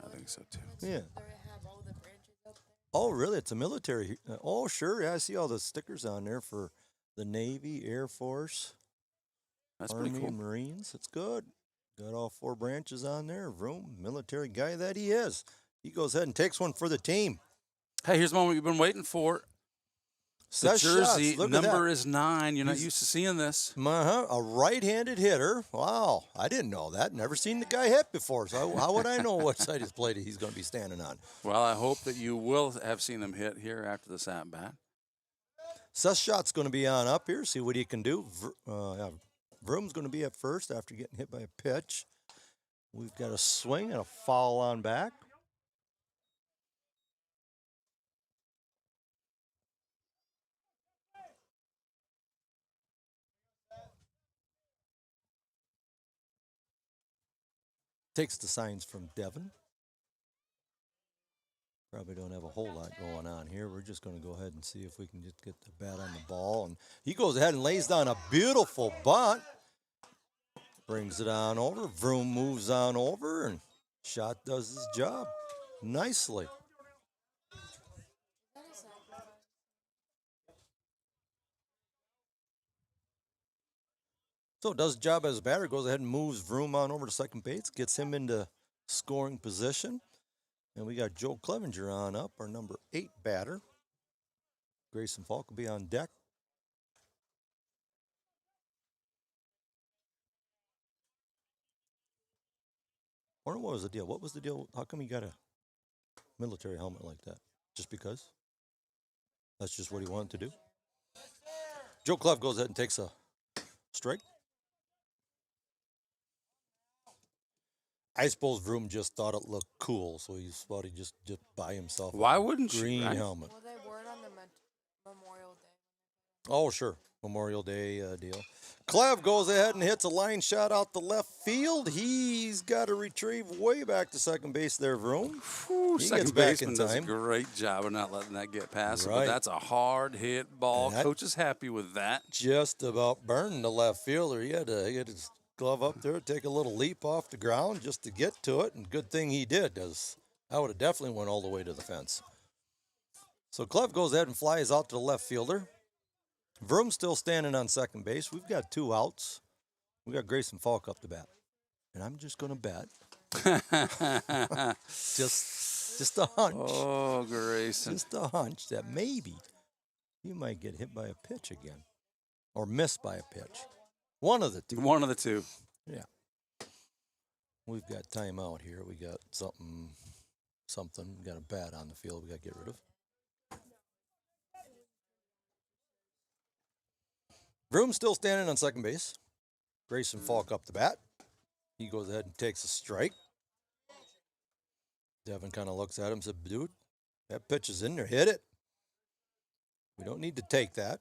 I think so too. Yeah. They have all the branches up there. Oh, really? It's a military. Oh, sure. Yeah, I see all the stickers on there for the Navy, Air Force, That's Army, pretty cool. Marines. It's good. Got all 4 branches on there. Vroom, military guy that he is. He goes ahead and takes one for the team. Hey, here's the one we've been waiting for. The Seth jersey Schatz, look at number that. is 9. You're not used to seeing this. A right-handed hitter. Wow, I didn't know that. Never seen the guy hit before. So how would I know what side of his plate he's going to be standing on? Well, I hope that you will have seen him hit here after this at bat. Seth Schott's going to be on up here. See what he can do. Vroom's going to be at first after getting hit by a pitch. We've got a swing and a foul on back. Takes the signs from Devin. Probably don't have a whole lot going on here. We're just going to go ahead and see if we can just get the bat on the ball. And he goes ahead and lays down a beautiful bunt. Brings it on over. Vroom moves on over, and shot does his job nicely. That is sacrifice. So does the job as a batter. Goes ahead and moves Vroom on over to second base. Gets him into scoring position. And we got Joe Clevenger on up, our number 8 batter. Grayson Falk will be on deck. I wonder what was the deal? What was the deal? How come he got a military helmet like that? Just because? That's just what he wanted to do? Joe Clev goes ahead and takes a strike. I suppose Vroom just thought it looked cool, so he thought he'd just buy himself Why a wouldn't you, green right? helmet. Well, they were on the Memorial Day. Oh, sure. Memorial Day deal. Clev goes ahead and hits a line shot out the left field. He's got to retrieve way back to second base there, Vroom. Whew, He second gets back in baseman does a time. great job of not letting that get past him. Right. But that's a hard hit ball. And that- Coach is happy with that. Just about burned the left fielder. He had his glove up there, take a little leap off the ground just to get to it, and good thing he did, because I would have definitely went all the way to the fence. So Clev goes ahead and flies out to the left fielder. Vroom's still standing on second base. We've got 2 outs. We got Grayson Falk up to bat. And I'm just going to bet, just a hunch, Oh, Grayson. just a hunch that maybe he might get hit by a pitch again or missed by a pitch. One of the two. One of the two. Yeah. We've got timeout here. We got something. We got a bat on the field we got to get rid of. Vroom's still standing on second base. Grayson Falk up the bat. He goes ahead and takes a strike. Devin kind of looks at him and said, dude, that pitch is in there. Hit it. We don't need to take that.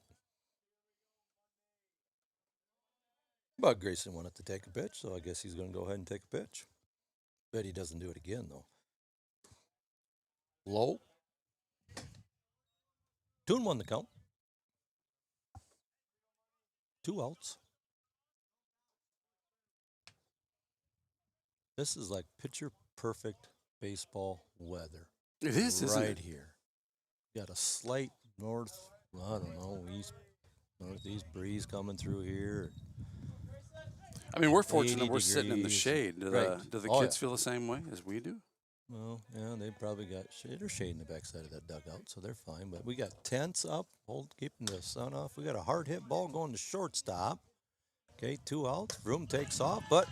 But Grayson wanted to take a pitch, so I guess he's going to go ahead and take a pitch. Bet he doesn't do it again, though. Low. 2-1 the count. 2 outs. This is like picture perfect baseball weather. It is, isn't right it? here. Got a slight northeast breeze coming through here. I mean, we're fortunate 80 we're sitting in the degrees. shade. Do Right. the Oh, kids yeah. feel the same way as we do? Well, yeah, they probably got shade or shade in the backside of that dugout, so they're fine. But we got tents up, keeping the sun off. We got a hard hit ball going to shortstop. Okay, 2 outs. Vroom takes off, but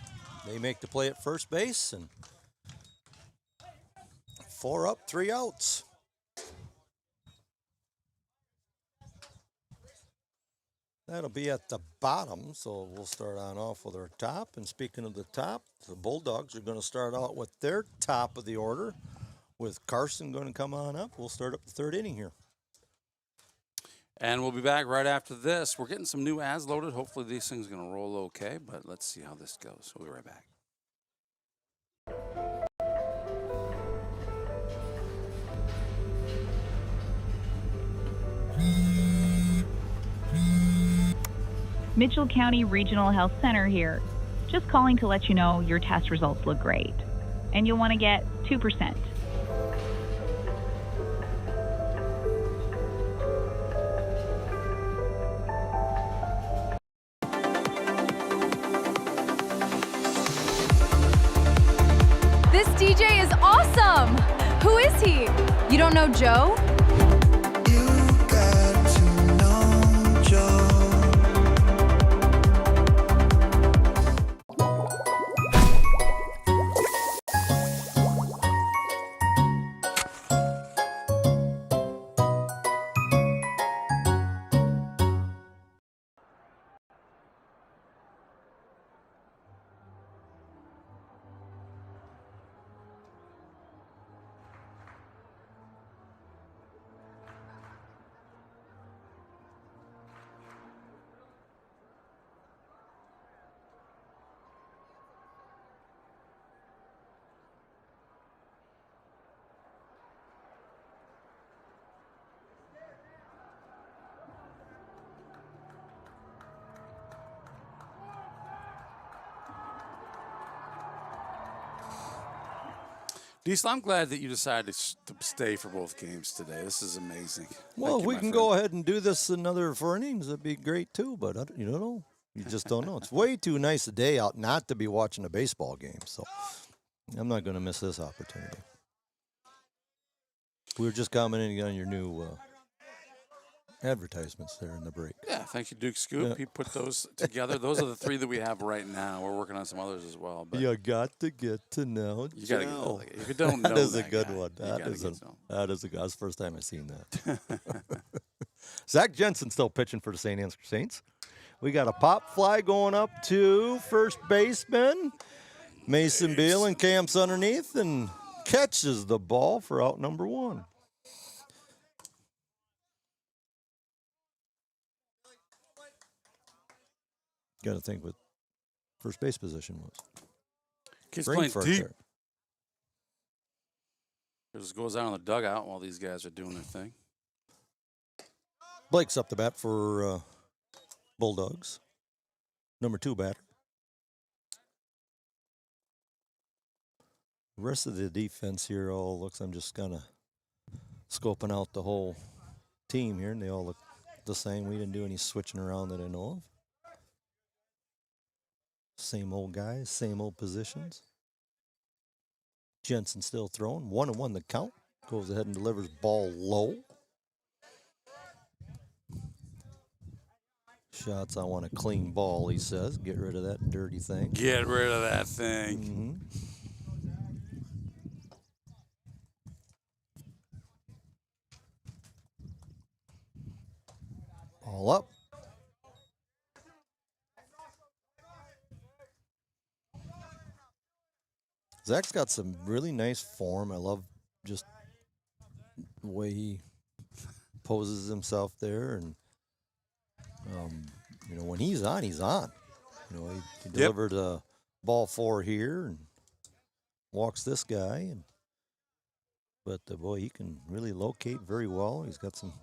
they make the play at first base, and 4 up, 3 outs. That'll be at the bottom, so we'll start on off with our top. And speaking of the top, the Bulldogs are going to start out with their top of the order, with Carson going to come on up. We'll start up the 3rd inning here. And we'll be back right after this. We're getting some new ads loaded. Hopefully these things are going to roll okay, but let's see how this goes. We'll be right back. Mitchell County Regional Health Center here. Just calling to let you know your test results look great. And you'll want to get 2%. This DJ is awesome! Who is he? You don't know Joe? Diesel, I'm glad that you decided to stay for both games today. This is amazing. Well, Thank if you, we my can friend. go ahead and do this another 4 innings, that'd be great too. But you don't know. You just don't know. It's way too nice a day out not to be watching a baseball game. So I'm not going to miss this opportunity. We were just commenting on your new advertisements there in the break. Yeah, thank you, Duke Scoop. Yeah. He put those together. Those are the 3 that we have right now. We're working on some others as well. But You got to get to know you got to Joe. get if you don't know That is a that good guy, one. you That gotta is get to know him. that's the first time I've seen that. Zach Jensen still pitching for the St. Ansgar Saints. We got a pop fly going up to first baseman. Mason Beal camps underneath and catches the ball for out number 1. Got to think what first base position was. Kids Green playing deep. Just goes out on the dugout while these guys are doing their thing. Blake's up the bat for Bulldogs. Number 2 batter. The rest of the defense here all looks, I'm just kind of scoping out the whole team here, and they all look the same. We didn't do any switching around that I know of. Same old guys, same old positions. Jensen still throwing. 1-1 the count. Goes ahead and delivers ball low. Shots, I want a clean ball, he says. Get rid of that dirty thing. Get rid of that thing. All up. Zach's got some really nice form. I love just the way he poses himself there. And, when he's on, he's on. He delivered a ball 4 here and walks this guy. But, boy, he can really locate very well. He's got some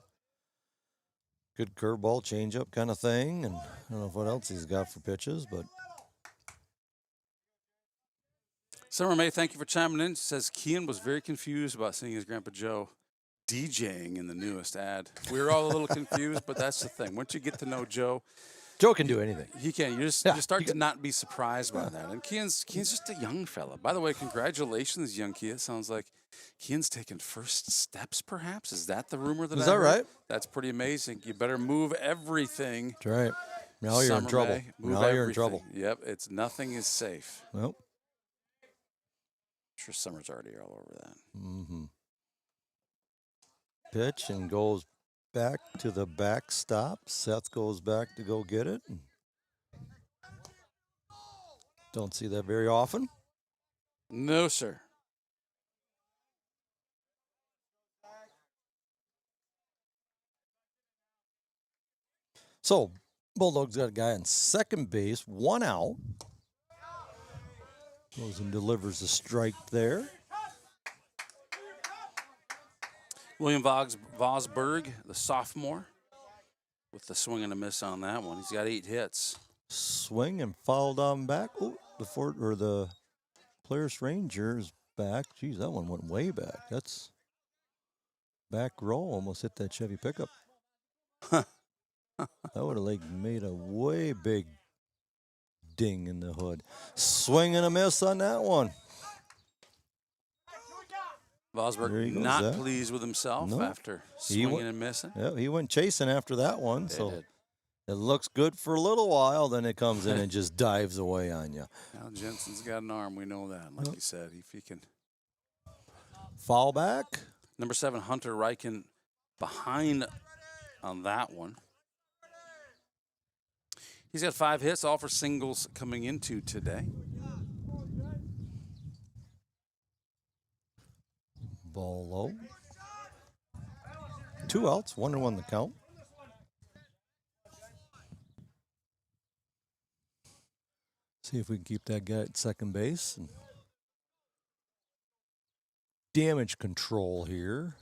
good curveball, changeup kind of thing. And I don't know what else he's got for pitches, but. Summer May, thank you for chiming in. Says Kean was very confused about seeing his Grandpa Joe DJing in the newest ad. We were all a little confused, but that's the thing. Once you get to know Joe, Joe can do anything. he can. You just start to not be surprised by that. And Kean's just a young fella. By the way, congratulations, young Kean. It sounds like Kean's taking first steps, perhaps. Is that the rumor that Is I that heard? right? That's pretty amazing. You better move everything. That's right. Now you're in Summer trouble. May, move Now you're in everything. trouble. Yep, nothing is safe. Nope. I'm sure Summer's already all over that. Mm-hmm. Pitch and goes back to the backstop. Seth goes back to go get it. Don't see that very often. No, sir. So, Bulldogs got a guy on second base, 1 out. Goes and delivers a strike there. William Vosberg, the sophomore, with the swing and a miss on that one. He's got 8 hits. Swing and fouled on back. Oh, the Polaris Ranger's back. Geez, that one went way back. That's back row. Almost hit that Chevy pickup. That would have made a way big ding in the hood. Swing and a miss on that one. Vosberg not pleased with himself after swinging and missing. Yeah, he went chasing after that one. They so did. it looks good for a little while, then it comes in and just dives away on you. Now Jensen's got an arm. We know that. Like you said, if he can. Foul back. Number 7, Hunter Reichen, behind on that one. He's got 5 hits, all for singles coming into today. Ball low. 2 outs, 1-1 the count. See if we can keep that guy at second base. And damage control here.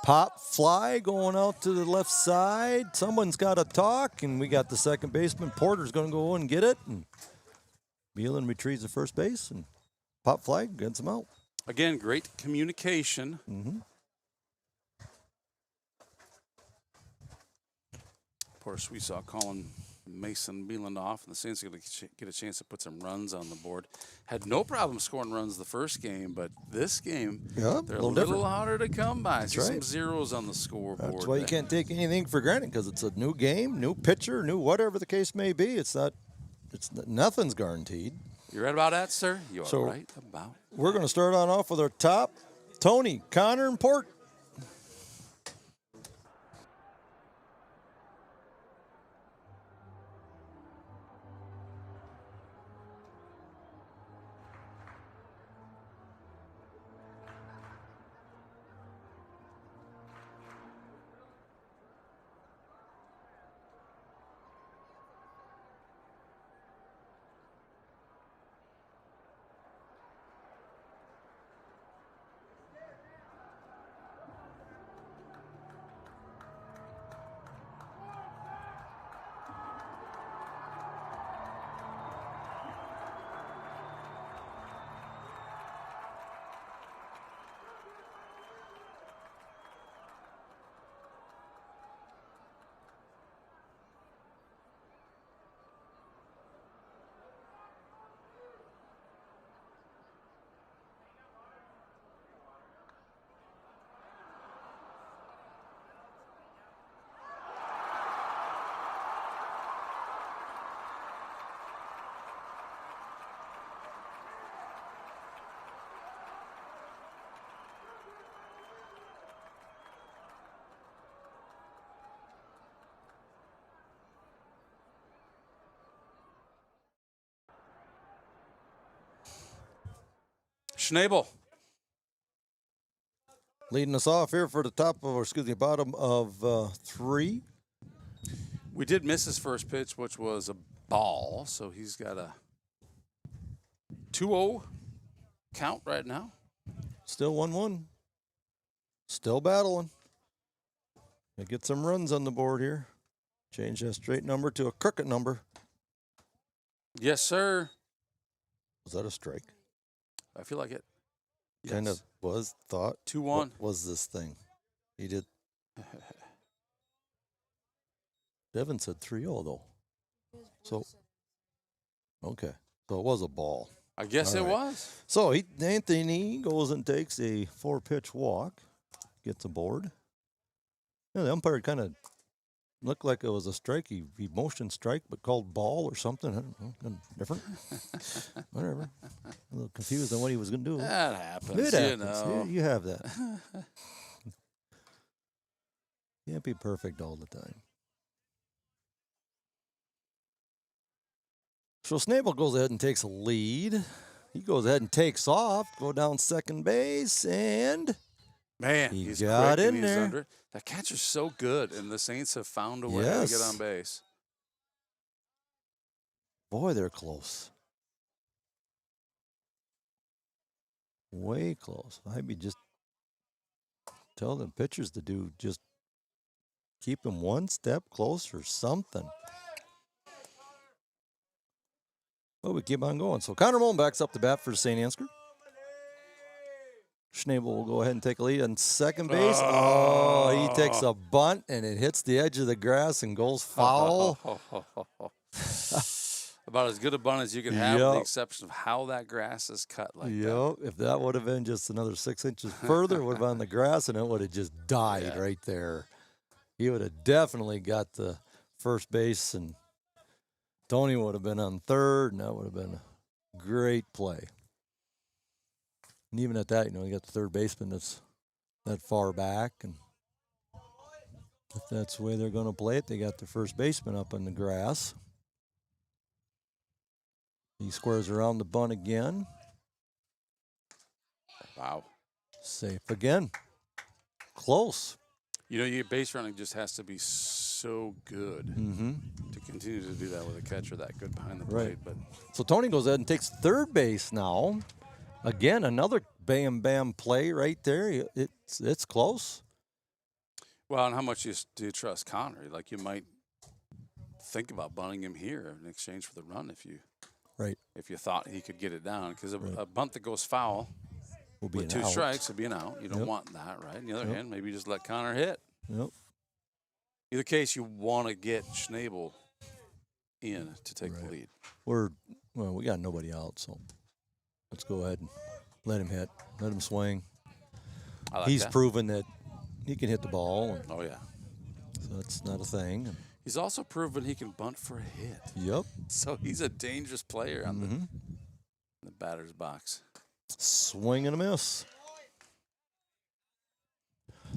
Pop fly going out to the left side. Someone's got to talk, and we got the second baseman. Porter's going to go in and get it. And Beelan retrieves the first base, and pop fly gets him out. Again, great communication. Mm-hmm. Of course, we saw Colin Mason Beeland off, and the Saints are going to get a chance to put some runs on the board. Had no problem scoring runs the first game, but this game, Yeah, they're a little little different. harder to come by. See some right. zeros on the scoreboard. That's why you there. can't take anything for granted because it's a new game, new pitcher, new whatever the case may be. Nothing's guaranteed. You're right about that, sir? You are So- right about. We're going to start on off with our top, Tony, Connor, and Port. Schnabel. Leading us off here for the bottom of 3. We did miss his first pitch, which was a ball, so he's got a 2-0 count right now. Still 1-1. Still battling. They get some runs on the board here. Change that straight number to a crooked number. Yes, sir. Was that a strike? I feel like it. Kind of Yes. was. Thought. 2-1. What was this thing? He did. Devin said 3-0 though. So, okay. So it was a ball. I guess All it right. was. So Anthony goes and takes a 4-pitch walk, gets aboard. Yeah, the umpire kind of looked like it was a strike. He motioned strike, but called ball or something. I don't know, kind of different. Whatever. A little confused on what he was going to do. That happens, It you happens. know. You have that. Can't be perfect all the time. So Snabel goes ahead and takes a lead. He goes ahead and takes off, go down second base, and Man, He he's got quick in and he's there. under. That catcher's so good, and the Saints have found a way to get Yes. on base. boy, they're close. Way close. I'd be just tell the pitchers to do just keep him one step closer, something. Well, we keep on going. So Connor Mullen backs up the bat for St. Ansgar. Schnabel will go ahead and take a lead on second base. Oh, he takes a bunt, and it hits the edge of the grass and goes foul. About as good a bunt as you can have, with the Yep. exception of how that grass is cut like that. Yep. If that would have been just another 6 inches further, it would have been on the grass, and it would have just died Yeah. right there. He would have definitely got the first base, and Tony would have been on third, and that would have been a great play. And even at that, you got the third baseman that's that far back, and if that's the way they're going to play it, they got the first baseman up on the grass. He squares around the bunt again. Wow. Safe again. Close. Your base running just has to be so good Mm-hmm. to continue to do that with a catcher that good behind the Right. plate. But So Tony goes ahead and takes third base now. Again, another bam play right there. It's close. well, and how much do you trust Connor? Like, you might think about bunting him here in exchange for the run Right. if you thought he could get it down, because Right. a bunt that goes foul will be With an 2 out. strikes, it'd be an out. You don't Yep. want that, right? On the other Yep. hand, maybe you just let Connor hit. Yep. Either case, you want to get Schnabel in to take the Right. lead. We got nobody out, so let's go ahead and let him hit. Let him swing. I like He's that. proven that he can hit the ball, Oh, yeah. so that's not a thing. He's also proven he can bunt for a hit. Yep. So he's a dangerous player on the batter's box. Swing and a miss.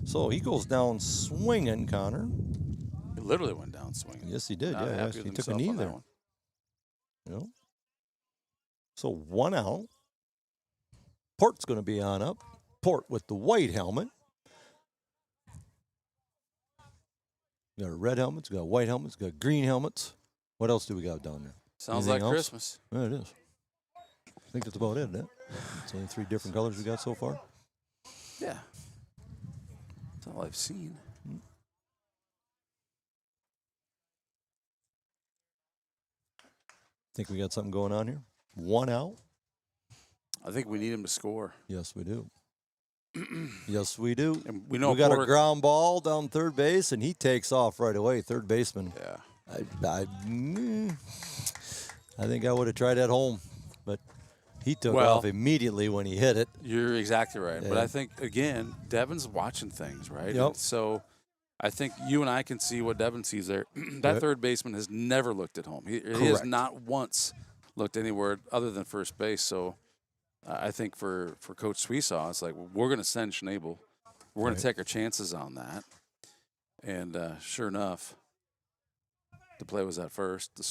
So he goes down swinging, Connor. He literally went down swinging. Yes, he did. Not Yeah, happy he with took a himself knee on that there. one. Yep. So 1 out. Port's going to be on up. Port with the white helmet. We got red helmets, we got white helmets, we got green helmets. What else do we got down there? Sounds Anything like else? Christmas. Yeah, it is. I think that's about it, isn't it? It's only 3 different colors we got so far. Yeah. That's all I've seen. Think we got something going on here? 1 out? I think we need him to score. Yes, we do. Yes, we do. And we know We got Porter- a ground ball down third base, and he takes off right away. Third baseman. Yeah. I think I would have tried at home, but he took Well- off immediately when he hit it. You're exactly right. But Yeah. I think, again, Devin's watching things, right? Yep. And so I think you and I can see what Devin sees there. That Right. third baseman has never looked at home. He has Correct. not once looked anywhere other than first base. So I think for Coach Sweesaw, it's like, we're going to send Schnabel. We're going Right. to take our chances on that. And sure enough, the play was at first. The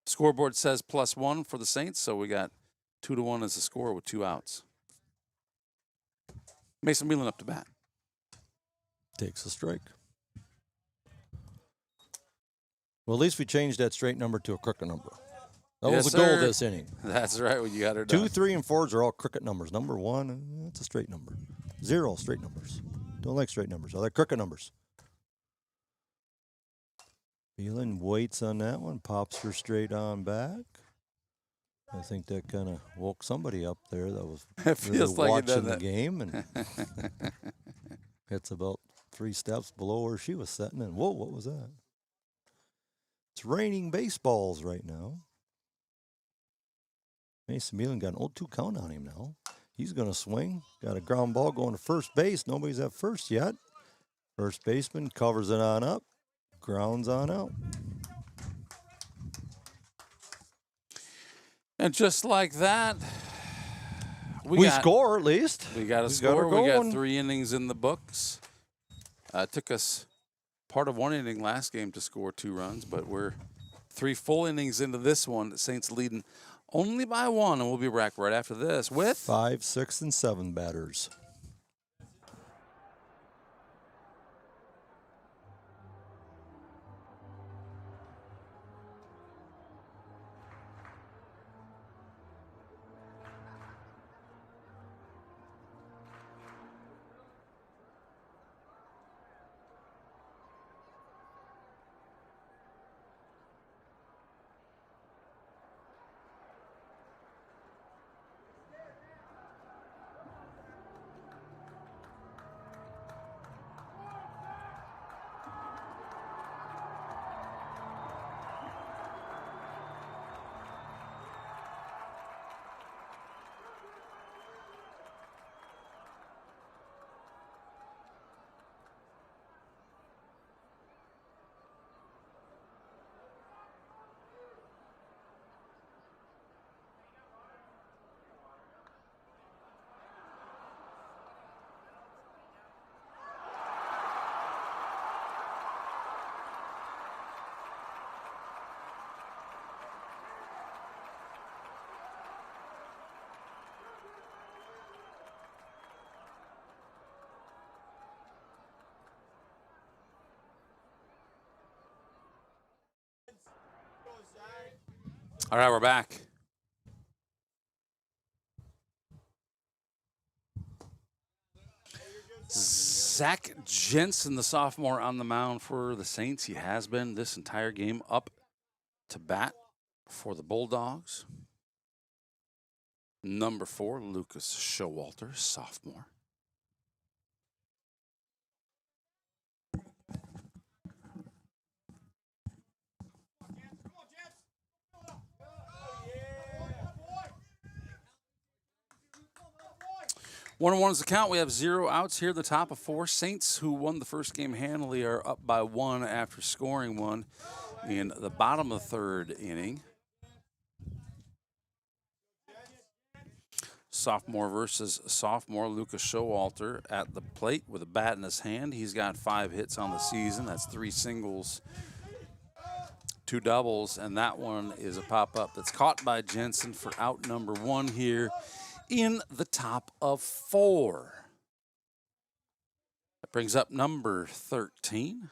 scoreboard says +1 for the Saints, so we got 2-1 as the score with 2 outs. Mason Whelan up to bat. Takes a strike. Well, at least we changed that straight number to a crooked number. That Yes, was the goal sir. this inning. That's right. Well, you got her 2, done. 3, and 4s are all crooked numbers. Number 1, that's a straight number. 0, straight numbers. Don't like straight numbers. I like crooked numbers. Phelan waits on that one, pops her straight on back. I think that kind of woke somebody up there that was It feels like it watching does the that. game, and it's about 3 steps below where she was sitting. And whoa, what was that? It's raining baseballs right now. Mason Whelan got an 0-2 count on him now. He's going to swing. Got a ground ball going to first base. Nobody's at first yet. First baseman covers it on up. Grounds on out. And just like that, We got, score at least. We got a We got score. her We got going. 3 innings in the books. It took us part of 1 inning last game to score 2 runs, but we're 3 full innings into this one. The Saints leading only by 1, and we'll be back right after this with 5, 6, and 7 batters. All right, we're back. Zach Jensen, the sophomore, on the mound for the Saints. He has been this entire game up to bat for the Bulldogs. Number 4, Lucas Showalter, sophomore. One and one is the count. We have 0 outs here. The top of 4. Saints, who won the first game handily, are up by 1 after scoring 1 in the bottom of the 3rd inning. Sophomore versus sophomore. Lucas Showalter at the plate with a bat in his hand. He's got 5 hits on the season. That's 3 singles, 2 doubles, and that one is a pop-up that's caught by Jensen for out number 1 here in the top of 4. That brings up number 13,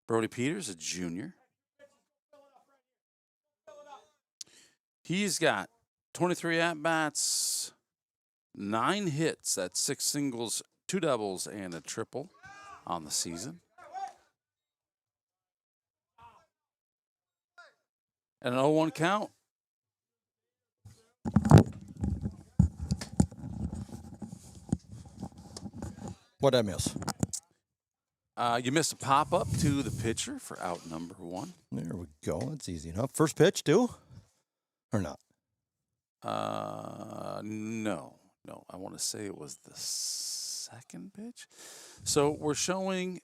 Brody Peters, a junior. He's got 23 at-bats, 9 hits. That's 6 singles, 2 doubles, and a triple on the season. And an 0-1 count. What'd I miss? You missed a pop-up to the pitcher for out number 1. There we go. That's easy enough. First pitch, too? Or not? No. I want to say it was the 2nd pitch. So we're showing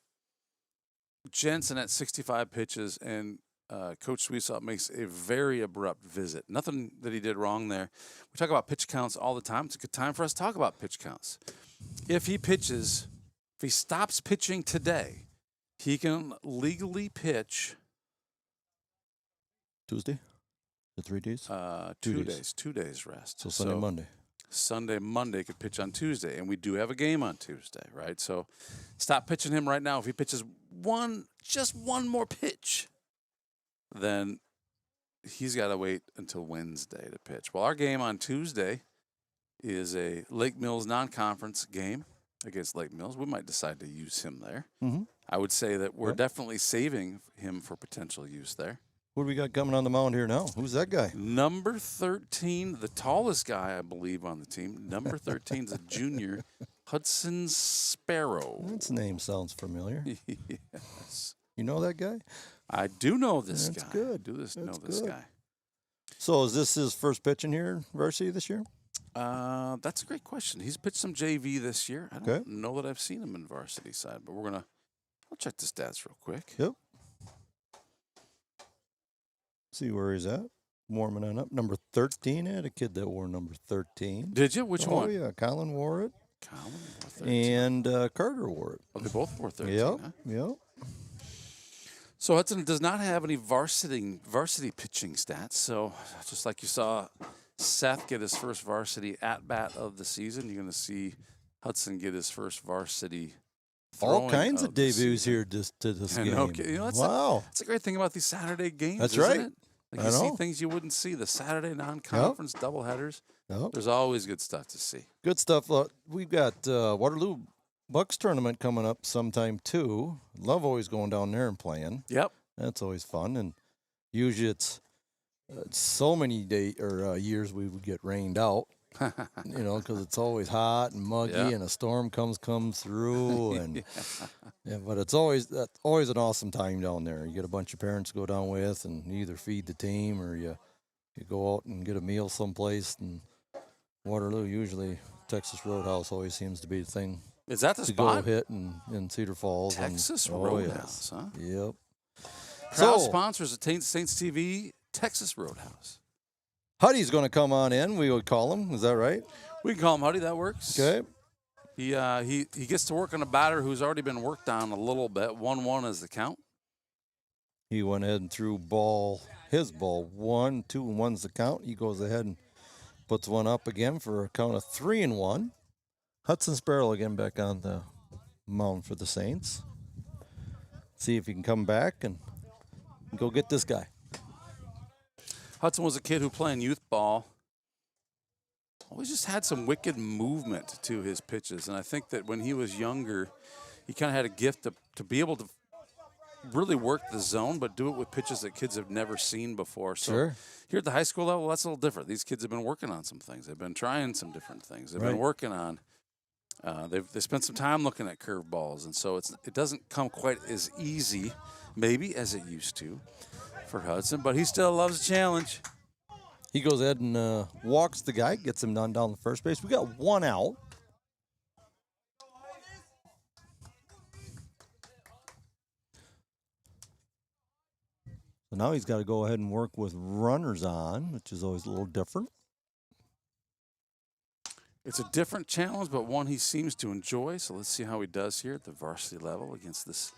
Jensen at 65 pitches, and Coach Sweetsoft makes a very abrupt visit. Nothing that he did wrong there. We talk about pitch counts all the time. It's a good time for us to talk about pitch counts. If he stops pitching today, he can legally pitch Tuesday? The 3 days? 2 days. 2 days rest. So Sunday, Monday. Sunday, Monday could pitch on Tuesday, and we do have a game on Tuesday, right? So stop pitching him right now. If he pitches just one more pitch, then he's got to wait until Wednesday to pitch. Well, our game on Tuesday is a Lake Mills non-conference game against Lake Mills. We might decide to use him there. Mm-hmm. I would say that we're definitely saving him for potential use there. What do we got coming on the mound here now? Who's that guy? Number 13, the tallest guy, I believe, on the team. Number 13 is a junior, Hudson Sparrow. That name sounds familiar. Yes. You know that guy? I do know this guy. That's good. I do know That's this good. guy. So is this his first pitch in here, varsity this year? That's a great question. He's pitched some JV this year. I don't Okay. know that I've seen him in varsity side, but I'll check the stats real quick. Yep. See where he's at. Warming on up. Number 13. I had a kid that wore number 13. Did you? Which one? Oh, yeah. Colin wore it. Colin wore 13. And Carter wore it. Oh, they both wore 13, Yep. huh? Yep. So Hudson does not have any varsity pitching stats. So just like you saw Seth get his first varsity at-bat of the season, you're going to see Hudson get his first varsity All kinds of of the debuts season. here to this I game. know, you know, Wow. that's a great thing about these Saturday games. That's isn't right. It? Like I you see know. things you wouldn't see. The Saturday non-conference doubleheaders. Yep. There's always good stuff to see. Good stuff. We've got Waterloo Bucks tournament coming up sometime too. Love always going down there and playing. Yep. That's always fun. And usually it's so many years we would get rained out. Because it's always hot and muggy, and a storm comes through, and but it's always an awesome time down there. You get a bunch of parents to go down with, and you either feed the team or you go out and get a meal someplace. And Waterloo, usually Texas Roadhouse always seems to be the thing Is that the to spot? go hit in Cedar Falls. Texas and, Roadhouse, yes. huh? Yep. Proud So sponsors of Saints TV, Texas Roadhouse. Huddy's going to come on in. We would call him. Is that right? We can call him Huddy. That works. Okay. He gets to work on a batter who's already been worked on a little bit. 1-1 is the count. He went ahead and threw his ball 1, 2, and 1's the count. He goes ahead and puts one up again for a count of 3-1. Hudson Sparrow again back on the mound for the Saints. See if he can come back and go get this guy. Hudson was a kid who playing youth ball always just had some wicked movement to his pitches. And I think that when he was younger, he kind of had a gift to be able to really work the zone, but do it with pitches that kids have never seen before. So Sure. here at the high school level, that's a little different. These kids have been working on some things. They've been trying some different things. They've been Right. working on. They spent some time looking at curveballs, and so it doesn't come quite as easy, maybe, as it used to for Hudson. But he still loves a challenge. He goes ahead and walks the guy, gets him down the first base. We got one out. So now he's got to go ahead and work with runners on, which is always a little different. It's a different challenge, but one he seems to enjoy. So let's see how he does here at the varsity level against this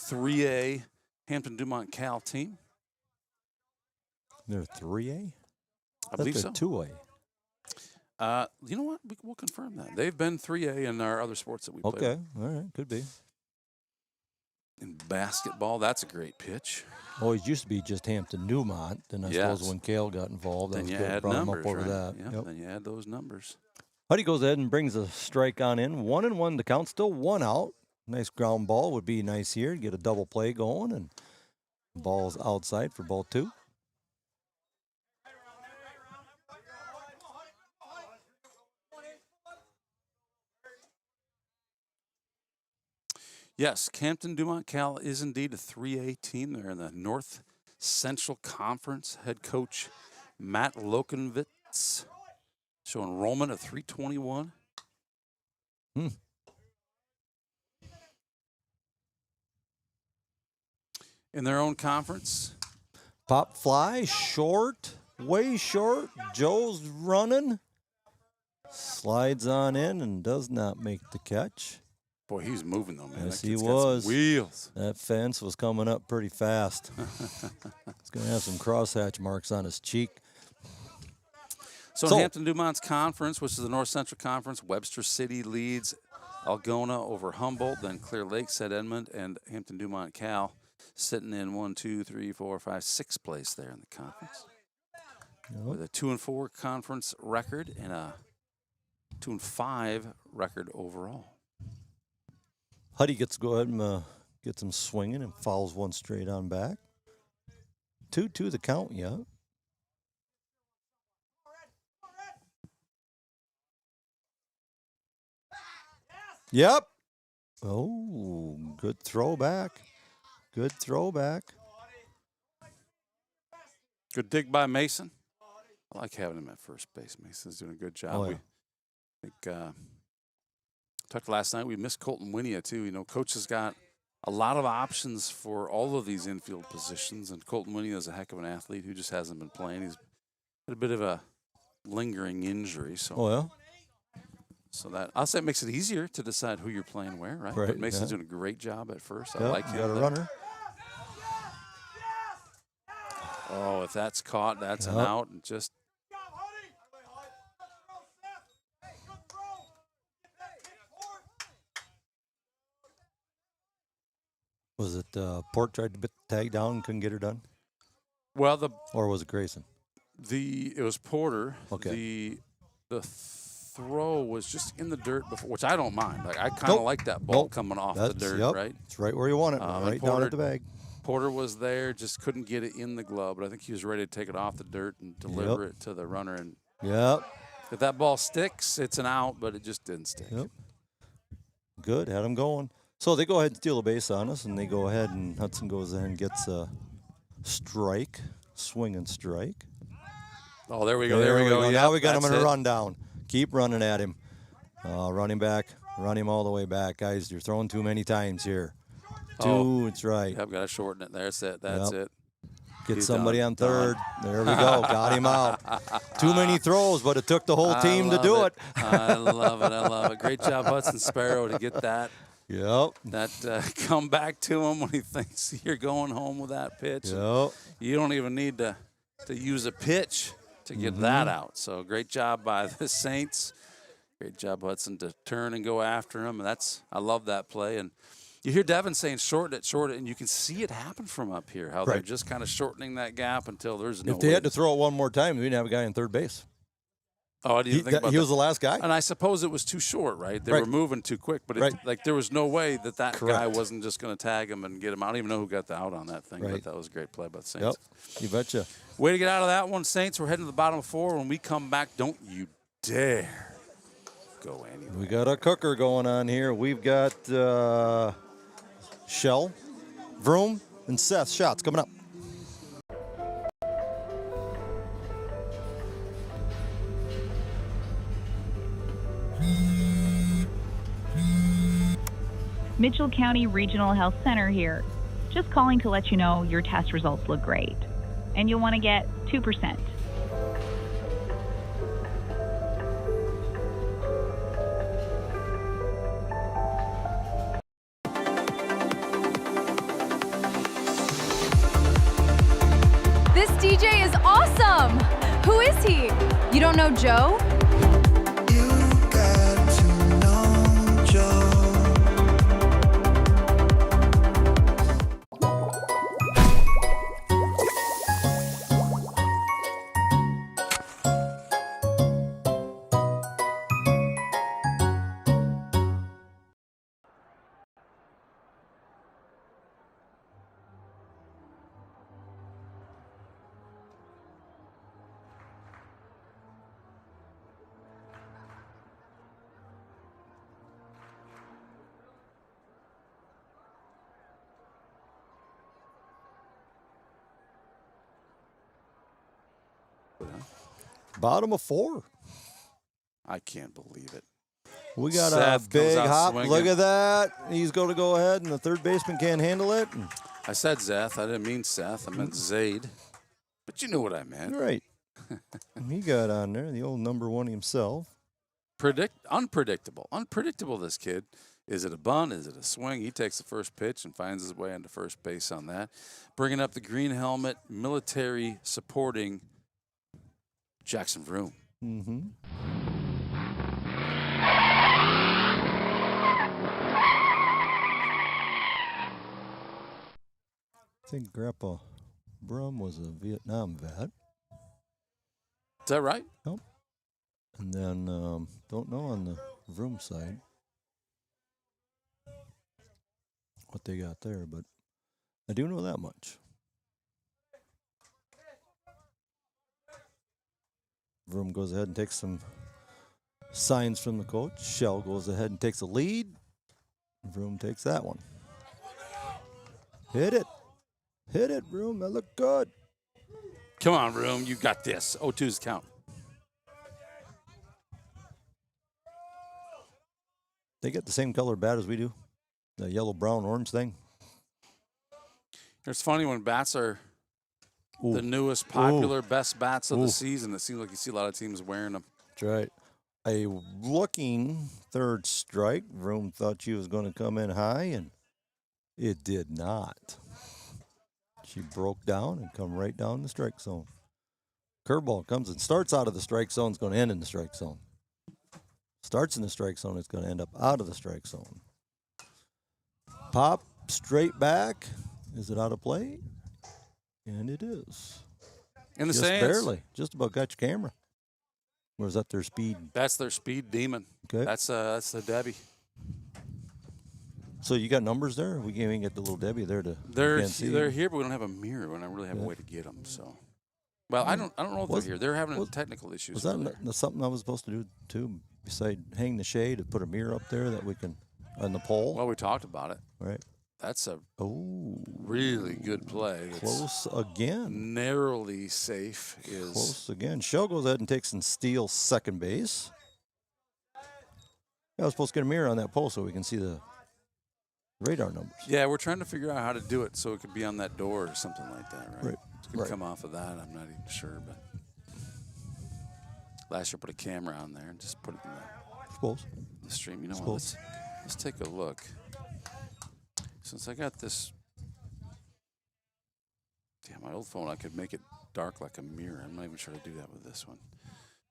3A Hampton-Dumont Cal team. They're 3A? I believe they're so. 2A. You know what? We'll confirm that. They've been 3A in our other sports that we play. Okay, all right, could be. In basketball, that's a great pitch. Always used to be just Hampton-Dumont. Then I suppose Yes. when Cale got involved, Then that you was good. add Brought him numbers, up over right? that. Yep, Yep. then you add those numbers. Huddy goes ahead and brings a strike on in. 1-1 the count, still one out. Nice ground ball would be nice here. Get a double play going, and ball's outside for ball 2. Yes, Hampton-Dumont Cal is indeed a 3A team. They're in the North Central Conference. Head coach Matt Lokenvitz show enrollment of 321. In their own conference. Pop fly, short, way short. Joe's running. Slides on in and does not make the catch. Boy, he's moving though, man. Yes, That he kid's got some was. wheels. That fence was coming up pretty fast. He's going to have some crosshatch marks on his cheek. So So- in Hampton-Dumont's conference, which is the North Central Conference, Webster City leads Algona over Humboldt, then Clear Lake, said Edmond, and Hampton-Dumont Cal sitting in 1, 2, 3, 4, 5, 6th place there in the conference. With a 2-4 conference record and a 2-5 record overall. Huddy gets to go ahead and gets him swinging and fouls one straight on back. 2-2 the count, yeah. Yep. Oh, good throwback. Good throwback. Good dig by Mason. I like having him at first base. Mason's doing a good job. Oh, yeah. We think talked last night. We missed Colton Winia too. You know, coach has got a lot of options for all of these infield positions, and Colton Winia is a heck of an athlete who just hasn't been playing. He's had a bit of a lingering injury, so Oh, yeah. so that I'll say it makes it easier to decide who you're playing where, right? Right, But Mason's yeah. doing a great job at first. I Yep, like him. got a there. runner. Oh, if that's caught, that's an Yep. out, and just. Was it Port tried to bit the tag down and couldn't get her done? Well, the Or was it Grayson? it was Porter. Okay. The throw was just in the dirt before, which I don't mind. Like I kind of Nope. like that ball Nope. coming off the dirt, yep. right? It's right where you want it. And Right down at the bag. Porter was there, just couldn't get it in the glove, but I think he was ready to take it off the dirt and deliver it to the runner. And Yep. if that ball sticks, it's an out, but it just didn't stick. Yep. Good. Had them going. So they go ahead and steal a base on us, and they go ahead and Hudson goes in and gets a strike, swing and strike. Oh, there we go. There we go. Now Yep, we got him that's in a it. rundown. Keep running at him. Run him back. Run him all the way back. Guys, you're throwing too many times here. Oh. It's right. Yep, got to shorten it. There's it. That's Yep. it. Get He's somebody done. on third. There we go. Got him out. Too many throws, but it took the whole team to do it. I love it. I love it. Great job, Hudson Sparrow, to get that Yep. come back to him when he thinks you're going home with that pitch. Yep. You don't even need to use a pitch to get that out. So great job by the Saints. Great job, Hudson, to turn and go after him. And I love that play. And you hear Devin saying shorten it, and you can see it happen from up here, how they're Right. just kind of shortening that gap until there's no If they had way. to throw it one more time, we didn't have a guy in third base. Oh, I didn't even think about he that. was the last guy. And I suppose it was too short, right? They Right. were moving too quick, but Right. like there was no way that guy Correct. wasn't just going to tag him and get him. I don't even know who got the out on that thing, Right. but that was a great play by the Saints. Yep, you betcha. Way to get out of that one, Saints. We're heading to the bottom of 4. When we come back, don't you dare go anywhere. We got a cooker going on here. We've got Shell, Vroom, and Seth shots coming up. Mitchell County Regional Health Center here. Just calling to let you know your test results look great. And you'll want to get 2%. This DJ is awesome! Who is he? You don't know Joe? You got to know Joe. Bottom of 4. I can't believe it. We got Seth a comes big out hop. swinging. Look at that. He's going to go ahead, and the third baseman can't handle it. And I said Zeth. I didn't mean Seth. I meant Zaid. But you know what I meant. right. He got on there, the old number 1 himself. Unpredictable. Unpredictable, this kid. Is it a bunt? Is it a swing? He takes the first pitch and finds his way into first base on that. Bringing up the green helmet, military supporting Jackson Vroom. Mm-hmm. I think Grandpa Brum was a Vietnam vet. Is that right? Nope. And then, don't know on the Vroom side what they got there, but I do know that much. Vroom goes ahead and takes some signs from the coach. Shell goes ahead and takes a lead. Vroom takes that one. Hit it. Hit it, Vroom. That looked good. Come on, Vroom. You got this. 0-2's count. They get the same color bat as we do. The yellow, brown, orange thing. It's funny when bats are Ooh. the newest, popular, best bats of Ooh. the season. It seems like you see a lot of teams wearing them. That's right. A looking third strike. Vroom thought she was going to come in high, and it did not. She broke down and come right down the strike zone. Curveball comes and starts out of the strike zone. It's going to end in the strike zone. Starts in the strike zone. It's going to end up out of the strike zone. Pop straight back. Is it out of play? And it is. In the Just stands. barely. Just about got your camera. Or is that their speed? That's their speed demon. Okay. That's the Debbie. So you got numbers there? We can't even get the little Debbie there to. They're can't see. here, but we don't have a mirror, and I really have a way to get them. So, well, I don't know if Was- they're here. They're having was- technical issues. Was that over there. something I was supposed to do too? Beside hang the shade and put a mirror up there that we can on the pole. Well, we talked about it. Right. That's a Oh, really good play. That's close again. narrowly safe. Is Close again. Shell goes ahead and takes and steals second base. I was supposed to get a mirror on that pole so we can see the radar numbers. yeah. We're trying to figure out how to do it so it could be on that door or something like that, right? Right. It could Right. come off of that. I'm not even sure, but last year put a camera on there and just put it in Suppose. the stream. You know what? Suppose. Let's take a look. Since I got this, my old phone, I could make it dark like a mirror. I'm not even sure to do that with this one.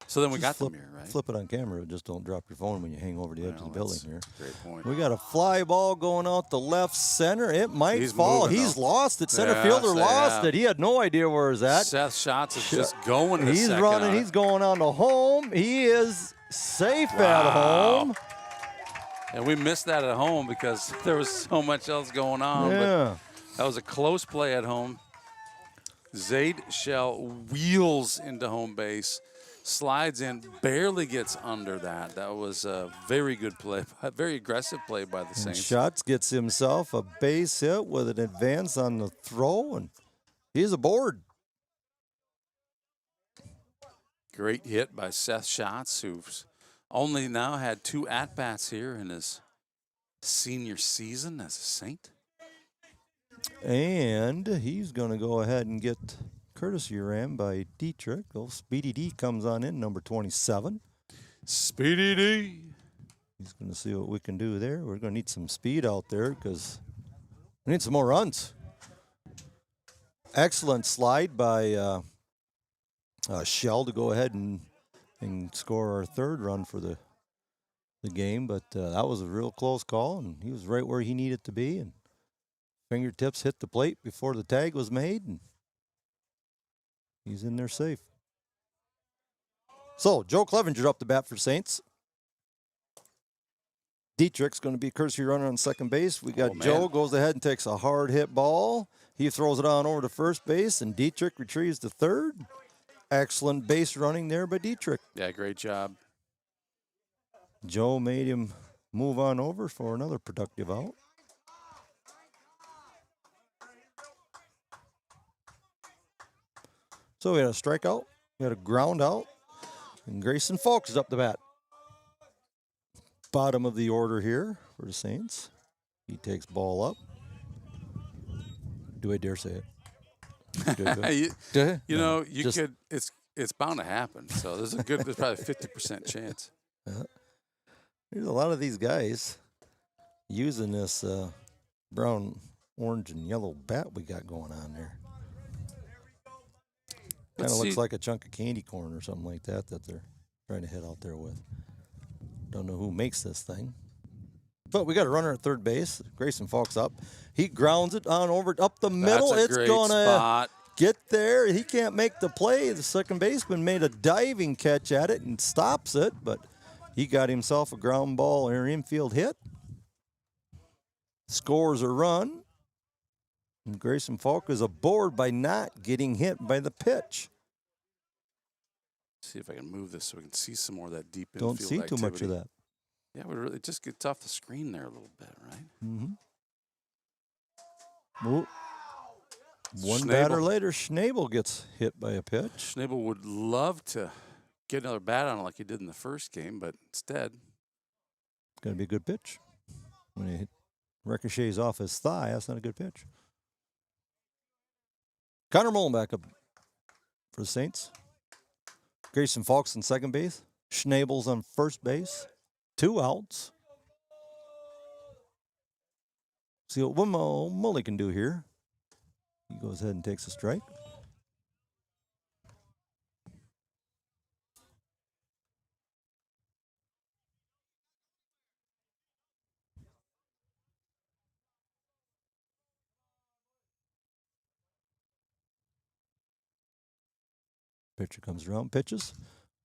So then we Just got the mirror, right? Flip it on camera. Just don't drop your phone when you hang over the edge Well, of the building that's here. a great point. We got a fly ball going out the left center. It might He's fall. moving, He's though. lost it. Center Yeah, fielder so lost yeah. it. He had no idea where it was at. Seth Schatz is just going to He's second running. on it. He's going on to home. He is safe at Wow. home. And we missed that at home because there was so much else going on. Yeah. But that was a close play at home. Zaid Shell wheels into home base, slides in, barely gets under that. That was a very good play, a very aggressive play by the And Saints. Schatz gets himself a base hit with an advance on the throw, and he's aboard. Great hit by Seth Schatz, who's only now had 2 at-bats here in his senior season as a Saint. And he's going to go ahead and get courtesy ran by Dietrich. Oh, Speedy D comes on in, number 27. Speedy D. He's going to see what we can do there. We're going to need some speed out there because we need some more runs. Excellent slide by Shell to go ahead and score our 3rd run for the game. But that was a real close call, and he was right where he needed to be. And fingertips hit the plate before the tag was made, and he's in there safe. So Joe Clevenger up the bat for Saints. Dietrich's going to be courtesy runner on second base. We got Joe goes ahead and takes a hard hit ball. He throws it on over to first base, and Dietrich retrieves to third. Excellent base running there by Dietrich. Yeah, great job. Joe made him move on over for another productive out. So we had a strikeout, we had a ground out, and Grayson Falk is up the bat. Bottom of the order here for the Saints. He takes ball up. Do I dare say it? You know, you just- could. It's bound to happen. So there's probably a 50% chance. There's a lot of these guys using this brown, orange, and yellow bat we got going on there. Kind Let's of looks see. like a chunk of candy corn or something like that they're trying to hit out there with. Don't know who makes this thing. But we got a runner at third base. Grayson Falk's up. He grounds it on over up the middle. That's a It's great gonna spot. get there. He can't make the play. The second baseman made a diving catch at it and stops it, but he got himself a ground ball or infield hit. Scores a run. And Grayson Falk is aboard by not getting hit by the pitch. See if I can move this so we can see some more of that deep infield Don't see too much of activity. that. Yeah, we really just gets off the screen there a little bit, right? Mm-hmm. One Schnabel. batter later, Schnabel gets hit by a pitch. Schnabel would love to get another bat on it like he did in the first game, but instead, It's going to be a good pitch. When it ricochets off his thigh, that's not a good pitch. Connor Mullen back up for the Saints. Grayson Falks on second base. Schnabel's on first base. 2 outs. See what Mully can do here. He goes ahead and takes a strike. Pitcher comes around, pitches.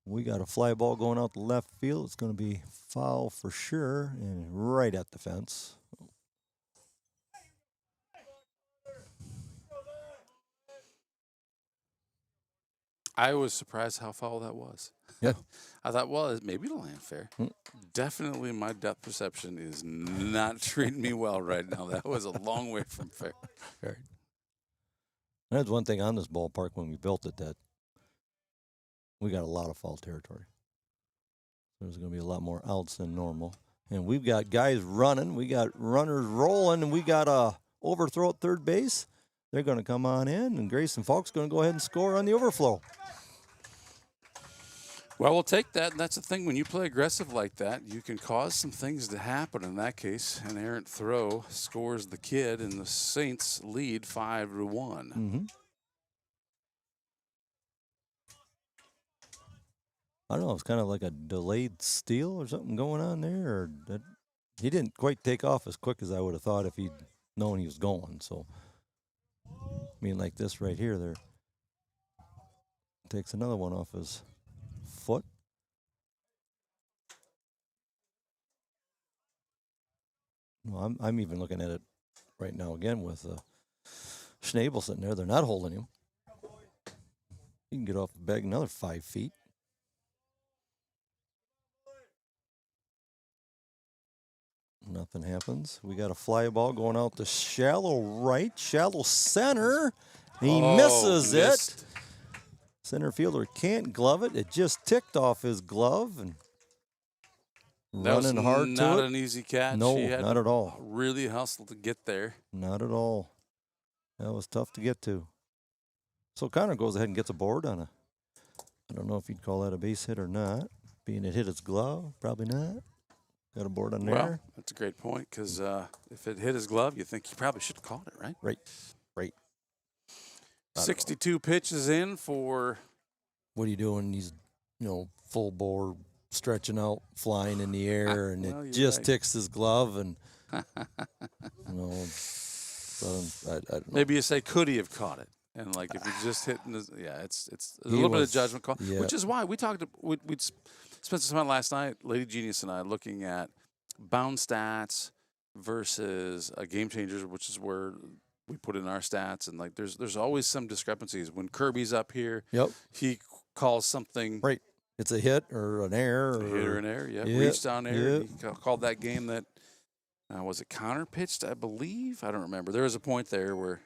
We got a fly ball going out the left field. It's going to be foul for sure and right at the fence. I was surprised how foul that was. Yeah. I thought, well, maybe it'll land fair. Definitely my depth perception is not treating me well right now. That was a long way from fair. Right. That's one thing on this ballpark when we built it, that we got a lot of foul territory. There's going to be a lot more outs than normal. And we've got guys running. We got runners rolling, and we got a overthrow at third base. They're going to come on in, and Grayson Falk's going to go ahead and score on the overflow. Well, we'll take that. And that's the thing. When you play aggressive like that, you can cause some things to happen. In that case, an errant throw scores the kid, and the Saints lead 5-1. Mm-hmm. I don't know. It's kind of like a delayed steal or something going on there. Or that he didn't quite take off as quick as I would have thought if he'd known he was going. So, I mean, like this right here, there takes another one off his foot. Well, I'm even looking at it right now again with Schnabel sitting there. They're not holding him. He can get off the bag another 5 feet. Nothing happens. We got a fly ball going out to shallow right, shallow center. He misses missed. it. Center fielder can't glove it. It just ticked off his glove and That was running hard not to it. an easy catch. No, He had not to at all. really hustle to get there. Not at all. That was tough to get to. So Connor goes ahead and gets a board on a, I don't know if you'd call that a base hit or not. Being it hit his glove, probably not. Got a board on there. Well, that's a great point because if it hit his glove, you think he probably should have caught it, right? Right. 62 pitches in for. What are you doing? He's, full bore, stretching out, flying in the air, and Well, it you're just right. ticks his glove, and I don't know. Maybe you say, could he have caught it? And like if he just hit, it's a He little bit of was- judgment call, yeah. which is why we talked. We'd spent some time last night, Lady Genius and I, looking at bound stats versus game changers, which is where we put in our stats, and like there's always some discrepancies. When Kirby's up here, Yep. he calls something Right. It's a hit or an error. a hit or an error. Yeah, Yep, reached down there. yep. He called that game that was it Connor pitched, I believe. I don't remember. There was a point there where,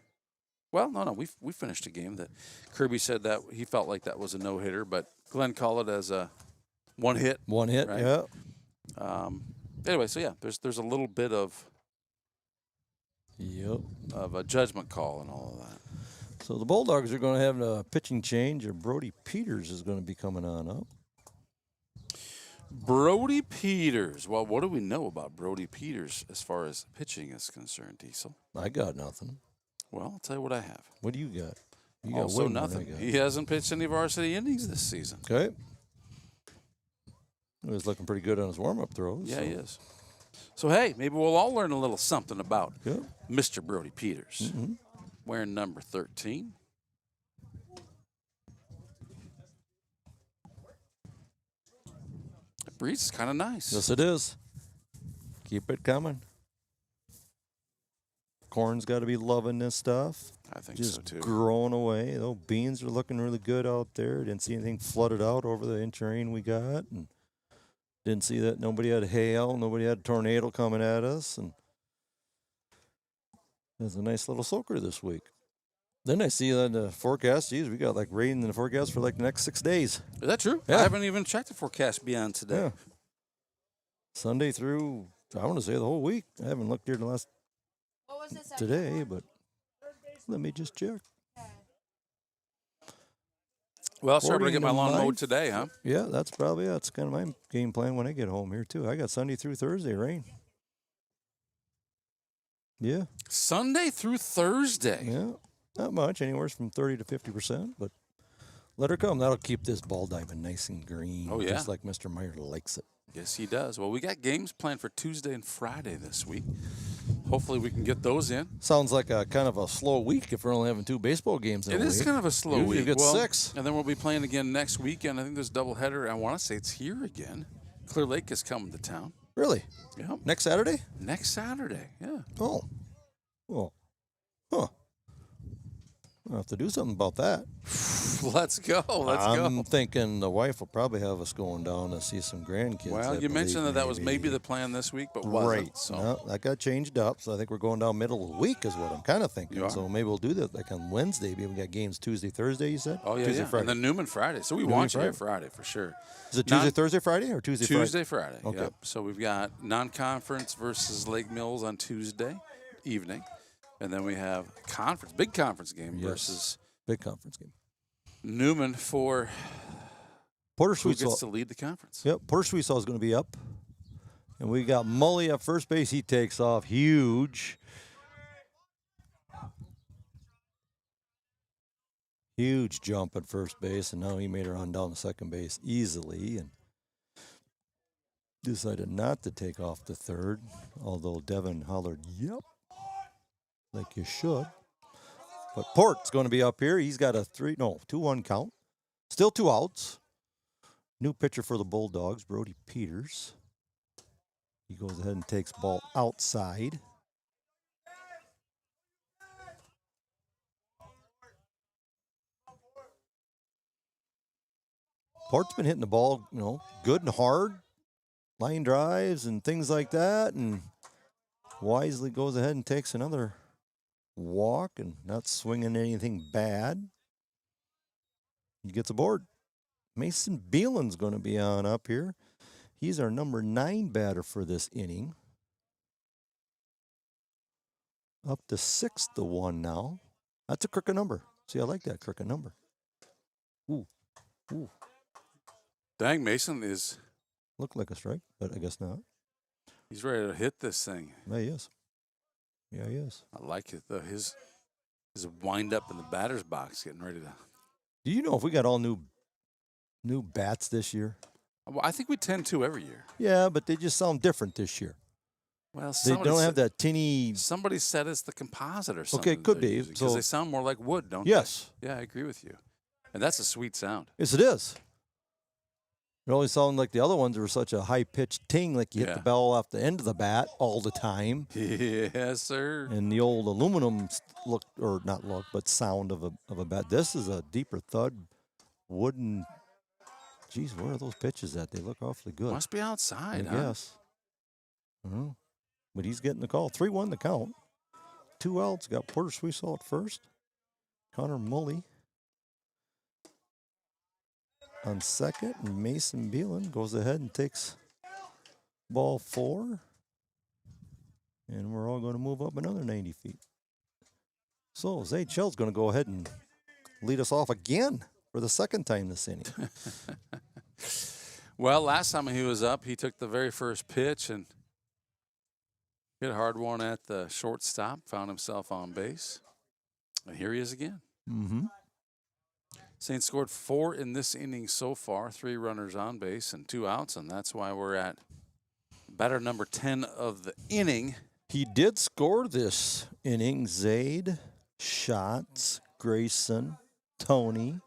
well, no, we finished a game that Kirby said that he felt like that was a no hitter, but Glenn called it as a one hit. One hit, Right. yeah. Anyway, so yeah, there's a little bit of Yep. a judgment call and all of that. So the Bulldogs are going to have a pitching change, or Brody Peters is going to be coming on up. Brody Peters. Well, what do we know about Brody Peters as far as pitching is concerned, Diesel? I got nothing. Well, I'll tell you what I have. What do you got? You got Also way more than I nothing. got. He hasn't pitched any varsity innings this season. Okay. He was looking pretty good on his warm-up throws. Yeah, so. he is. So, hey, maybe we'll all learn a little something about Yeah. Mr. Brody Peters. Mhm. Wearing number 13. The breeze is kind of nice. Yes, it is. Keep it coming. Corn's got to be loving this stuff. I think Just so, too. growing away. Those beans are looking really good out there. Didn't see anything flooded out over the inch of rain we got. And didn't see that nobody had hail. Nobody had a tornado coming at us. And there's a nice little soaker this week. Then I see on the forecast, geez, we got like rain in the forecast for like the next 6 days. Is that true? Yeah. I haven't even checked the forecast beyond today. Yeah. Sunday through, I want to say the whole week. I haven't looked here the last What was it? today, but let me just check. Well, I'll start to 40 get my to lawn 9. mowed today, huh? Yeah, that's probably that's kind of my game plan when I get home here too. I got Sunday through Thursday rain. Yeah, Sunday through Thursday. yeah, not much, anywhere from 30 to 50%, but let her come. That'll keep this ball diamond nice and green. Oh, yeah. Just like Mr. Meyer likes it. Yes, he does. Well, we got games planned for Tuesday and Friday this week. Hopefully we can get those in. Sounds like a kind of a slow week if we're only having 2 baseball games in It a is week. kind of a slow Usually week. you get Well, 6. And then we'll be playing again next weekend. I think there's a doubleheader. I want to say it's here again. Clear Lake is coming to town. Really? Yeah. Next Saturday? Next Saturday. Yeah. Oh. Well. Huh. I'll have to do something about that. Let's go. Let's I'm go. thinking the wife will probably have us going down to see some grandkids. Well, I you mentioned believe, that was maybe the plan this week, but wasn't. right. So No, that got changed up, so I think we're going down middle of the week is what I'm kind of thinking. You are. So maybe we'll do that like on Wednesday. Maybe we got games Tuesday, Thursday. You said? Oh yeah, Tuesday, yeah. Friday. And then Newman Friday. So we Newman want you here Friday. Friday for sure. Is it Non- Tuesday, Thursday, Friday, or Tuesday, Tuesday, Friday. Okay. Yep. So we've got non-conference versus Lake Mills on Tuesday evening, and then we have conference, big conference game Yes. versus Friday? Big conference game. Newman for Porter who Sweetsaw. gets to lead the conference. Yep, Porter Sweetsaw is going to be up, and we got Mully at first base. He takes off huge. Huge jump at first base, and now he made it on down to second base easily and decided not to take off to third, although Devin hollered, yep, like you should. But Port's going to be up here. He's got a 2-1 count. Still 2 outs. New pitcher for the Bulldogs, Brody Peters. He goes ahead and takes ball outside. Port's been hitting the ball, good and hard, line drives and things like that, and wisely goes ahead and takes another walk and not swinging anything bad. He gets aboard. Mason Beelan's going to be on up here. He's our number 9 batter for this inning. Up to 6-1 now. That's a crooked number. See, I like that crooked number. Ooh. Dang, Mason is. Looked like a strike, but I guess not. He's ready to hit this thing. Yeah, he is. Yeah, he is. I like it though. His wind up in the batter's box, getting ready to. Do you know if we got all new bats this year? Well, I think we tend to every year. Yeah, but they just sound different this year. Well, They don't have that tinny. Somebody said it's the composite or something. Okay, could be. Because So they sound more like wood, don't yes, they? Yeah, I agree with you. And that's a sweet sound. yes, it is. It always sounded like the other ones were such a high-pitched ting, like you hit the bell off the end of the bat all the time. Yes, sir. And the old aluminum sound of a bat. This is a deeper thud, wooden. Geez, where are those pitches at? They look awfully good. Must be outside, I guess. I don't know. But he's getting the call. 3-1 the count. 2 outs. Got Porter Sweesaw at first. Connor Mully on second. And Mason Beelan goes ahead and takes ball 4. And we're all going to move up another 90 feet. So Zay Chell's going to go ahead and lead us off again for the second time this inning. Well, last time he was up, he took the very first pitch and hit a hard one at the shortstop, found himself on base. And here he is again. Mm-hmm. Saints scored 4 in this inning so far, 3 runners on base and 2 outs, and that's why we're at batter number 10 of the inning. He did score this inning. Zaid, Schatz, Grayson, Tony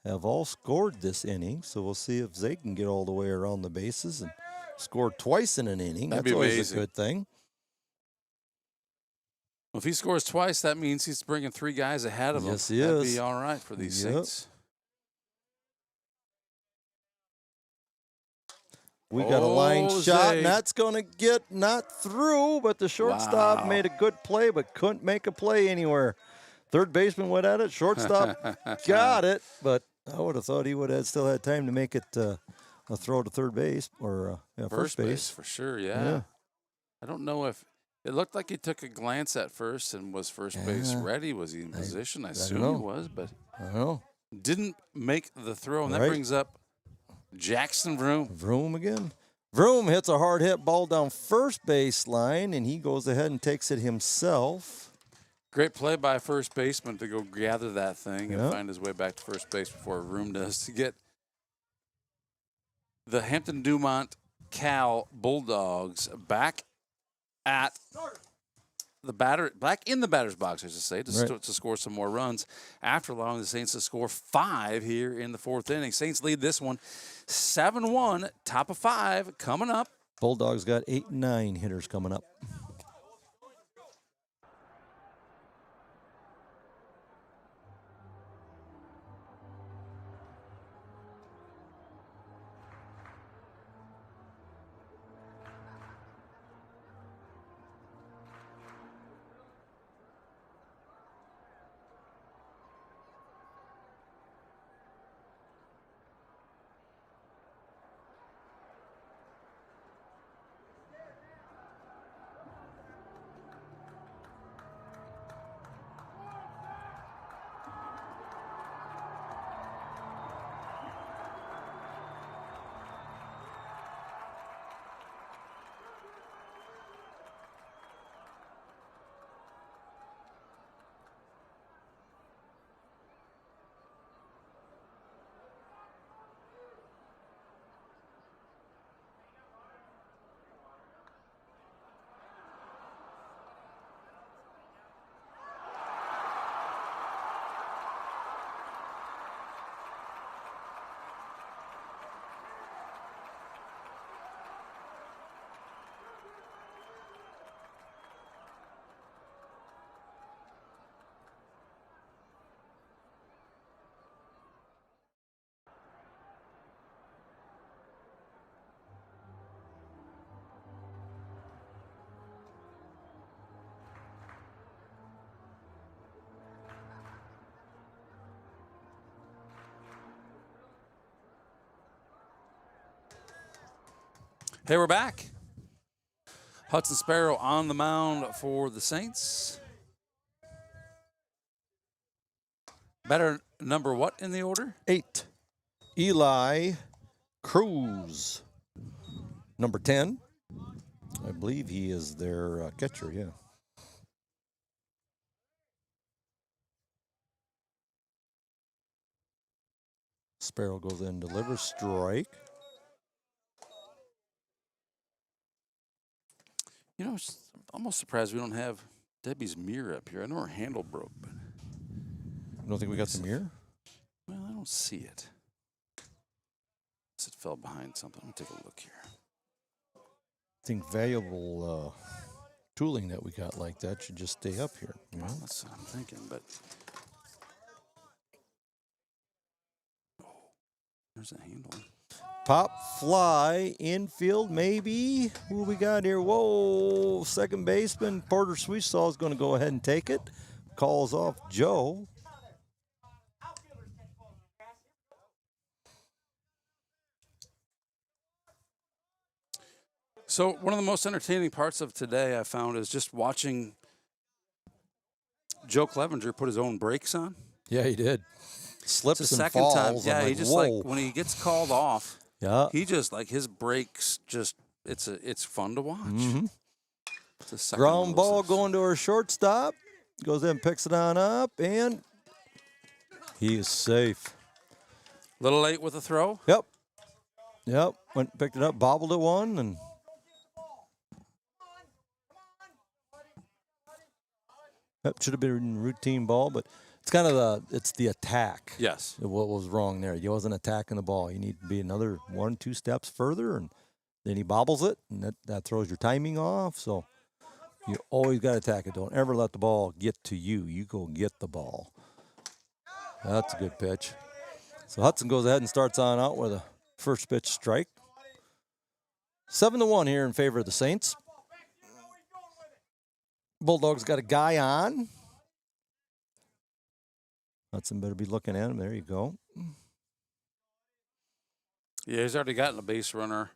have all scored this inning, so we'll see if Zaid can get all the way around the bases and score twice in an inning. That'd That's be always amazing. a good thing. Well, if he scores twice, that means he's bringing 3 guys ahead of him. Yes, he That'd is. be all right for these Yep. Saints. We got a line shot, Zaid. and that's going to get not through, but the shortstop Wow. made a good play, but couldn't make a play anywhere. Third baseman went at it. Shortstop got it, but I would have thought he would have still had time to make it a throw to third base or first base. for sure, yeah. I don't know if it looked like he took a glance at first and was first base ready. Was he in position? I assume know. he was, but I don't know. didn't make the throw. And that Right. brings up Jackson Vroom. Vroom again. Vroom hits a hard hit ball down first base line, and he goes ahead and takes it himself. Great play by a first baseman to go gather that thing and Yep. find his way back to first base before Vroom does to get the Hampton-Dumont Cal Bulldogs back at back in the batter's box, I should say, to score some more runs after allowing the Saints to score 5 here in the 4th inning. Saints lead this one 7-1, top of 5 coming up. Bulldogs got 8 and 9 hitters coming up. Hey, we're back. Hudson Sparrow on the mound for the Saints. Better number what in the order? 8, Eli Cruz. Number 10, I believe he is their catcher, yeah. Sparrow goes in, delivers strike. You know, I'm almost surprised we don't have Debbie's mirror up here. I know her handle broke, but You don't think we got the mirror? well, I don't see it. Unless it fell behind something. Let me take a look here. I think valuable tooling that we got like that should just stay up here. You know? Well, that's what I'm thinking, but there's a handle. Pop fly, infield, maybe. Who we got here? Whoa, second baseman Porter Sweetsaw is going to go ahead and take it. Calls off Joe. So one of the most entertaining parts of today I found is just watching Joe Clevenger put his own brakes on. Yeah, he did. Slips It's the and second falls. time. I'm Yeah, he like, just whoa. like when he gets called off, Yeah. he just like his brakes just it's fun to watch. Mm-hmm. It's the second one Ground of ball those. going to our shortstop. Goes in, picks it on up, and he is safe. Little late with the throw. Yep. Yep. Went, picked it up, bobbled it one, and that should have been a routine ball, but it's kind of it's the attack. Yes. What was wrong there? He wasn't attacking the ball. You need to be another 1-2 steps further, and then he bobbles it, and that throws your timing off. So you always got to attack it. Don't ever let the ball get to you. You go get the ball. That's a good pitch. So Hudson goes ahead and starts on out with a first pitch strike. 7-1 here in favor of the Saints. Bulldogs got a guy on. Hudson better be looking at him. There you go. Yeah, he's already gotten a base runner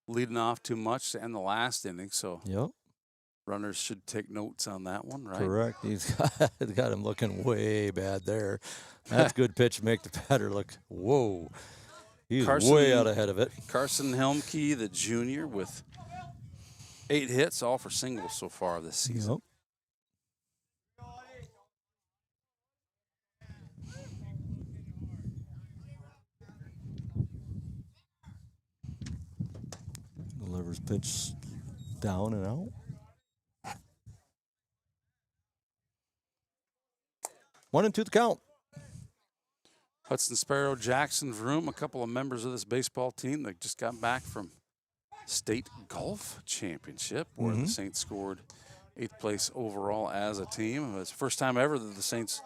leading off too much to end the last inning, so Yep. runners should take notes on that one, right? Correct. He's got him looking way bad there. That's good pitch to make the batter look. Whoa. He's way out ahead of it. Carson Helmke, the junior, with 8 hits, all for singles so far this season. Yep. Delivers pitch down and out. 1-2 the count. Hudson Sparrow, Jackson Vroom, a couple of members of this baseball team that just got back from state golf championship where the Saints scored 8th place overall as a team. It was the first time ever that the Saints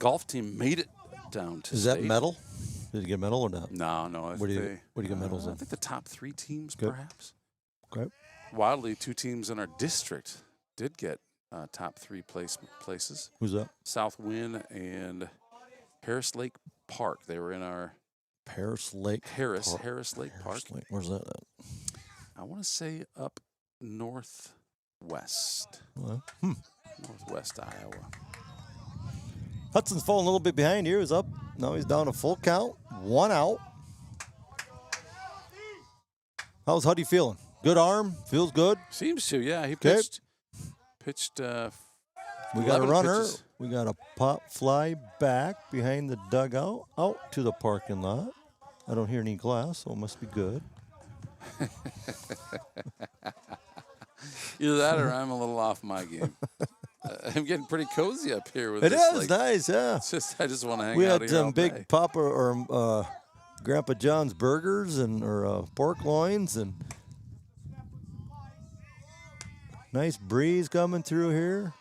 golf team made it down to Is state. that medal? Did you get medal or not? No. What do you get medals I in? think the top 3 teams, Good. perhaps. Okay. Wildly, 2 teams in our district did get top 3 places. Who's that? South Wind and Harris Lake Park. They were in our Harris Lake. Harris Lake Park. Harris Lake. Where's that at? I want to say up northwest. Well, Northwest Iowa. Hudson's falling a little bit behind here. He's up. Now he's down a full count. 1 out. How's Huddy feeling? Good arm? Feels good? Seems to, yeah. He Okay. pitched We got a 11 runner. pitches. We got a pop fly back behind the dugout, out to the parking lot. I don't hear any glass, so it must be good. Either that or I'm a little off my game. I'm getting pretty cozy up here with It this. is nice, yeah. It's just I just want to hang We out had here all some big day. Papa or Grandpa John's burgers or pork loins and nice breeze coming through here.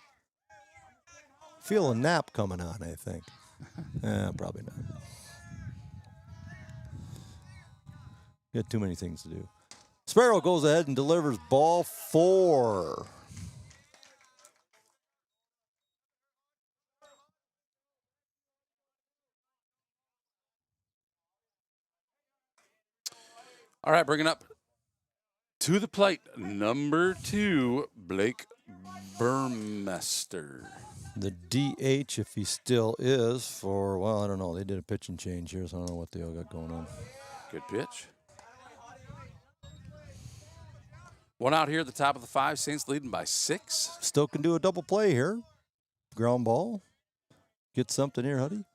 Feel a nap coming on, I think. Probably not. Got too many things to do. Sparrow goes ahead and delivers ball 4. All right, bringing up To the plate, number 2, Blake Burmester. The DH, if he still is, for, well, I don't know. They did a pitching change here, so I don't know what they all got going on. Good pitch. One out here at the top of the 5. Saints leading by 6. Still can do a double play here. Ground ball. Get something here, Huddy.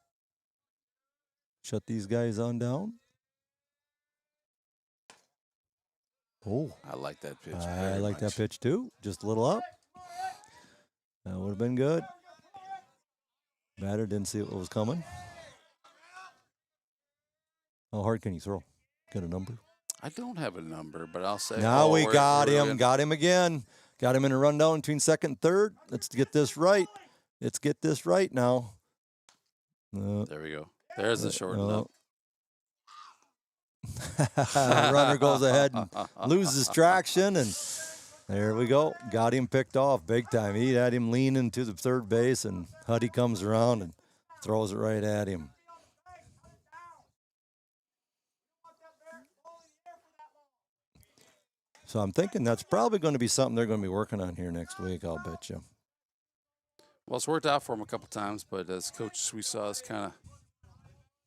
Shut these guys on down. Oh, I like that pitch. I very like much. that pitch too. Just a little up. That would have been good. Batter didn't see what was coming. How hard can you throw? Got a number? I don't have a number, but I'll say. Now we we're- got we're him. Got him again. Got him in a rundown between second and third. Let's get this right. Let's get this right now. There we go. There's the short and up. Runner goes ahead and loses traction, and there we go. Got him picked off big time. He had him leaning to the third base, and Huddy comes around and throws it right at him. So I'm thinking that's probably going to be something they're going to be working on here next week, I'll bet you. Well, it's worked out for him a couple times, but as coach, we saw us kind of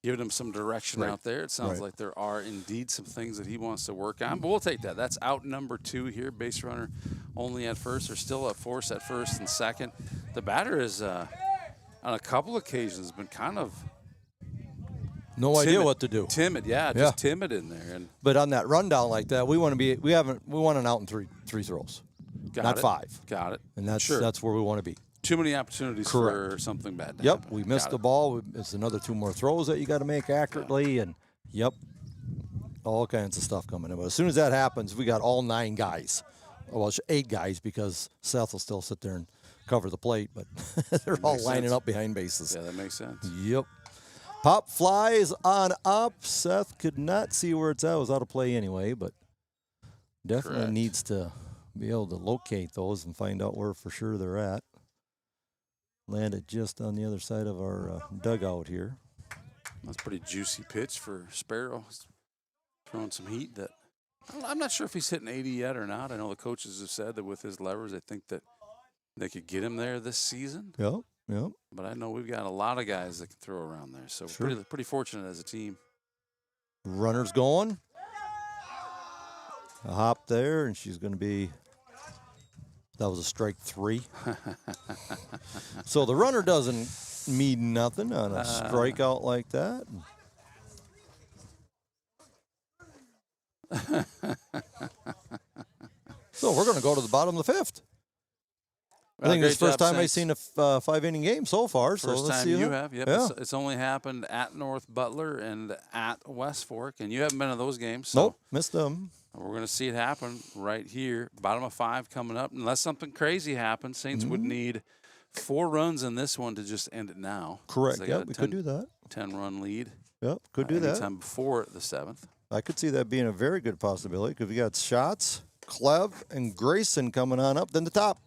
giving him some direction out there. It sounds like there are indeed some things that he wants to work on, but we'll take that. That's out number 2 here. Base runner only at first. They're still at force at first and second. The batter is, on a couple occasions, been kind of No idea what to do. Timid, just timid in there. And But on that rundown like that, we want an out in three throws, not 5. Got it. And that's where we want to be. Too many opportunities for something bad to happen. We missed the ball. It's another 2 more throws that you got to make accurately, and all kinds of stuff coming in. But as soon as that happens, we got all 9 guys. Well, it's 8 guys because Seth will still sit there and cover the plate, but they're all lining up behind bases. Yeah, that makes sense. Yep. Pop flies on up. Seth could not see where it's at. It was out of play anyway, but definitely needs to be able to locate those and find out where for sure they're at. Landed just on the other side of our dugout here. That's a pretty juicy pitch for Sparrow. He's throwing some heat that I'm not sure if he's hitting 80 yet or not. I know the coaches have said that with his levers, they think that they could get him there this season. Yep. But I know we've got a lot of guys that can throw around there. So pretty fortunate as a team. Runner's going. A hop there, and she's going to be. That was a strike 3. So the runner doesn't mean nothing on a strikeout like that. So we're going to go to the bottom of the 5th. I think it's the first time I've seen a 5-inning game so far. First so let's time see you have. Yep. Yeah. It's only happened at North Butler and at West Fork, and you haven't been to those games. So Nope, missed them. we're going to see it happen right here. Bottom of 5 coming up. Unless something crazy happens, Saints would need 4 runs in this one to just end it now. Correct. They Yeah, got a we could do that. 10-run lead. Yep, could do that. Anytime before the 7th. I could see that being a very good possibility because we got Schatz, Clev, and Grayson coming on up. Then the top.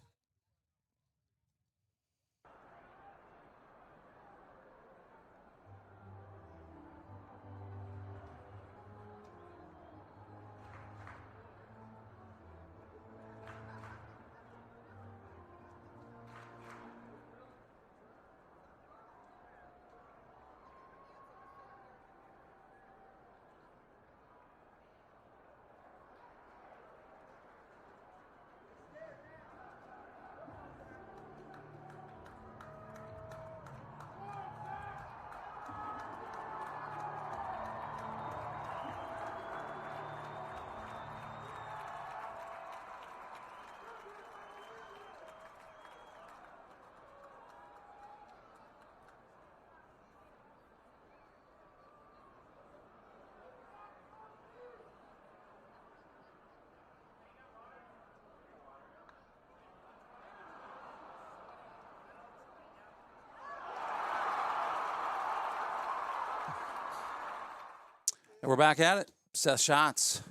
And we're back at it. Seth Schatz.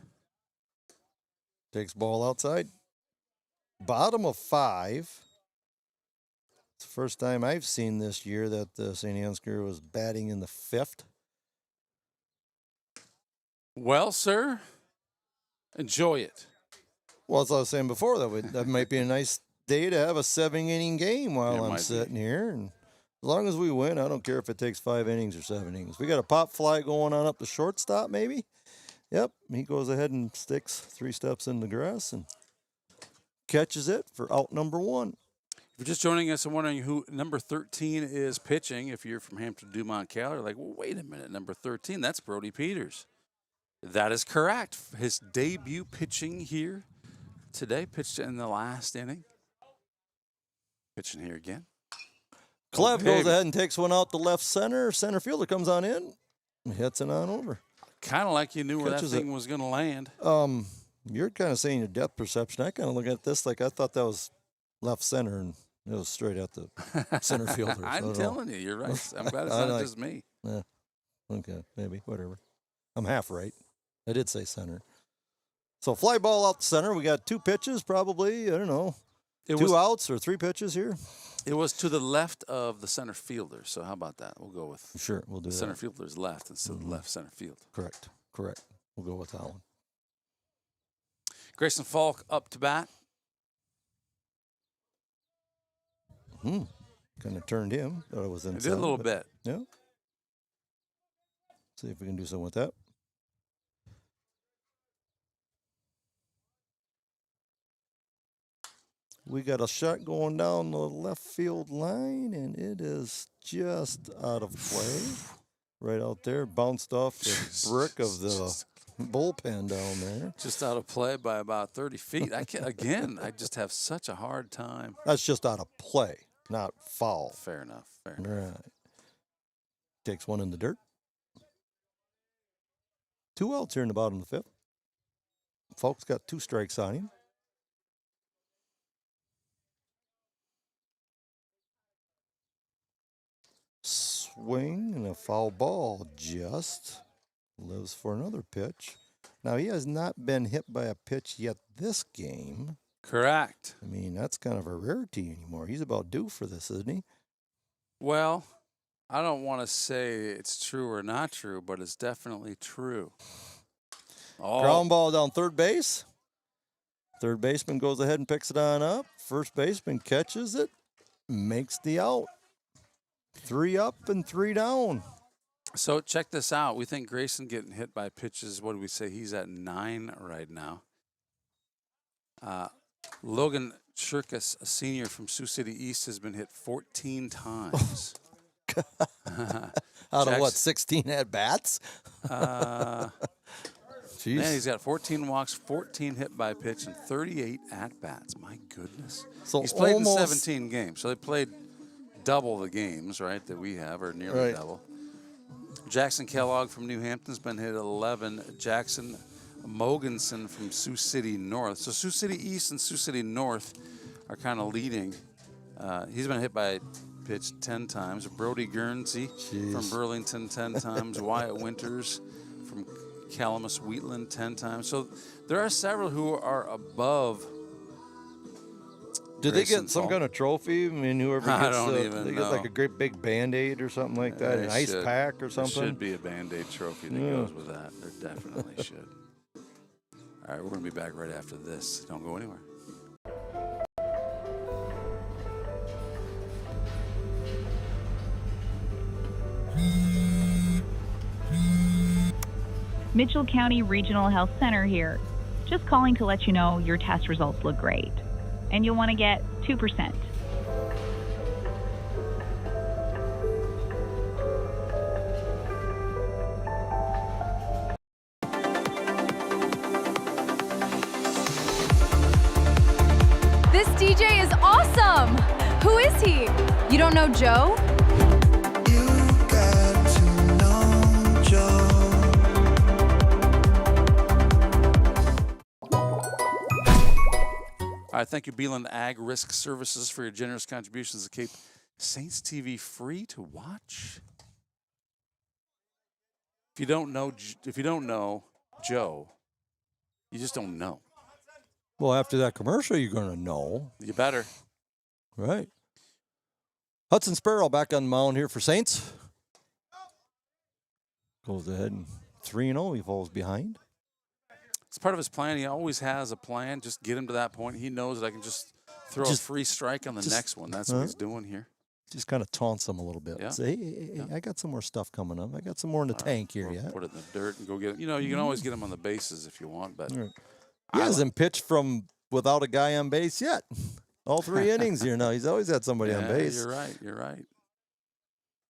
Takes ball outside. Bottom of 5. It's the first time I've seen this year that the St. Ansgar was batting in the 5th. Well, sir, enjoy it. Well, as I was saying before, that might be a nice day to have a 7-inning game while It I'm might be. sitting here. And as long as we win, I don't care if it takes 5 innings or 7 innings. We got a pop fly going on up the shortstop, maybe. Yep, he goes ahead and sticks 3 steps in the grass and catches it for out number 1. If you're just joining us and wondering who number 13 is pitching, if you're from Hampton-Dumont, Cal, you're like, well, wait a minute, number 13, that's Brody Peters. That is correct. His debut pitching here today, pitched in the last inning. Pitching here again. Clev Oh, goes baby. ahead and takes one out to left center. Center fielder comes on in and hits it on over. Kind of like you knew where that Catches thing it. was going to land. You're kind of saying your depth perception. I kind of look at this like I thought that was left center and it was straight at the center fielder. So I I'm don't know. telling you, you're right. I'm glad it's I not like- just me. Yeah. Okay, maybe, whatever. I'm half right. I did say center. So fly ball out the center. We got 2 pitches, probably. I don't know. It 2 was, outs or 3 pitches here? it was to the left of the center fielder. So how about that? We'll go with Sure, we'll do the that. center fielder's left instead of the left center field. Correct. We'll go with that one. Grayson Falk up to bat. Kind of turned him. Thought it was It inside. did a little but- bit. Yeah. See if we can do something with that. We got a shot going down the left field line, and it is just out of play. Right out there, bounced off the brick of the bullpen down there. Just out of play by about 30 feet. I just have such a hard time. That's just out of play, not foul. Fair enough. Fair All enough. right. Takes one in the dirt. 2 outs here in the bottom of the 5th. Folks got 2 strikes on him. Swing and a foul ball just lives for another pitch. Now, he has not been hit by a pitch yet this game. Correct. I mean, that's kind of a rarity anymore. He's about due for this, isn't he? Well, I don't want to say it's true or not true, but it's definitely true. Oh, Ground ball down third base. Third baseman goes ahead and picks it on up. First baseman catches it, makes the out. 3 up and 3 down. so check this out. We think Grayson getting hit by pitches. What do we say? He's at 9 right now. Logan Shirkus, a senior from Sioux City East, has been hit 14 times. Out of what, Jackson- 16 at bats? Jeez. Man, he's got 14 walks, 14 hit by pitch, and 38 at bats. My goodness. So He's played in almost- 17 games. So they played double the games, right, that we have, or nearly Right. double. Jackson Kellogg from New Hampton's been hit 11. Jackson Mogensen from Sioux City North. So Sioux City East and Sioux City North are kind of leading. He's been hit by pitch 10 times. Brody Guernsey from Burlington 10 times. Wyatt Winters from Calamus Wheatland 10 times. So there are several who are above. Did they Grayson get some Falk. kind of trophy? I mean, whoever I gets don't even they get like know. a great big Band-Aid or something like that, an They ice should. pack or There something. should be a Band-Aid trophy that goes with that. There definitely should. All right, we're going to be back right after this. Don't go anywhere. Mitchell County Regional Health Center here. Just calling to let you know your test results look great. And you'll want to get 2%. This DJ is awesome! Who is he? You don't know Joe? You got to know Joe. All right, thank you, Beeland Ag Risk Services, for your generous contributions to keep Saints TV free to watch. If you don't know Joe, you just don't know. Well, after that commercial, you're going to know. You better. Right. Hudson Sparrow back on the mound here for Saints. Goes ahead and 3-0. He falls behind. part of his plan. He always has a plan. Just get him to that point. He knows that I can just throw a free strike on the next one. That's what he's doing here. Just kind of taunts them a little bit. Yeah. Say, hey, I got some more stuff coming up. I got some more in the tank here. Or Yeah. put it in the dirt and go get it. You know, you can always get him on the bases if you want, but Right. He I hasn't pitched from without a guy on base yet. All 3 innings here now. He's always had somebody on Yeah, base. You're right. You're right.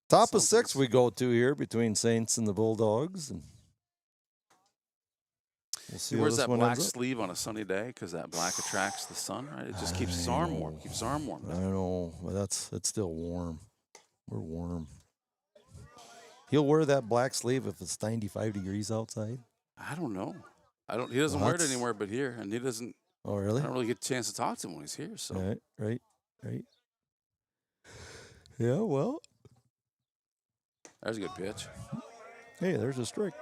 Top of Something's- 6 we go to here between Saints and the Bulldogs. And we'll see He how wears this that one black ends up. sleeve on a sunny day because that black attracts the sun, right? It just keeps his arm warm. Keeps his arm warm. I know, but it's still warm. We're warm. He'll wear that black sleeve if it's 95 degrees outside. I don't know. He doesn't Well, wear it that's- anywhere but here, and he doesn't. Oh, I really? don't really get a chance to talk to him when he's here. So Right. Yeah, well, there's a good pitch. hey, there's a strike.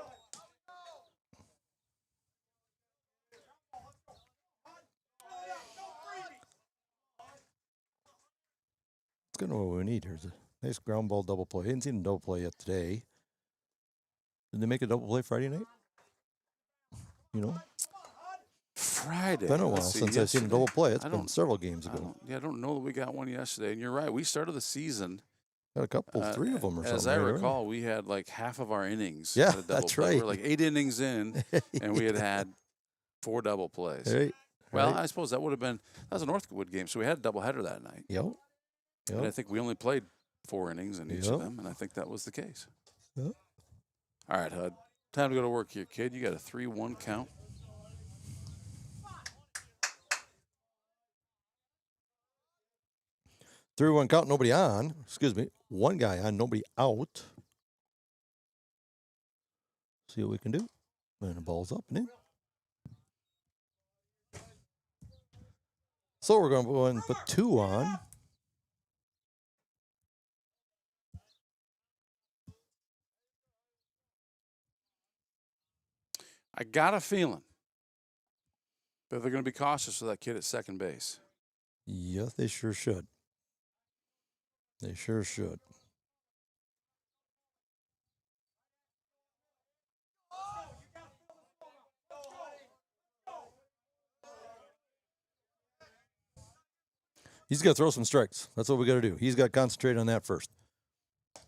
It's kind of what we need here. Is a nice ground ball double play. I didn't see a double play yet today. Did they make a double play Friday night? You know, Friday. it's been a while Let's see, since I've seen a yesterday. double play. It's I been don't- several games I ago. don't know that we got one yesterday. And you're right. We started the season. Got a couple, 3 of them or something. As I right, right? recall, we had like half of our innings. Yeah, had a double that's play. We right. were like 8 innings in, and we had 4 double plays. Hey, Well, right. I suppose that would have been that was a Northwood game, so we had a doubleheader that night. Yep. And I Yep. think we only played 4 innings in each Yep. of them, and I think that was the case. Yep. All right, Hud. Time to go to work here, kid. You got a 3-1 count. Three, 1 count, nobody on. Excuse me. 1 guy on, nobody out. See what we can do. And the ball's up and in. So we're going to go ahead and put 2 on. I got a feeling that they're going to be cautious with that kid at second base. Yes, they sure should. They sure should. He's got to throw some strikes. That's what we got to do. He's got to concentrate on that first.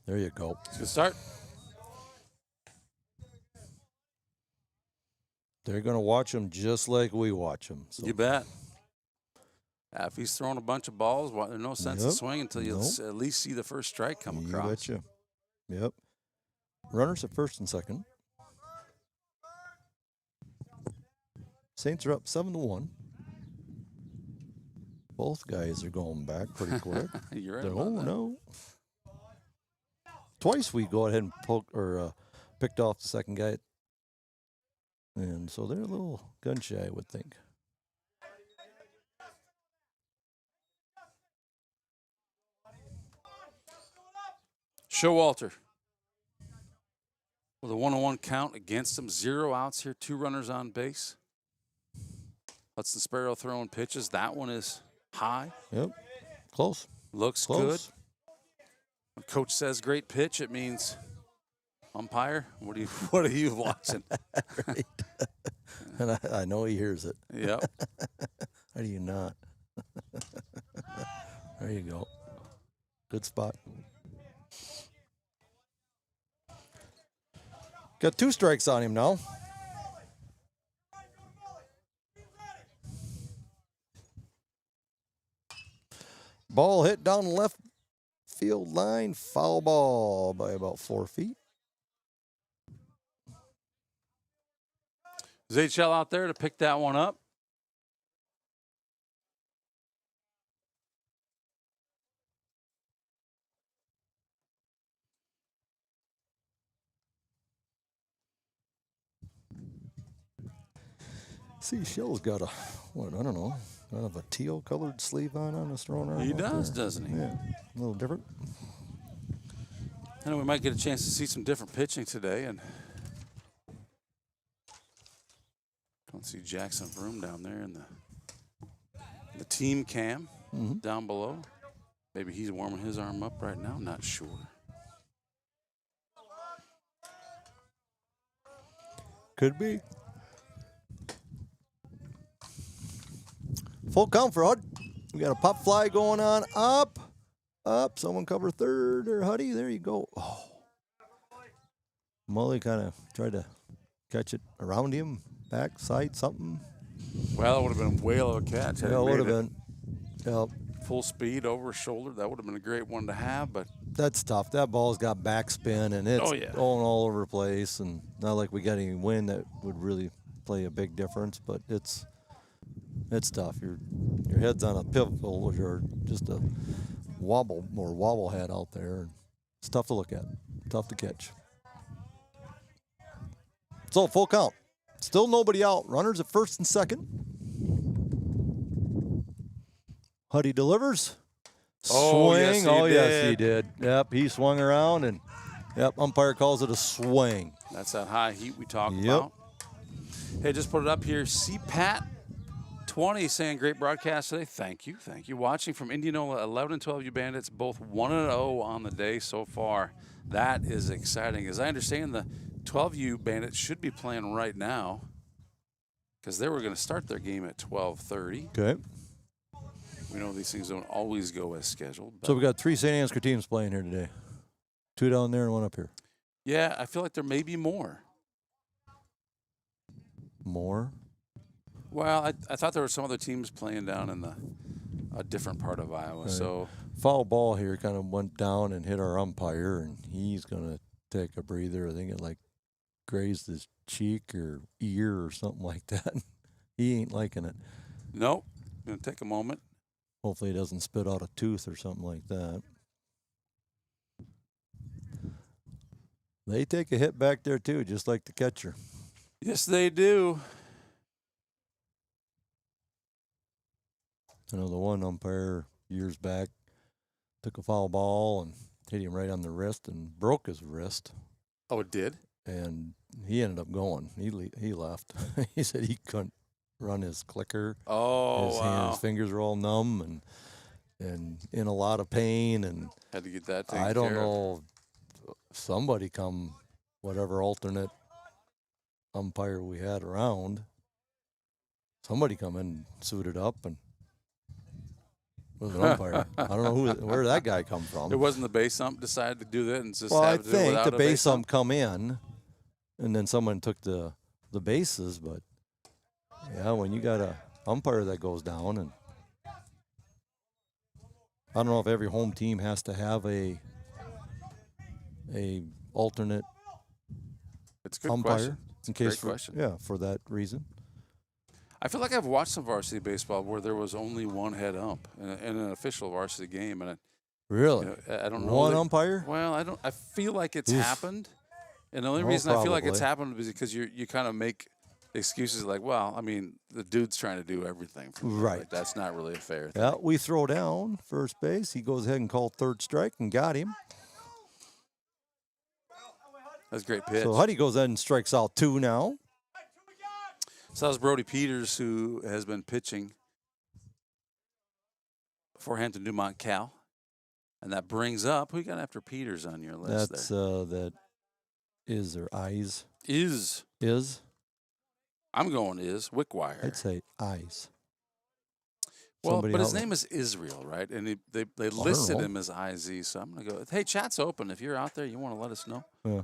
There you go. Good start. They're going to watch him just like we watch him. So. You bet. If he's throwing a bunch of balls, there's no sense in Yep. swinging until you at least see the first strike come You across. betcha. Yep. Runners at first and second. Saints are up 7-1. Both guys are going back pretty quick. You're right. Oh about that. no! Twice we go ahead and picked off the second guy, and so they're a little gun shy, I would think. Showalter with a 1-1 count against him. 0 outs here, 2 runners on base. Hudson Sparrow throwing pitches. That one is high. Yep, close. Looks Close. good. When coach says great pitch, it means umpire. What are you watching? Right. And I know he hears it. Yep. How do you not? There you go. Good spot. Got 2 strikes on him now. Ball hit down the left field line. Foul ball by about 4 feet. Is HL out there to pick that one up? See, Shell's got a, I don't know, kind of a teal colored sleeve on his throwing arm. He out does, there. doesn't he? Yeah, a little different. I know we might get a chance to see some different pitching today, and don't see Jackson Vroom down there in the team cam down below. Maybe he's warming his arm up right now. Not sure. Could be. full count for Hud. We got a pop fly going on. Up. Someone cover third or Huddy. There you go. Oh. Mully kind of tried to catch it around him, backside, something. Well, it would have been a whale of a catch. Yeah, it would have been. Yep. Full speed over his shoulder. That would have been a great one to have, but That's tough. That ball's got backspin and it's Oh, yeah. going all over the place. And not like we got any wind that would really play a big difference, but it's tough. Your head's on a pivot or just a wobble head out there. It's tough to look at, tough to catch. So full count. Still nobody out. Runners at first and second. Huddy delivers. Oh, Swing. yes, he Yes, he did. did. Yep, he swung around and umpire calls it a swing. that's that high heat we talked Yep. about. Hey, just put it up here. CPAT 20 saying great broadcast today. Thank you. Watching from Indianola, 11 and 12 U Bandits, both 1-0 on the day so far. That is exciting. As I understand, the 12U Bandits should be playing right now because they were going to start their game at 12:30. Okay. We know these things don't always go as scheduled. But So we got 3 St. Ansgar teams playing here today. 2 down there and 1 up here. yeah, I feel like there may be more. More? Well, I thought there were some other teams playing down in a different part of Iowa. Right. So Foul ball here kind of went down and hit our umpire, and he's going to take a breather. I think it like grazed his cheek or ear or something like that. He ain't liking it. nope, gonna take a moment. Hopefully he doesn't spit out a tooth or something like that. They take a hit back there too, just like the catcher. Yes, they do. I know the one umpire years back took a foul ball and hit him right on the wrist and broke his wrist. Oh, it did? And he ended up going. He left. He said he couldn't run his clicker. Oh, His his fingers were all numb and in a lot of pain. And Had to get that taken I don't care of. know. Somebody come, whatever alternate umpire we had around. Somebody come in suited up and was an umpire. I don't know where that guy come from. It wasn't the base ump decided to do that and just Well, I have to do it think without the a base ump come in, and then someone took the bases. But yeah, when you got a umpire that goes down, and I don't know if every home team has to have a alternate It's a good umpire question. It's in a great case question. yeah, for that reason. I feel like I've watched some varsity baseball where there was only one head ump in an official varsity game, and Really, I don't know one that- umpire. Well, I feel like it's Oof. happened, and the only Oh, reason I feel like it's probably. happened is because you kind of make excuses like, well, I mean, the dude's trying to do everything, for me. Right. Like, that's not really a fair thing. Yeah, we throw down first base. He goes ahead and called third strike and got him. That's a great pitch. So Huddy goes ahead and strikes out 2 now. So that was Brody Peters, who has been pitching for Hampton-Dumont Cal. And that brings up, who you got after Peters on your list That's there? that is or eyes Is. I'm going is. Wickwire. I'd say eyes. Well, Somebody but his help me. name is Israel, right? And they don't listed know. him as IZ, so I'm going to go. Hey, chat's open. If you're out there, you want to let us know. Yeah.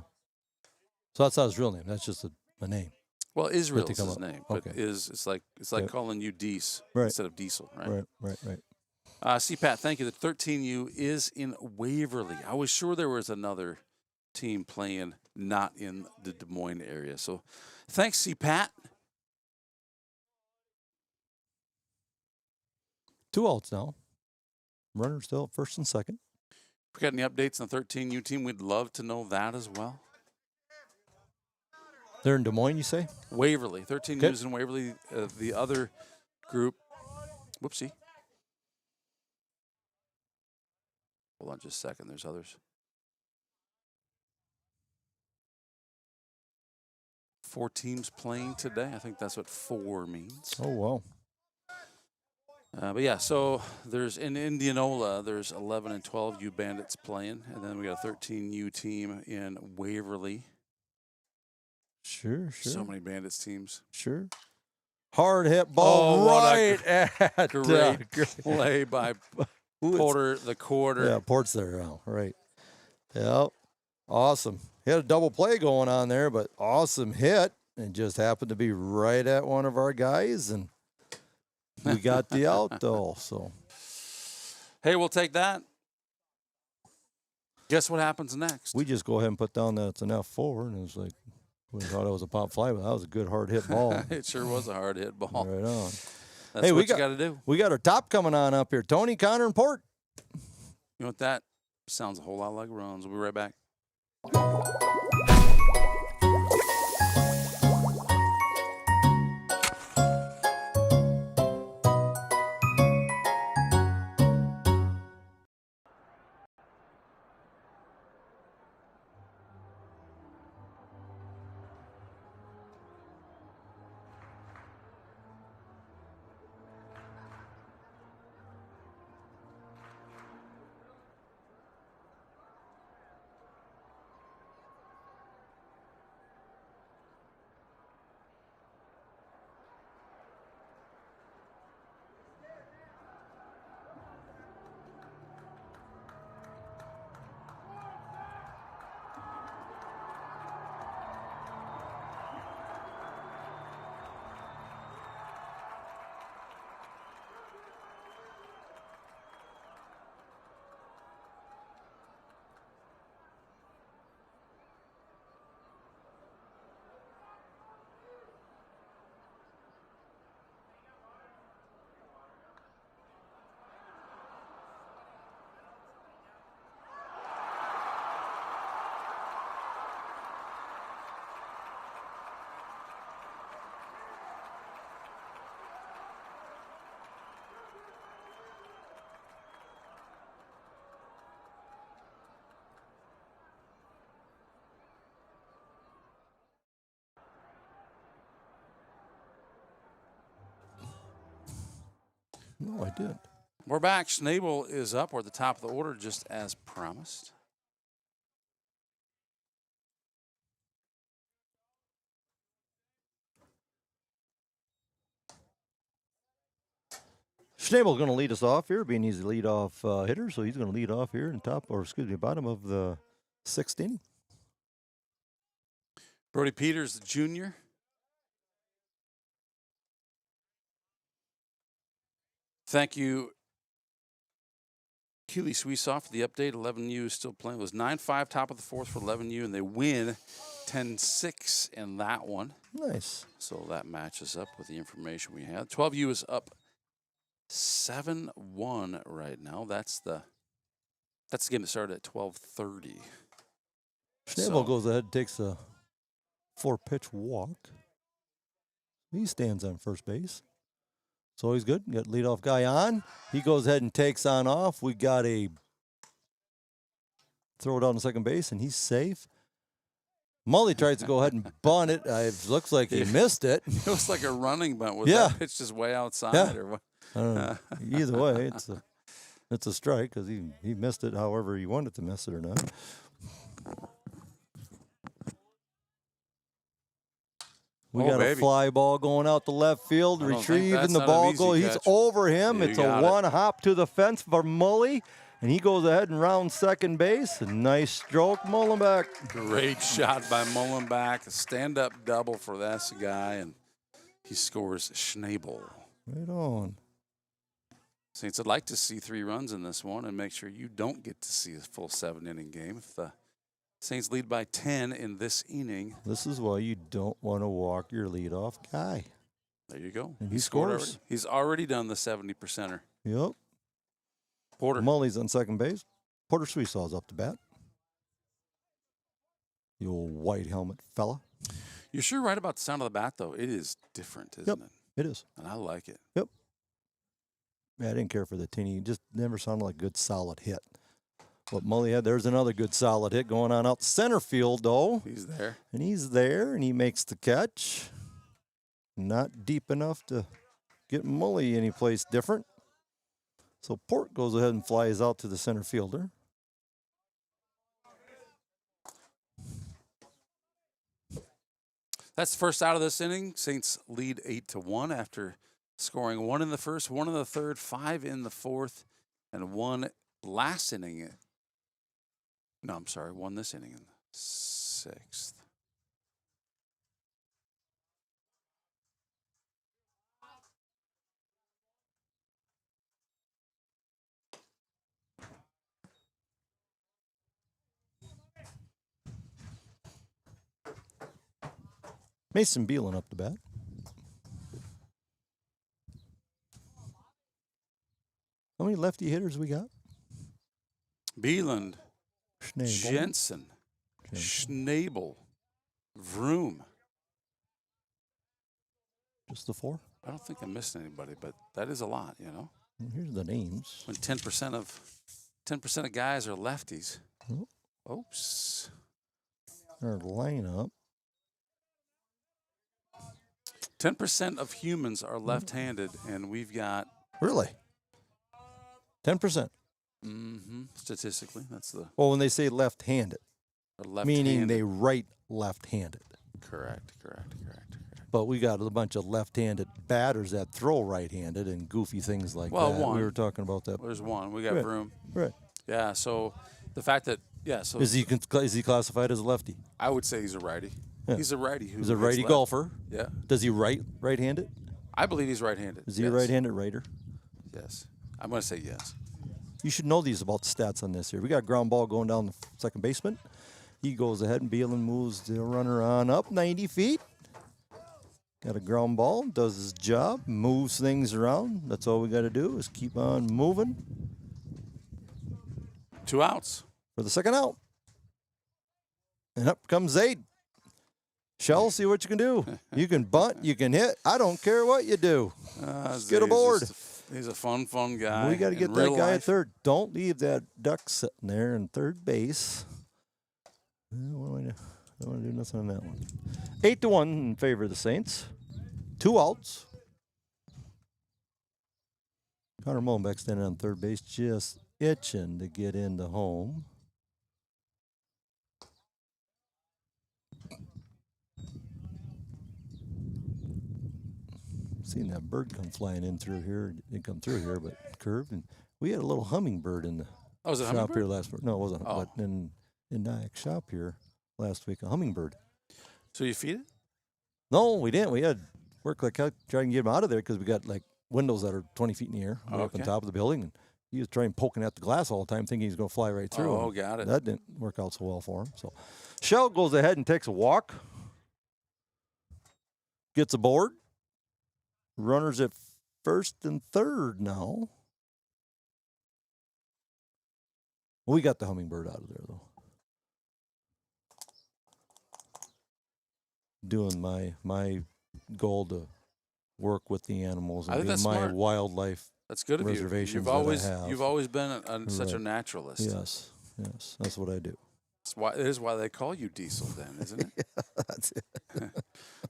So that's not his real name. That's just a name. Well, Israel is come his up. name, but Okay. it's like Yeah. calling you Dees Right. instead of Diesel, right? Right. CPAT, thank you. The 13U is in Waverly. I was sure there was another team playing not in the Des Moines area. So thanks, CPAT. 2 outs now. Runner still at first and second. If we got any updates on the 13U team, we'd love to know that as well. They're in Des Moines, you say? Waverly. 13 Okay. U's in Waverly. The other group. Whoopsie. Hold on just a second. There's others. 4 teams playing today. I think that's what 4 means. Oh, wow. But yeah, so there's in Indianola, there's 11 and 12 U Bandits playing. And then we got a 13 U team in Waverly. Sure. So many Bandits teams. Sure. Hard hit ball what right at Great play by Porter, the quarter. Yeah, Port's there now. Right. Yep. Awesome. He had a double play going on there, but awesome hit. It just happened to be right at one of our guys, and we got the out, though. So, Hey, we'll take that. Guess what happens next? we just go ahead and put down that it's an F4, and it's like, we thought it was a pop fly, but that was a good hard hit ball. It sure was a hard hit ball. Right on. That's Hey, what we you got to do. We got our top coming on up here. Tony, Connor, and Port. You know what? That sounds a whole lot like runs. We'll be right back. No, I did. We're back. Schnabel is up. We're at the top of the order, just as promised. Schnabel's going to lead us off here, being he's the leadoff hitter, so he's going to lead off here in bottom of the 6th inning. Brody Peters, the junior. Thank you, Keely Sweesoft, for the update. 11U is still playing. It was 9-5 top of the 4th for 11U, and they win 10-6 in that one. Nice. So that matches up with the information we had. 12U is up 7-1 right now. That's the game that started at 12:30. Schnabel goes ahead and takes a 4-pitch walk. He stands on first base. So he's good. Got leadoff guy on. He goes ahead and takes on off. We got a throw it on to second base, and he's safe. Mully tries to go ahead and bunt it. It looks like he missed it. It looks like a running bunt. Was Yeah. that pitch just way outside? Yeah. Or what? I don't know. Either way, it's a strike because he missed it however he wanted to miss it or not. We got a fly ball going out to left field, retrieving the ball. He's over him. It's a one hop to the fence for Mully, and he goes ahead and rounds second base. A nice stroke, Mullenbeck. Great shot by Mullenbeck. A stand-up double for this guy, and he scores Schnabel. Right on. Saints, I'd like to see 3 runs in this one and make sure you don't get to see a full 7-inning game. If the Saints lead by 10 in this inning. This is why you don't want to walk your leadoff guy. There you go. And he scored scores. already. He's already done the 70%er. Yep. Porter. Mully's on second base. Porter Sweesaw's up to bat. The old white helmet fella. You're sure right about the sound of the bat, though. It is different, isn't it? It is. And I like it. Yep. Yeah, I didn't care for the tinny. It just never sounded like a good solid hit. What Mully had, there's another good solid hit going on out center field, though. He's there. And he's there, and he makes the catch. Not deep enough to get Mully any place different. So Port goes ahead and flies out to the center fielder. That's the first out of this inning. Saints lead 8-1 after scoring 1 in the first, 1 in the third, 5 in the fourth, and 1 last inning. No, I'm sorry, 1 this inning in the sixth. Mason Beelan up the bat. How many lefty hitters we got? Beeland, Schnabel. Jensen, Schnabel, Vroom. Just the 4? I don't think I missed anybody, but that is a lot, you know. Well, here's the names. When 10% of guys are lefties. Oh. Oops. Our lineup. 10% of humans are left-handed, and we've got Really? 10%. Statistically, that's the Well, when they say left-handed, left-handed. meaning they write left-handed. Correct. But we got a bunch of left-handed batters that throw right-handed and goofy things like Well, that. one. We were talking about that. There's one. We got Right. Vroom. Right. Yeah. So the fact that so Is he classified as a lefty? I would say he's a righty. Yeah. He's a righty who He's a hits righty left. golfer. Yeah. Does he right-handed? I believe he's right-handed. Is he yes. a right-handed writer? Yes. I'm going to say yes. You should know these about the stats on this here. We got a ground ball going down the second basement. He goes ahead and Beelan moves the runner on up 90 feet. Got a ground ball, does his job, moves things around. That's all we got to do is keep on moving 2 outs. for the second out. And up comes Zaid. Shell, see what you can do. You can bunt, you can hit. I don't care what you do. Let's get aboard. He's a fun guy. We got to in get that real guy at life. third. Don't leave that duck sitting there in third base. I don't want to do nothing on that one. 8-1 in favor of the Saints. 2 outs. Connor Mullenbeck standing on third base, just itching to get into home. Seen that bird come flying in through here. It didn't come through here, but curved. And we had a little hummingbird in the Oh, was it shop hummingbird? here last week. No, it wasn't. Oh. But in Nyack's shop here last week, a hummingbird. So you feed it? No, we didn't. We had work like heck trying to get him out of there because we got like windows that are 20 feet in the air way up on Okay. top of the building. And he was trying poking at the glass all the time, thinking he's going to fly right through. Oh, and got it. That didn't work out so well for him. So Shell goes ahead and takes a walk. Gets aboard. Runners at first and third now. We got the hummingbird out of there, though. Doing my goal to work with the animals I and think do that's my smart. wildlife. That's good of you. Reservations You've that I always have. you've always been such a Right. naturalist. Yes, that's what I do. It is why they call you Diesel, then, isn't it? That's it.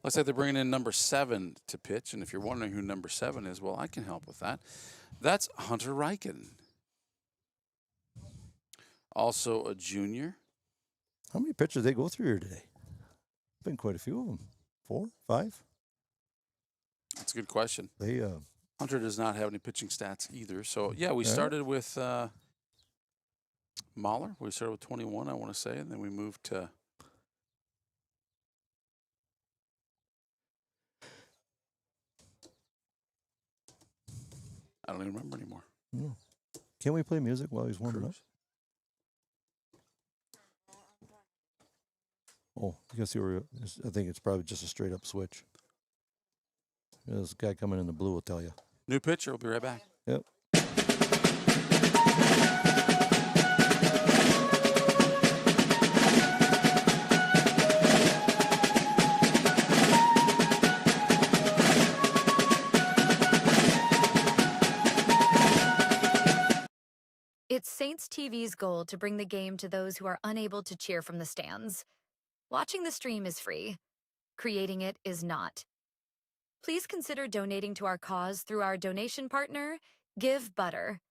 Looks like they're bringing in number 7 to pitch, and if you're wondering who number 7 is, well, I can help with that. That's Hunter Riken, also a junior. How many pitchers they go through here today? Been quite a few of them. 4, 5. That's a good question. They Hunter does not have any pitching stats either. So, yeah, we Yeah. started with Mahler. We started with 21, I want to say, and then we moved to I don't even remember anymore. Can we play music while he's warming up? Cruz. Oh, you can see where I think it's probably just a straight up switch. This guy coming in the blue will tell you. New pitcher. We'll be right back. Yep. It's Saints TV's goal to bring the game to those who are unable to cheer from the stands. Watching the stream is free. Creating it is not. Please consider donating to our cause through our donation partner, Give Butter.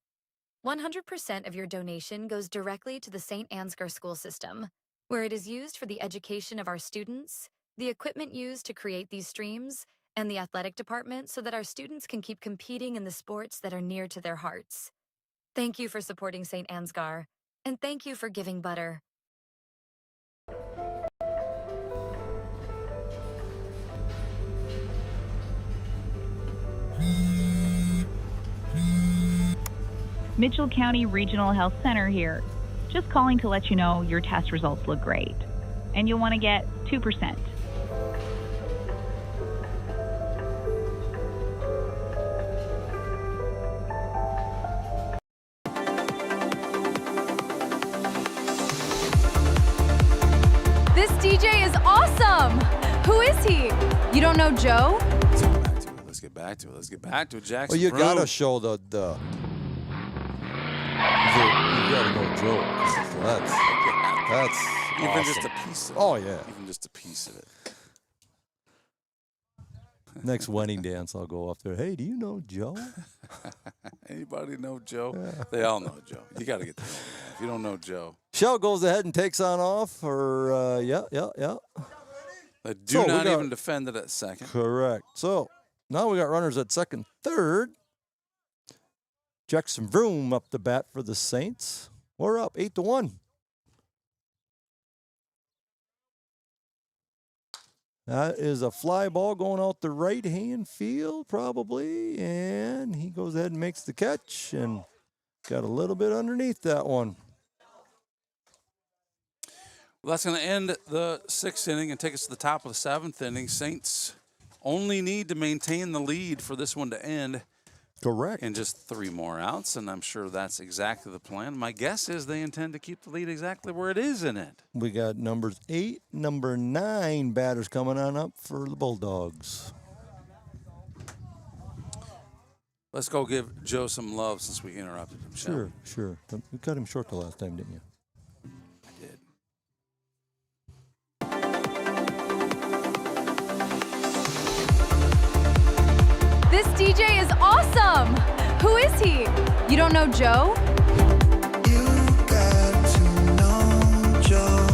100% of your donation goes directly to the St. Ansgar school system, where it is used for the education of our students, the equipment used to create these streams, and the athletic department so that our students can keep competing in the sports that are near to their hearts. Thank you for supporting St. Ansgar, and thank you for giving butter. Mitchell County Regional Health Center here. Just calling to let you know your test results look great. And you'll want to get 2%. This DJ is awesome! Who is he? You don't know Joe? Let's get back to it. Let's get back to it, Jackson. Well, you Broom. gotta show the you gotta know Joe. That's even awesome. just a piece of it. Oh yeah. Even just a piece of it. Next wedding dance, I'll go up there. Hey, do you know Joe? Anybody know Joe? Yeah. They all know Joe. You got to get to know him. If you don't know Joe. Shell goes ahead and takes on off. Or yeah. They do not even defend it at second. Correct. So now we got runners at second, third. Jackson Vroom up the bat for the Saints. We're up 8-1. That is a fly ball going out the right-hand field, probably. And he goes ahead and makes the catch and got a little bit underneath that one. Well, that's going to end the sixth inning and take us to the top of the seventh inning. Saints only need to maintain the lead for this one to end. Correct. In just 3 more outs, and I'm sure that's exactly the plan. My guess is they intend to keep the lead exactly where it is in it. We got numbers 8, number 9 batters coming on up for the Bulldogs. Let's go give Joe some love since we interrupted him. Sure. You cut him short the last time, didn't you? I did. This DJ is awesome! Who is he? You don't know Joe? You got to know Joe.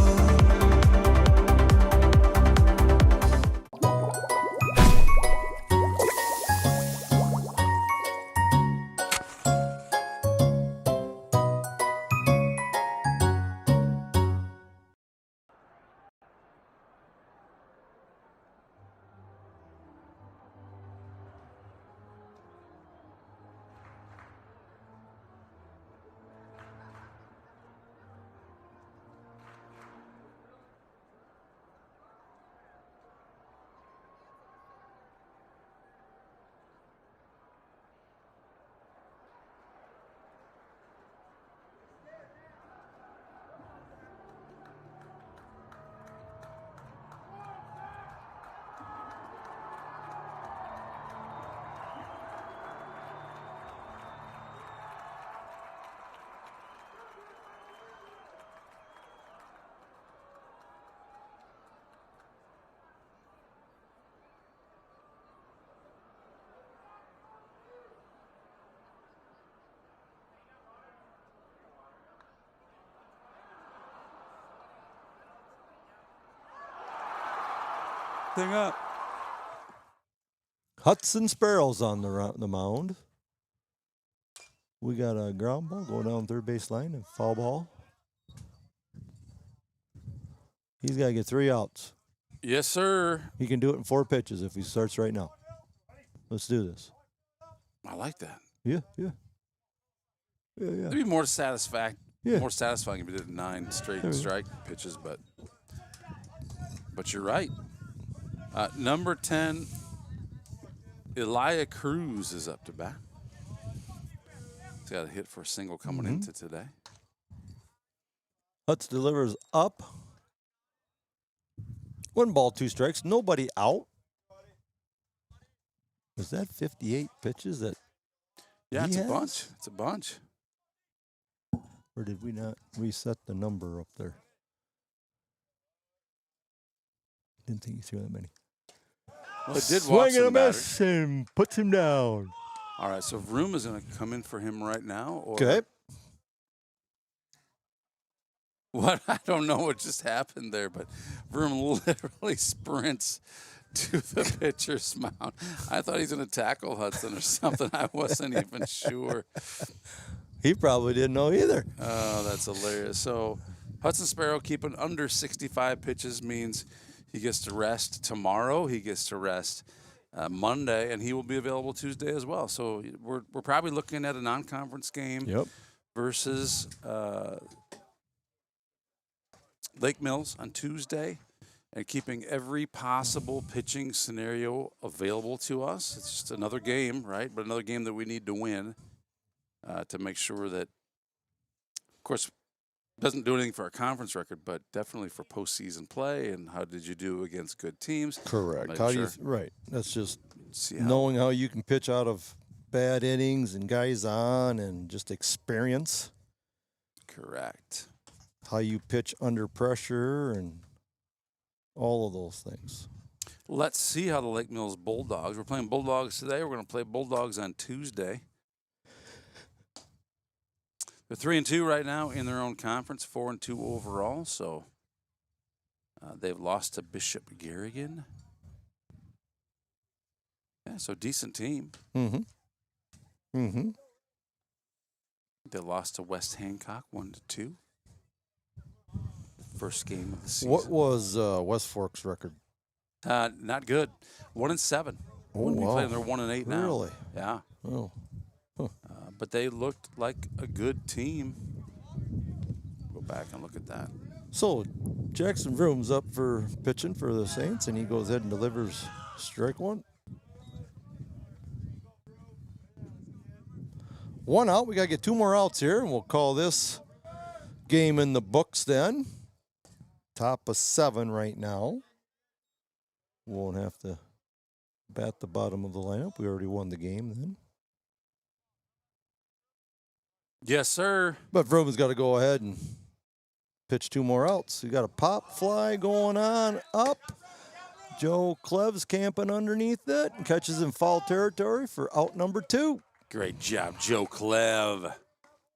Thing up. Hudson Sparrows on the mound. We got a ground ball going down third base line and foul ball. He's got to get 3 outs. Yes, sir. He can do it in 4 pitches if he starts right now. Let's do this. I like that. Yeah. It'd be more satisfying. Yeah. More satisfying if you did 9 straight strike pitches, but you're right. Number 10, Elia Cruz is up to bat. He's got a hit for a single coming into today. Hutz delivers up. 1 ball, 2 strikes. Nobody out. Was that 58 pitches that? Yeah, it's he a has? bunch. It's a bunch. Or did we not reset the number up there? Didn't think he threw that many. Well, it did walk Swing and a some miss batters. and puts him down. All right, so Vroom is going to come in for him right now. Or Okay. What? I don't know what just happened there, but Vroom literally sprints to the pitcher's mound. I thought he's going to tackle Hudson or something. I wasn't even sure. He probably didn't know either. Oh, that's hilarious. So Hudson Sparrow keeping under 65 pitches means he gets to rest tomorrow. He gets to rest Monday, and he will be available Tuesday as well. So we're probably looking at a non-conference game versus Lake Mills on Tuesday, and keeping every possible pitching scenario available to us. It's just another game, right? But another game that we need to win to make sure that, of course, doesn't do anything for our conference record, but definitely for postseason play. And how did you do against good teams? Correct. Make How do sure. you? Right. That's just See how, knowing how you can pitch out of bad innings and guys on, and just experience. correct. How you pitch under pressure and all of those things. Let's see how the Lake Mills Bulldogs. We're playing Bulldogs today. We're going to play Bulldogs on Tuesday. They're 3-2 right now in their own conference, 4-2 overall. So they've lost to Bishop Garrigan. Yeah, so decent team. Mm-hmm. Mm-hmm. They lost to West Hancock 1-2. First game of the season. What was West Fork's record? Not good. 1-7. Oh, When we wow. played them, they're 1-8 now. Really? Yeah. Oh. But they looked like a good team. Go back and look at that. So Jackson Vroom's up for pitching for the Saints, and he goes ahead and delivers strike one. One out. We got to get two more outs here, and we'll call this game in the books then. Top of 7 right now. Won't have to bat the bottom of the lineup. We already won the game then. Yes, sir. But Vroom's got to go ahead and pitch two more outs. We got a pop fly going on up. Joe Clev's camping underneath it and catches in foul territory for out number 2. Great job, Joe Clev.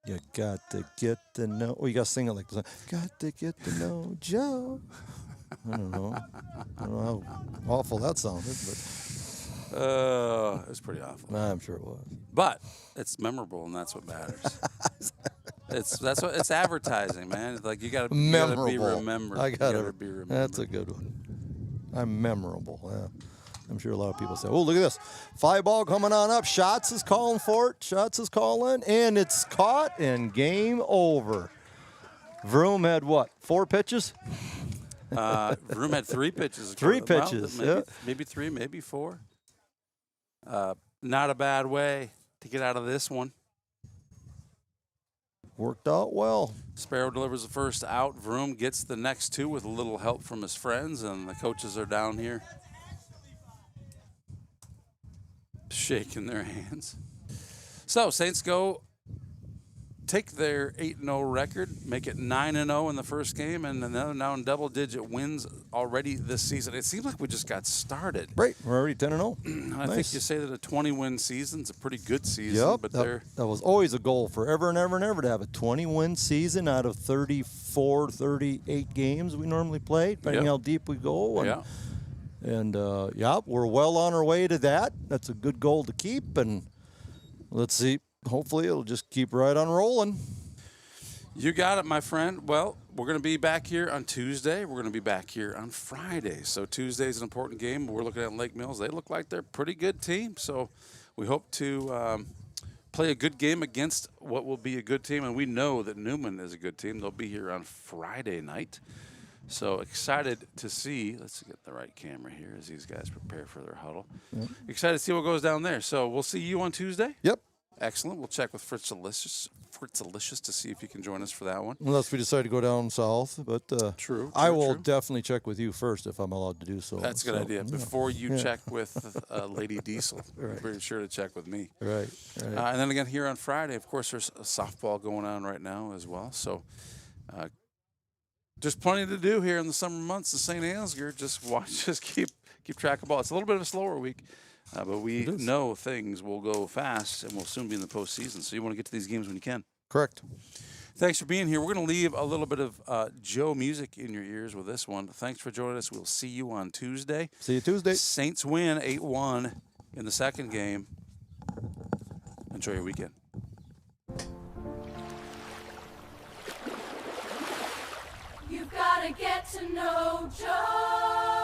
You got to get to know. Oh, you got to sing it like this. Got to get to know Joe. I don't know how awful that sounded, but It was pretty awful. I'm sure it was. But it's memorable, and that's what matters. It's advertising, man. Like you got to be remembered. I got to to be remembered. That's a good one. I'm memorable. Yeah. I'm sure a lot of people say, "Oh, look at this. Fly ball coming on up. Shots is calling for it. Shots is calling, and it's caught, and game over." Vroom had what? 4 pitches? Vroom had 3 pitches. 3 Well, pitches. maybe 3, maybe 4. Not a bad way to get out of this one. Worked out well. Sparrow delivers the first out. Vroom gets the next 2 with a little help from his friends, and the coaches are down here shaking their hands. So Saints go take their 8-0 record, make it 9-0 in the first game, and now in double-digit wins already this season. It seems like we just got started. Right, we're already 10-0. I think you say that a 20-win season's a pretty good season. Yep, but that was always a goal forever and ever and ever to have a 20-win season out of 34, 38 games we normally play, depending how deep we go. And, and we're well on our way to that. That's a good goal to keep, and let's see. Hopefully it'll just keep right on rolling. You got it, my friend. Well, we're going to be back here on Tuesday. We're going to be back here on Friday. So Tuesday's an important game. We're looking at Lake Mills. They look like they're a pretty good team. So we hope to play a good game against what will be a good team. And we know that Newman is a good team. They'll be here on Friday night. So excited to see. Let's get the right camera here as these guys prepare for their huddle. Yep. Excited to see what goes down there. So we'll see you on Tuesday. Yep. Excellent. We'll check with Fritz Delicious to see if he can join us for that one. Unless we decide to go down south, but true. I will definitely check with you first if I'm allowed to do so. That's a good idea. Before you check with Lady Diesel, be sure to check with me. Right. And then again here on Friday, of course, there's a softball going on right now as well. So just plenty to do here in the summer months in St. Ansgar. Just keep track of ball. It's a little bit of a slower week. But we know things will go fast, and we'll soon be in the postseason. So you want to get to these games when you can. Correct. Thanks for being here. We're going to leave a little bit of Joe music in your ears with this one. Thanks for joining us. We'll see you on Tuesday. See you Tuesday. Saints win 8-1 in the second game. Enjoy your weekend. You've got to get to know Joe.